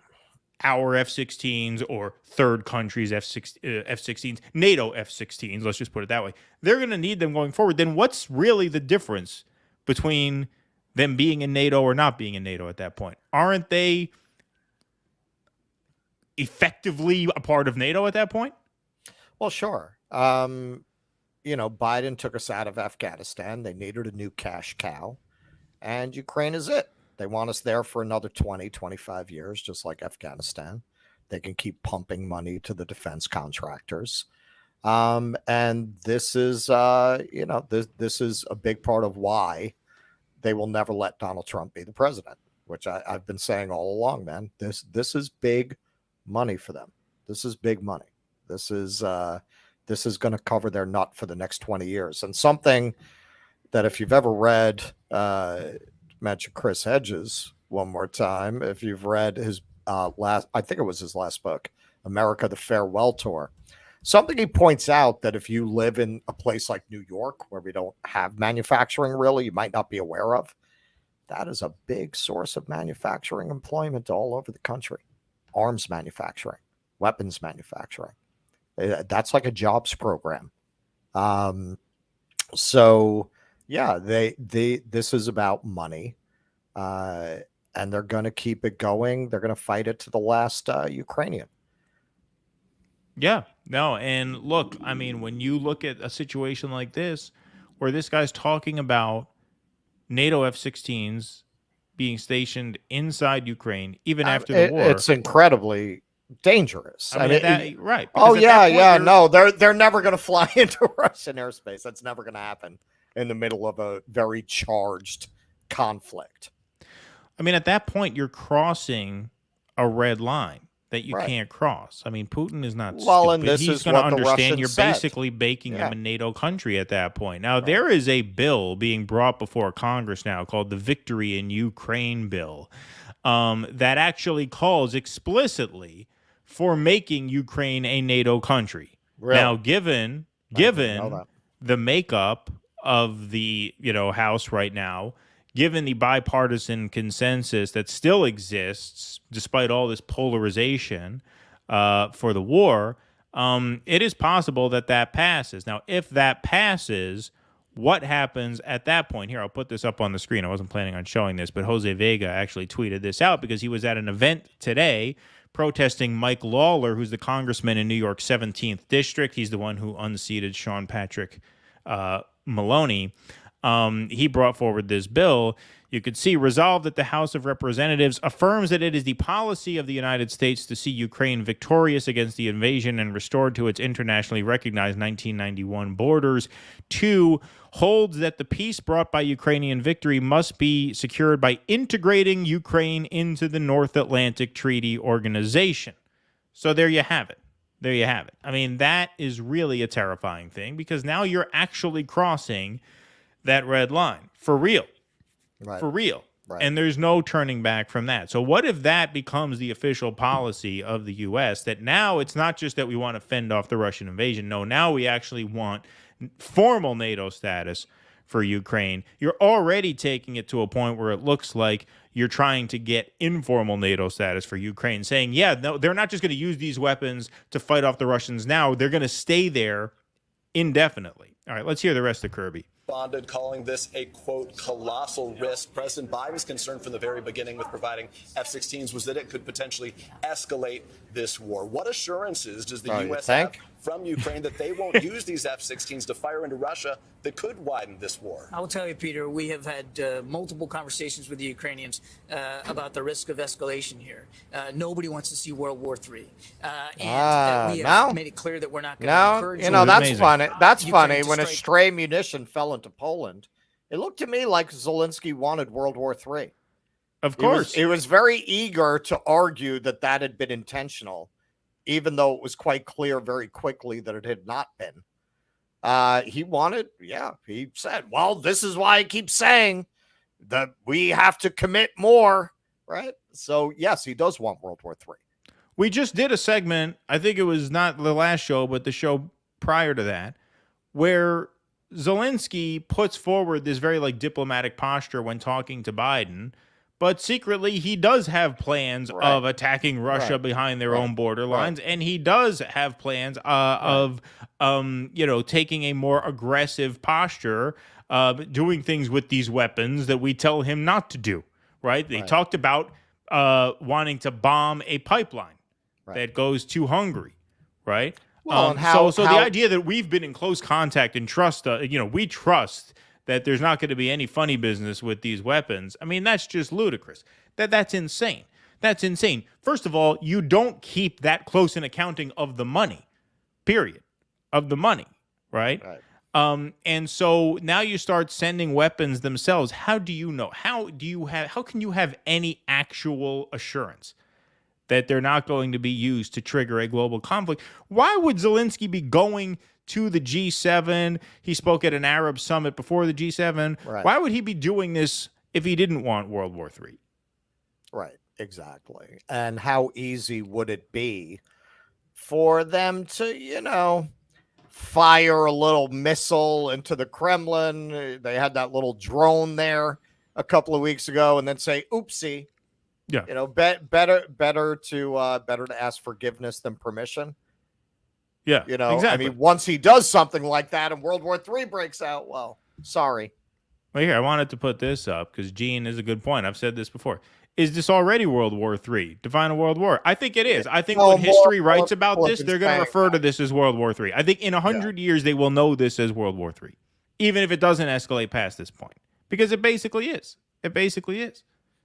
our F-16s or third countries F-16s, NATO F-16s, let's just put it that way. They're going to need them going forward. Then what's really the difference between them being in NATO or not being in NATO at that point? Aren't they effectively a part of NATO at that point? Well, sure. You know, Biden took us out of Afghanistan. They needed a new cash cow, and Ukraine is it. They want us there for another 20, 25 years, just like Afghanistan. They can keep pumping money to the defense contractors. And this is, you know, this is a big part of why they will never let Donald Trump be the president, which I've been saying all along, man. This is big money for them. This is big money. This is going to cover their nut for the next 20 years. And something that if you've ever read, mention Chris Hedges one more time, if you've read his I think it was his last book, America, the Farewell Tour, something he points out that if you live in a place like New York, where we don't have manufacturing really, you might not be aware of, that is a big source of manufacturing employment all over the country. arms manufacturing, weapons manufacturing. That's like a jobs program. So yeah, this is about money, and they're going to keep it going. They're going to fight it to the last Ukrainian. Yeah, no, and look, I mean, when you look at a situation like this, where this guy's talking about NATO F-16s being stationed inside Ukraine, even after the war, it's incredibly dangerous. I mean, right? Oh yeah, no, they're never going to fly into Russian airspace. That's never going to happen in the middle of a very charged conflict. I mean, at that point, you're crossing a red line that you can't cross. I mean, Putin is not stupid. And this He's is going to what the understand you're Russians said. basically making them a NATO country at that point. Now, there is a bill being brought before Congress now called the Victory in Ukraine Bill that actually calls explicitly for making Ukraine a NATO country. Really? Now, given the makeup of the House right now, given the bipartisan consensus that still exists despite all this polarization for the war, it is possible that passes. Now, if that passes, what happens at that point? Here, I'll put this up on the screen. I wasn't planning on showing this, but Jose Vega actually tweeted this out because he was at an event today protesting Mike Lawler, who's the congressman in New York's 17th district. He's the one who unseated Sean Patrick Maloney. He brought forward this bill. You could see resolved that the House of Representatives affirms that it is the policy of the United States to see Ukraine victorious against the invasion and restored to its internationally recognized 1991 borders. 2, holds that the peace brought by Ukrainian victory must be secured by integrating Ukraine into the North Atlantic Treaty Organization. So there you have it. There you have it. I mean, that is really a terrifying thing because now you're actually crossing that red line for real. Right. For real. Right. And there's no turning back from that. So what if that becomes the official policy of the U.S., that now it's not just that we want to fend off the Russian invasion. No, now we actually want formal NATO status for Ukraine. You're already taking it to a point where it looks like you're trying to get informal NATO status for Ukraine, saying, yeah, no, they're not just going to use these weapons to fight off the Russians now. They're going to stay there indefinitely. All right, let's hear the rest of Kirby. Responded, calling this a, quote, colossal risk. President Biden's concern from the very beginning with providing F-16s was that it could potentially escalate this war. What assurances does the U.S. have from Ukraine that they won't use these F-16s to fire into Russia that could widen this war? I will tell you, Peter, we have had multiple conversations with the Ukrainians about the risk of escalation here. Nobody wants to see World War III. And we have made it clear that we're not going to encourage that's funny. That's funny. Ukraine When a stray munition fell into Poland, it looked to me like Zelensky wanted World War III. Of course. He was very eager to argue that had been intentional, even though it was quite clear very quickly that it had not been. He said, well, this is why I keep saying that we have to commit more, right? So, yes, he does want World War III. We just did a segment, I think it was not the last show, but the show prior to that, where Zelensky puts forward this very diplomatic posture when talking to Biden, but secretly he does have plans of attacking Russia behind their own border lines, and he does have plans of taking a more aggressive posture, doing things with these weapons that we tell him not to do. Right? They talked about wanting to bomb a pipeline that goes to Hungary. Right? Well, so the idea that we've been in close contact and trust, we trust that there's not going to be any funny business with these weapons. I mean, that's just ludicrous. That's insane. That's insane. First of all, you don't keep that close an accounting of the money, period, of the money, right? And so now you start sending weapons themselves. How do you know? How can you have any actual assurance that they're not going to be used to trigger a global conflict? Why would Zelensky be going to the G7? He spoke at an Arab summit before the G7. Why would he be doing this if he didn't want World War III? Right, exactly. And how easy would it be for them to, fire a little missile into the Kremlin? They had that little drone there a couple of weeks ago and then say, oopsie, You know, better to ask forgiveness than permission. Yeah, you know, exactly. I mean, once he does something like that and World War III breaks out, well, sorry. Well, here, I wanted to put this up because Gene is a good point. I've said this before. Is this already World War III? Define a world war. I think it is. I think when history writes about this, they're going to refer to this as World War III. I think in 100 years, they will know this as World War III, even if it doesn't escalate past this point, because it basically is. It basically is.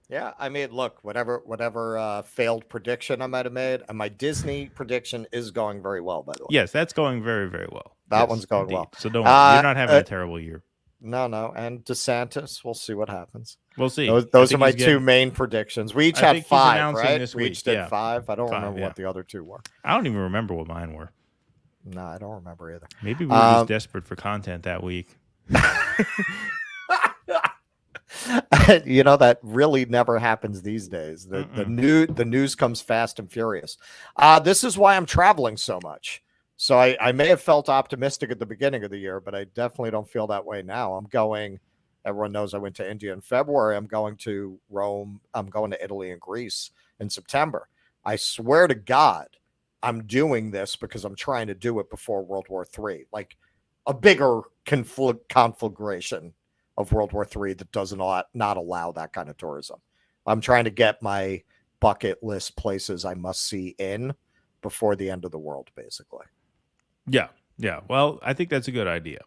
Yeah, I mean, look, whatever failed prediction I might have made, and my Disney prediction is going very well, by the way. Yes, that's going very, very well. That one's going well. So don't worry. You're not having a terrible year. No. And DeSantis, we'll see what happens. We'll see. Those are my two main predictions. We each have 5, right? This we week. each did 5. I don't remember yeah. what the other 2 were. I don't even remember what mine were. No, I don't remember either. Maybe we were just desperate for content that week. You know, that really never happens these days. The news comes fast and furious. This is why I'm traveling so much. So I may have felt optimistic at the beginning of the year, but I definitely don't feel that way now. I'm going, everyone knows I went to India in February. I'm going to Rome. I'm going to Italy and Greece in September. I swear to God, I'm doing this because I'm trying to do it before World War III, like a bigger conflagration of World War III that does not allow that kind of tourism. I'm trying to get my bucket list places I must see in before the end of the world, basically. Yeah. Well, I think that's a good idea.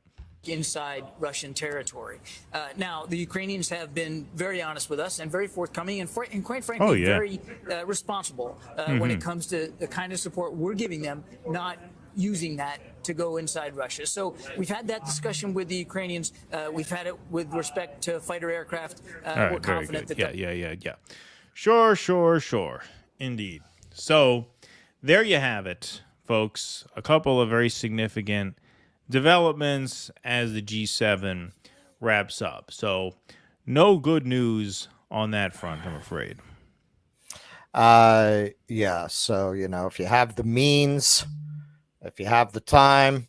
Inside Russian territory. Now, the Ukrainians have been very honest with us and very forthcoming and quite frankly, very responsible when it comes to the kind of support we're giving them, not using that to go inside Russia. So we've had that discussion with the Ukrainians. We've had it with respect to fighter aircraft. We're confident that Yeah. Sure. Indeed. So there you have it, folks. A couple of very significant developments as the G7 wraps up. So no good news on that front, I'm afraid. Yeah. So, you know, if you have the means, if you have the time,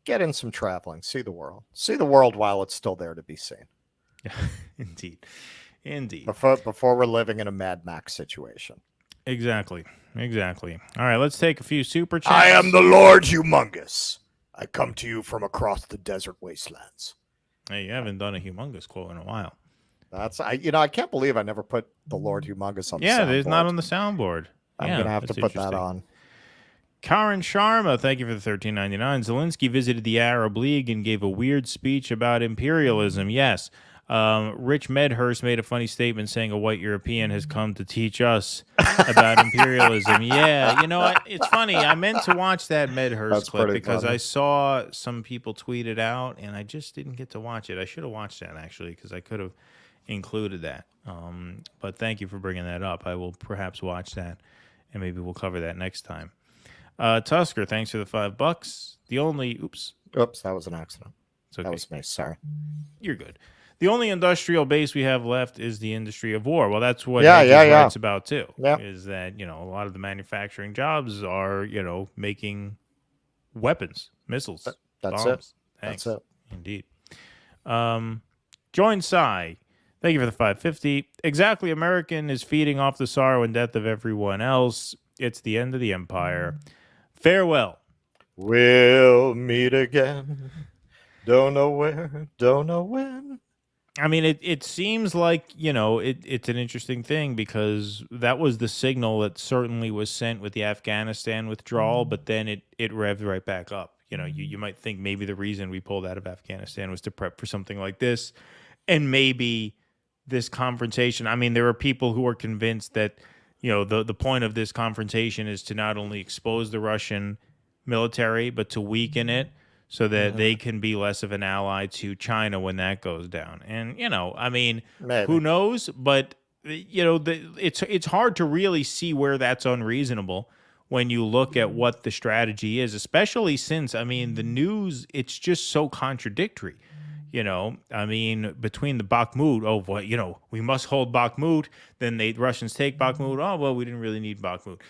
get in some traveling, see the world while it's still there to be seen. Indeed. Before we're living in a Mad Max situation. Exactly. All right, let's take a few super chats. I am the Lord Humongous. I come to you from across the desert wastelands. Hey, you haven't done a humongous quote in a while. I can't believe I never put the Lord Humongous on the soundboard. Yeah, there's not on the soundboard. I'm going to have to put that on. Karen Sharma, thank you for the $13.99. Zelensky visited the Arab League and gave a weird speech about imperialism. Yes. Rich Medhurst made a funny statement saying a white European has come to teach us about imperialism. Yeah, you know, it's funny. I meant to watch that Medhurst clip because funny. I saw some people tweet it out, and I just didn't get to watch it. I should have watched that, actually, because I could have included that. But thank you for bringing that up. I will perhaps watch that, and maybe we'll cover that next time. Tusker, thanks for the $5. The only... Oops, that was an accident. It's okay. That was me. Sorry. You're good. The only industrial base we have left is the industry of war. Well, that's what writes about too. Yeah. Is that, you know, a lot of the manufacturing jobs are, you know, making weapons, missiles, That's bombs. it. Thanks. That's it. Indeed. Join Cy. Thank you for the $5.50. Exactly. American is feeding off the sorrow and death of everyone else. It's the end of the empire. Farewell. We'll meet again. Don't know where, don't know when. I mean, it seems like, you know, it's an interesting thing because that was the signal that certainly was sent with the Afghanistan withdrawal, but then it revved right back up. You know, you might think maybe the reason we pulled out of Afghanistan was to prep for something like this, and maybe this confrontation. I mean, there are people who are convinced that, you know, the point of this confrontation is to not only expose the Russian military, but to weaken it, so that they can be less of an ally to China when that goes down. And, you know, I mean, who knows? But, you know, it's hard to really see where that's unreasonable when you look at what the strategy is, especially since, I mean, the news, it's just so contradictory. You know, I mean, between the Bakhmut, you know, we must hold Bakhmut. Then the Russians take Bakhmut. Oh, well, we didn't really need Bakhmut.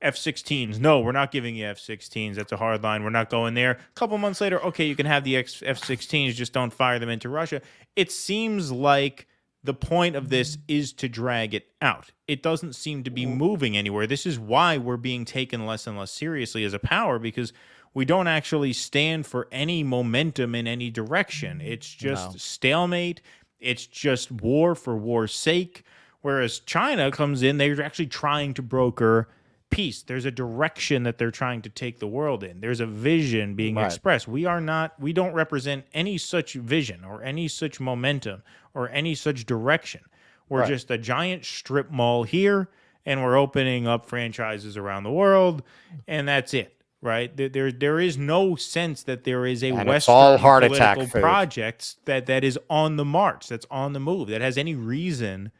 F-16s. No, we're not giving you F-16s. That's a hard line. We're not going there. A couple months later, okay, you can have the F-16s, just don't fire them into Russia. It seems like the point of this is to drag it out. It doesn't seem to be moving anywhere. This is why we're being taken less and less seriously as a power, because we don't actually stand for any momentum in any direction. It's just stalemate. It's just war for war's sake. Whereas China comes in, they're actually trying to broker peace. There's a direction that they're trying to take the world in. There's a vision being expressed. We don't represent any such vision or any such momentum or any such direction. We're just a giant strip mall here, and we're opening up franchises around the world, and that's it, right? There is no sense that there is a Western political project that is on the march, that's on the move, that has any reason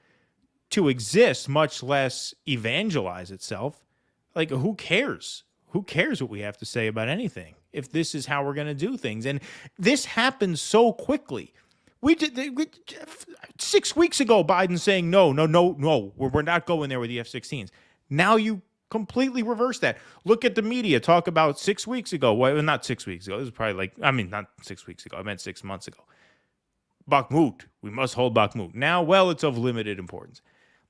to exist, much less evangelize itself. Like, who cares? Who cares what we have to say about anything if this is how we're going to do things? And this happens so quickly. 6 weeks ago, Biden saying, no, we're not going there with the F-16s. Now you completely reverse that. Look at the media. Talk about 6 weeks ago. Well, not 6 weeks ago. It was probably not 6 weeks ago. I meant 6 months ago. Bakhmut. We must hold Bakhmut. Now, well, it's of limited importance.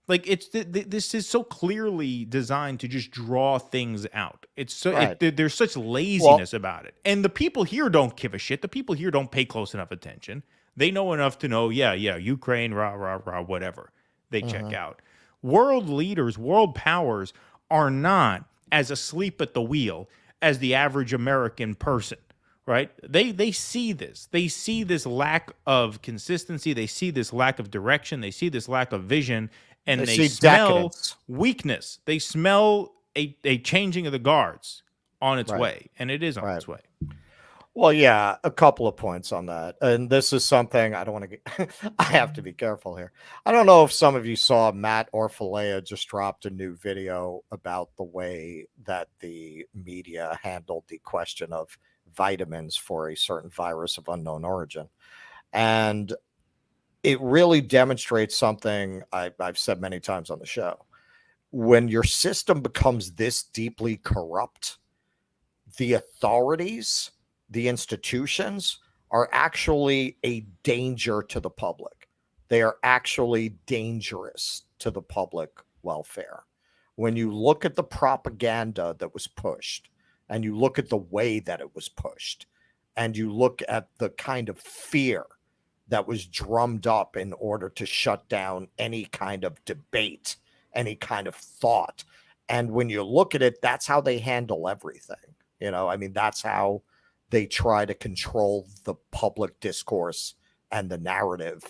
Like, this is so clearly designed to just draw things out. It's so there's such laziness about it, and the people here don't give a shit. The people here don't pay close enough attention. They know enough to know, Ukraine, whatever. They check out. World leaders, world powers are not as asleep at the wheel as the average American person, right? They see this. They see this lack of consistency. They see this lack of direction. They see this lack of vision. And they smell weakness. They smell a changing of the guards on its way, and it is on its way. Well, yeah, a couple of points on that. And this is something I don't want to get, I have to be careful here. I don't know if some of you saw Matt Orfalea just dropped a new video about the way that the media handled the question of vitamins for a certain virus of unknown origin. And it really demonstrates something I've said many times on the show. When your system becomes this deeply corrupt, the authorities, the institutions are actually a danger to the public. They are actually dangerous to the public welfare. When you look at the propaganda that was pushed, and you look at the way that it was pushed, and you look at the kind of fear that was drummed up in order to shut down any kind of debate, any kind of thought. And when you look at it, that's how they handle everything. That's how they try to control the public discourse and the narrative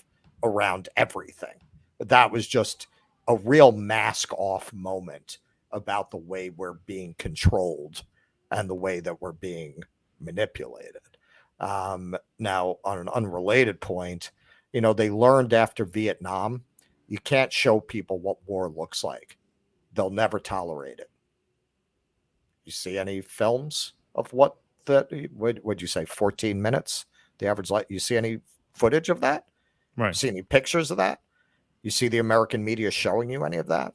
around everything. But that was just a real mask off moment about the way we're being controlled and the way that we're being manipulated. Now, on an unrelated point, they learned after Vietnam, you can't show people what war looks like. They'll never tolerate it. You see any films of what would you say, 14 minutes? The average light. You see any footage of that? Right. You see any pictures of that? You see the American media showing you any of that?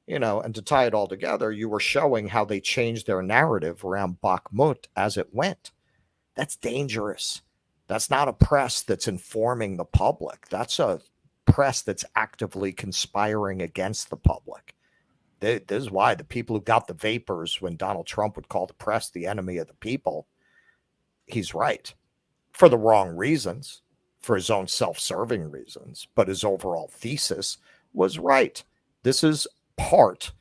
And to tie it all together, you were showing how they changed their narrative around Bakhmut as it went. That's dangerous. That's not a press that's informing the public. That's a press that's actively conspiring against the public. This is why the people who got the vapors when Donald Trump would call the press the enemy of the people, he's right. For the wrong reasons, for his own self-serving reasons, but his overall thesis was right. This is part,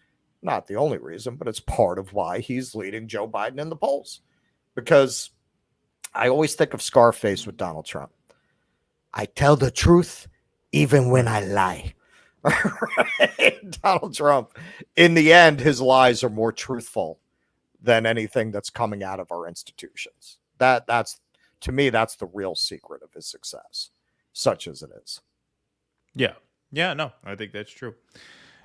not the only reason, but it's part of why he's leading Joe Biden in the polls. Because I always think of Scarface with Donald Trump. I tell the truth even when I lie. Donald Trump, in the end, his lies are more truthful than anything that's coming out of our institutions. That's to me, that's the real secret of his success, such as it is. Yeah. No, I think that's true.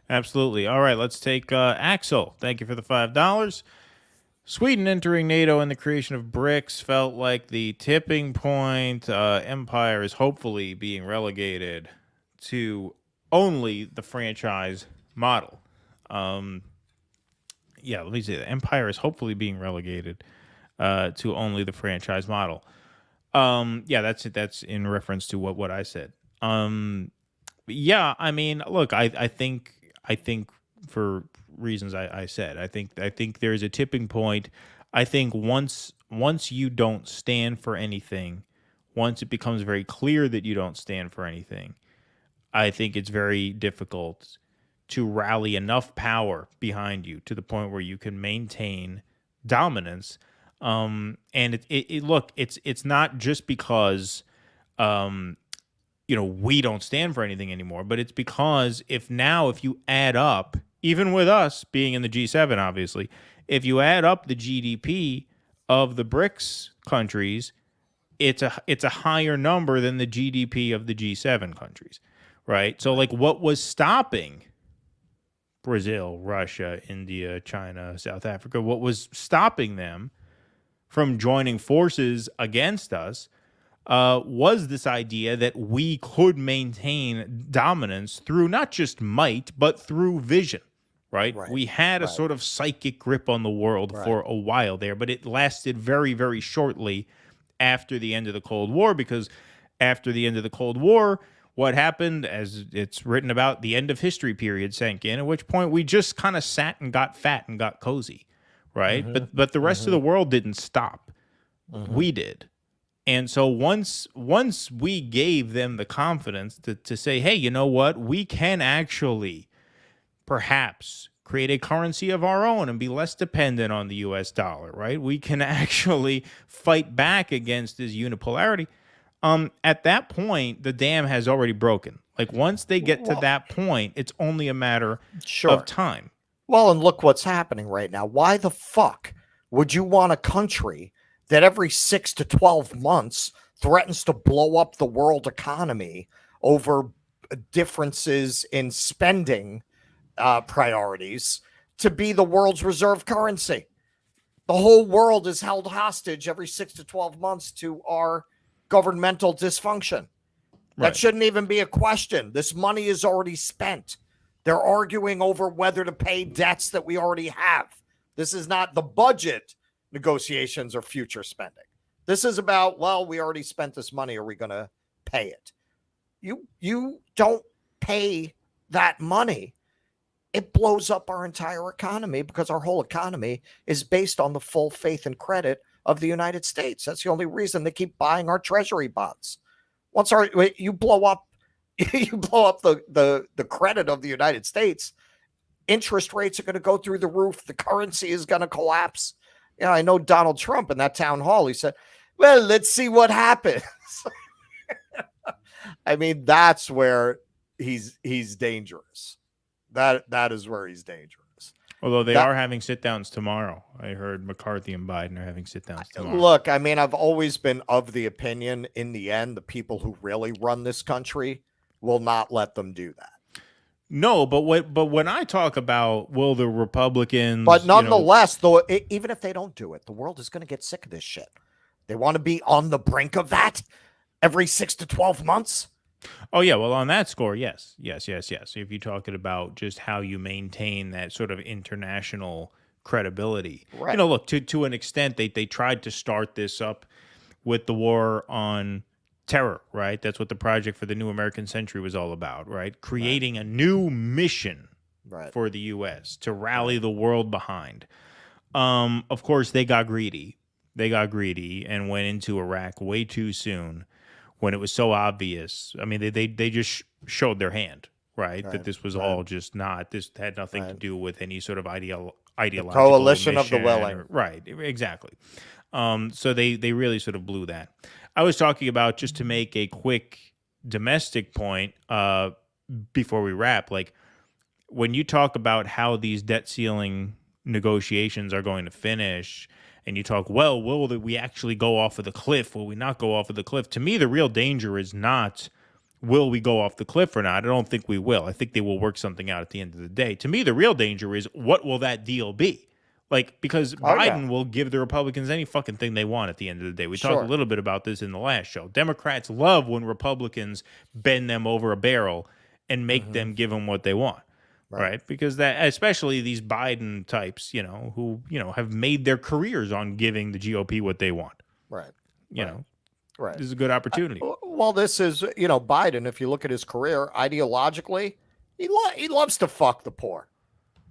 Absolutely. All right, let's take Axel. Thank you for the $5. Sweden entering NATO and the creation of BRICS felt like the tipping point. Empire is hopefully being relegated to only the franchise model. Let me say that. Empire is hopefully being relegated to only the franchise model. That's it. That's in reference to what I said. Yeah, I mean, look, I think for reasons I said, I think there's a tipping point. I think once you don't stand for anything, once it becomes very clear that you don't stand for anything, I think it's very difficult to rally enough power behind you to the point where you can maintain dominance. And look, it's not just because we don't stand for anything anymore, but it's because if you add up, even with us being in the G7, obviously, if you add up the GDP of the BRICS countries, it's a higher number than the GDP of the G7 countries, right? So like what was stopping Brazil, Russia, India, China, South Africa, what was stopping them from joining forces against us was this idea that we could maintain dominance through not just might, but through vision, right? We had a sort of psychic grip on the world for a while there, but it lasted very, very shortly after the end of the Cold War, because after the end of the Cold War, what happened, as it's written about, the end of history period sank in, at which point we just kind of sat and got fat and got cozy, right? But the rest of the world didn't stop. We did. And so once we gave them the confidence to say, hey, you know what, we can actually perhaps create a currency of our own and be less dependent on the US dollar, right? We can actually fight back against this unipolarity. At that point, the dam has already broken. Like once they get to that point, it's only a matter of time. Well, and look what's happening right now. Why the fuck would you want a country that every 6 to 12 months threatens to blow up the world economy over differences in spending priorities to be the world's reserve currency? The whole world is held hostage every 6 to 12 months to our governmental dysfunction. That shouldn't even be a question. This money is already spent. They're arguing over whether to pay debts that we already have. This is not the budget negotiations or future spending. This is about, well, we already spent this money. Are we going to pay it? You don't pay that money. It blows up our entire economy because our whole economy is based on the full faith and credit of the United States. That's the only reason they keep buying our treasury bonds. Once you blow up the credit of the United States, interest rates are going to go through the roof. The currency is going to collapse. I know Donald Trump in that town hall, he said, well, let's see what happens. I mean, that's where he's dangerous. That is where he's dangerous. Although they are having sit-downs tomorrow. I heard McCarthy and Biden are having sit-downs tomorrow. Look, I mean, I've always been of the opinion, in the end, the people who really run this country will not let them do that. No, but when I talk about, will the Republicans... But nonetheless, though, even if they don't do it, the world is going to get sick of this shit. They want to be on the brink of that every 6 to 12 months. Oh, yeah. Well, on that score, yes. If you're talking about just how you maintain that sort of international credibility. Right. Look, to an extent, they tried to start this up with the war on terror, right? That's what the Project for the New American Century was all about, right? Creating a new mission for the U.S. to rally the world behind. Of course, they got greedy. And went into Iraq way too soon, when it was so obvious. I mean, they just showed their hand, right? That this was all just not, this had nothing to do with any sort of ideological coalition of the willing. Right, exactly. So they really sort of blew that. I was talking about, just to make a quick domestic point before we wrap, like when you talk about how these debt ceiling negotiations are going to finish, and you talk, well, will we actually go off of the cliff? Will we not go off of the cliff? To me, the real danger is not, will we go off the cliff or not? I don't think we will. I think they will work something out at the end of the day. To me, the real danger is, what will that deal be? Like, because Biden will give the Republicans any fucking thing they want at the end of the day. We talked a little bit about this in the last show. Democrats love when Republicans bend them over a barrel and make them give them what they want. Right. Because that, especially these Biden types, who, have made their careers on giving the GOP what they want. Right. This is a good opportunity. Well, this is, Biden, if you look at his career, ideologically, he loves to fuck the poor.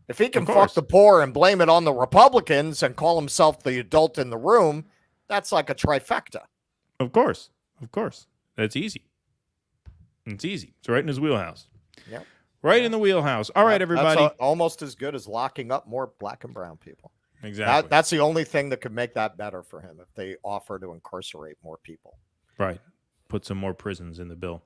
If he can fuck the poor and blame it on the Republicans and call himself the adult in the room, that's like a trifecta. Of course. That's easy. It's easy. It's right in his wheelhouse. Yep. Right in the wheelhouse. All right, everybody. That's almost as good as locking up more black and brown people. Exactly. That's the only thing that could make that better for him if they offer to incarcerate more people. Right. Put some more prisons in the bill.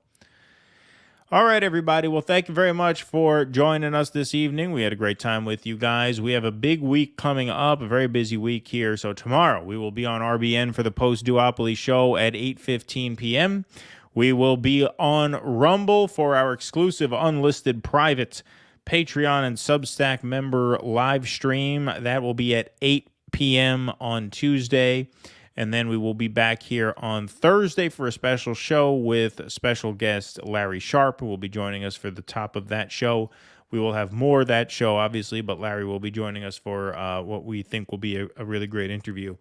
All right, everybody. Well, thank you very much for joining us this evening. We had a great time with you guys. We have a big week coming up, a very busy week here. So tomorrow we will be on RBN for the Post-Duopoly show at 8:15 p.m. We will be on Rumble for our exclusive unlisted private Patreon and Substack member live stream. That will be at 8 p.m. on Tuesday. And then we will be back here on Thursday for a special show with special guest Larry Sharp, who will be joining us for the top of that show. We will have more of that show, obviously, but Larry will be joining us for what we think will be a really great interview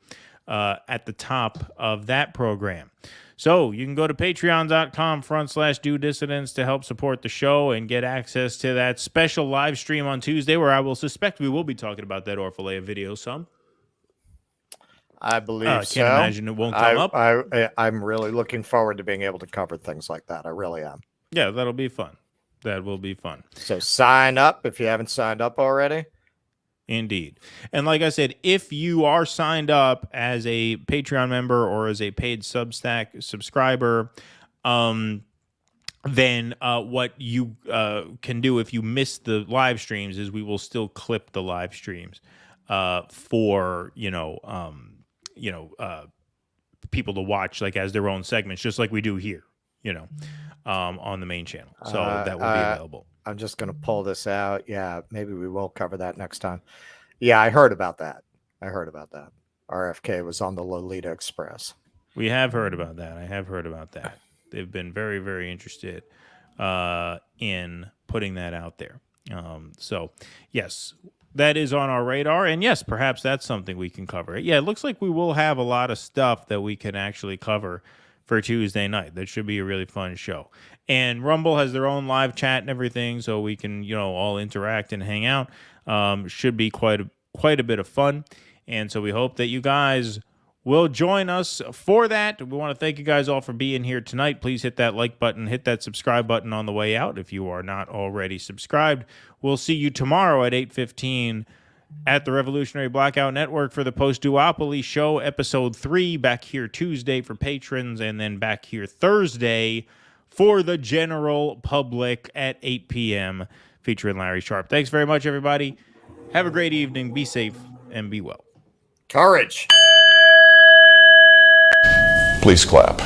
at the top of that program. So you can go to patreon.com/DoDissidents to help support the show and get access to that special live stream on Tuesday, where I will suspect we will be talking about that Orphalea video some. I believe so. I can't imagine it won't come up. I'm really looking forward to being able to cover things like that. I really am. Yeah, that'll be fun. That will be fun. So sign up if you haven't signed up already. Indeed. And like I said, if you are signed up as a Patreon member or as a paid Substack subscriber, then what you can do if you miss the live streams is we will still clip the live streams for, people to watch like as their own segments, just like we do here, on the main channel. So that will be available. I'm just going to pull this out. Yeah, maybe we will cover that next time. Yeah, I heard about that. RFK was on the Lolita Express. We have heard about that. I have heard about that. They've been very, very interested in putting that out there. So, yes, that is on our radar. And, yes, perhaps that's something we can cover. Yeah, it looks like we will have a lot of stuff that we can actually cover for Tuesday night. That should be a really fun show. And Rumble has their own live chat and everything, so we can, all interact and hang out. Should be quite a bit of fun. And so we hope that you guys will join us for that. We want to thank you guys all for being here tonight. Please hit that like button, hit that subscribe button on the way out if you are not already subscribed. We'll see you tomorrow at 8:15 at the Revolutionary Blackout Network for the Post-Duopoly show, episode 3, back here Tuesday for patrons, and then back here Thursday for the general public at 8 p.m. featuring Larry Sharp. Thanks very much, everybody. Have a great evening. Be safe and be well. Courage. Please clap.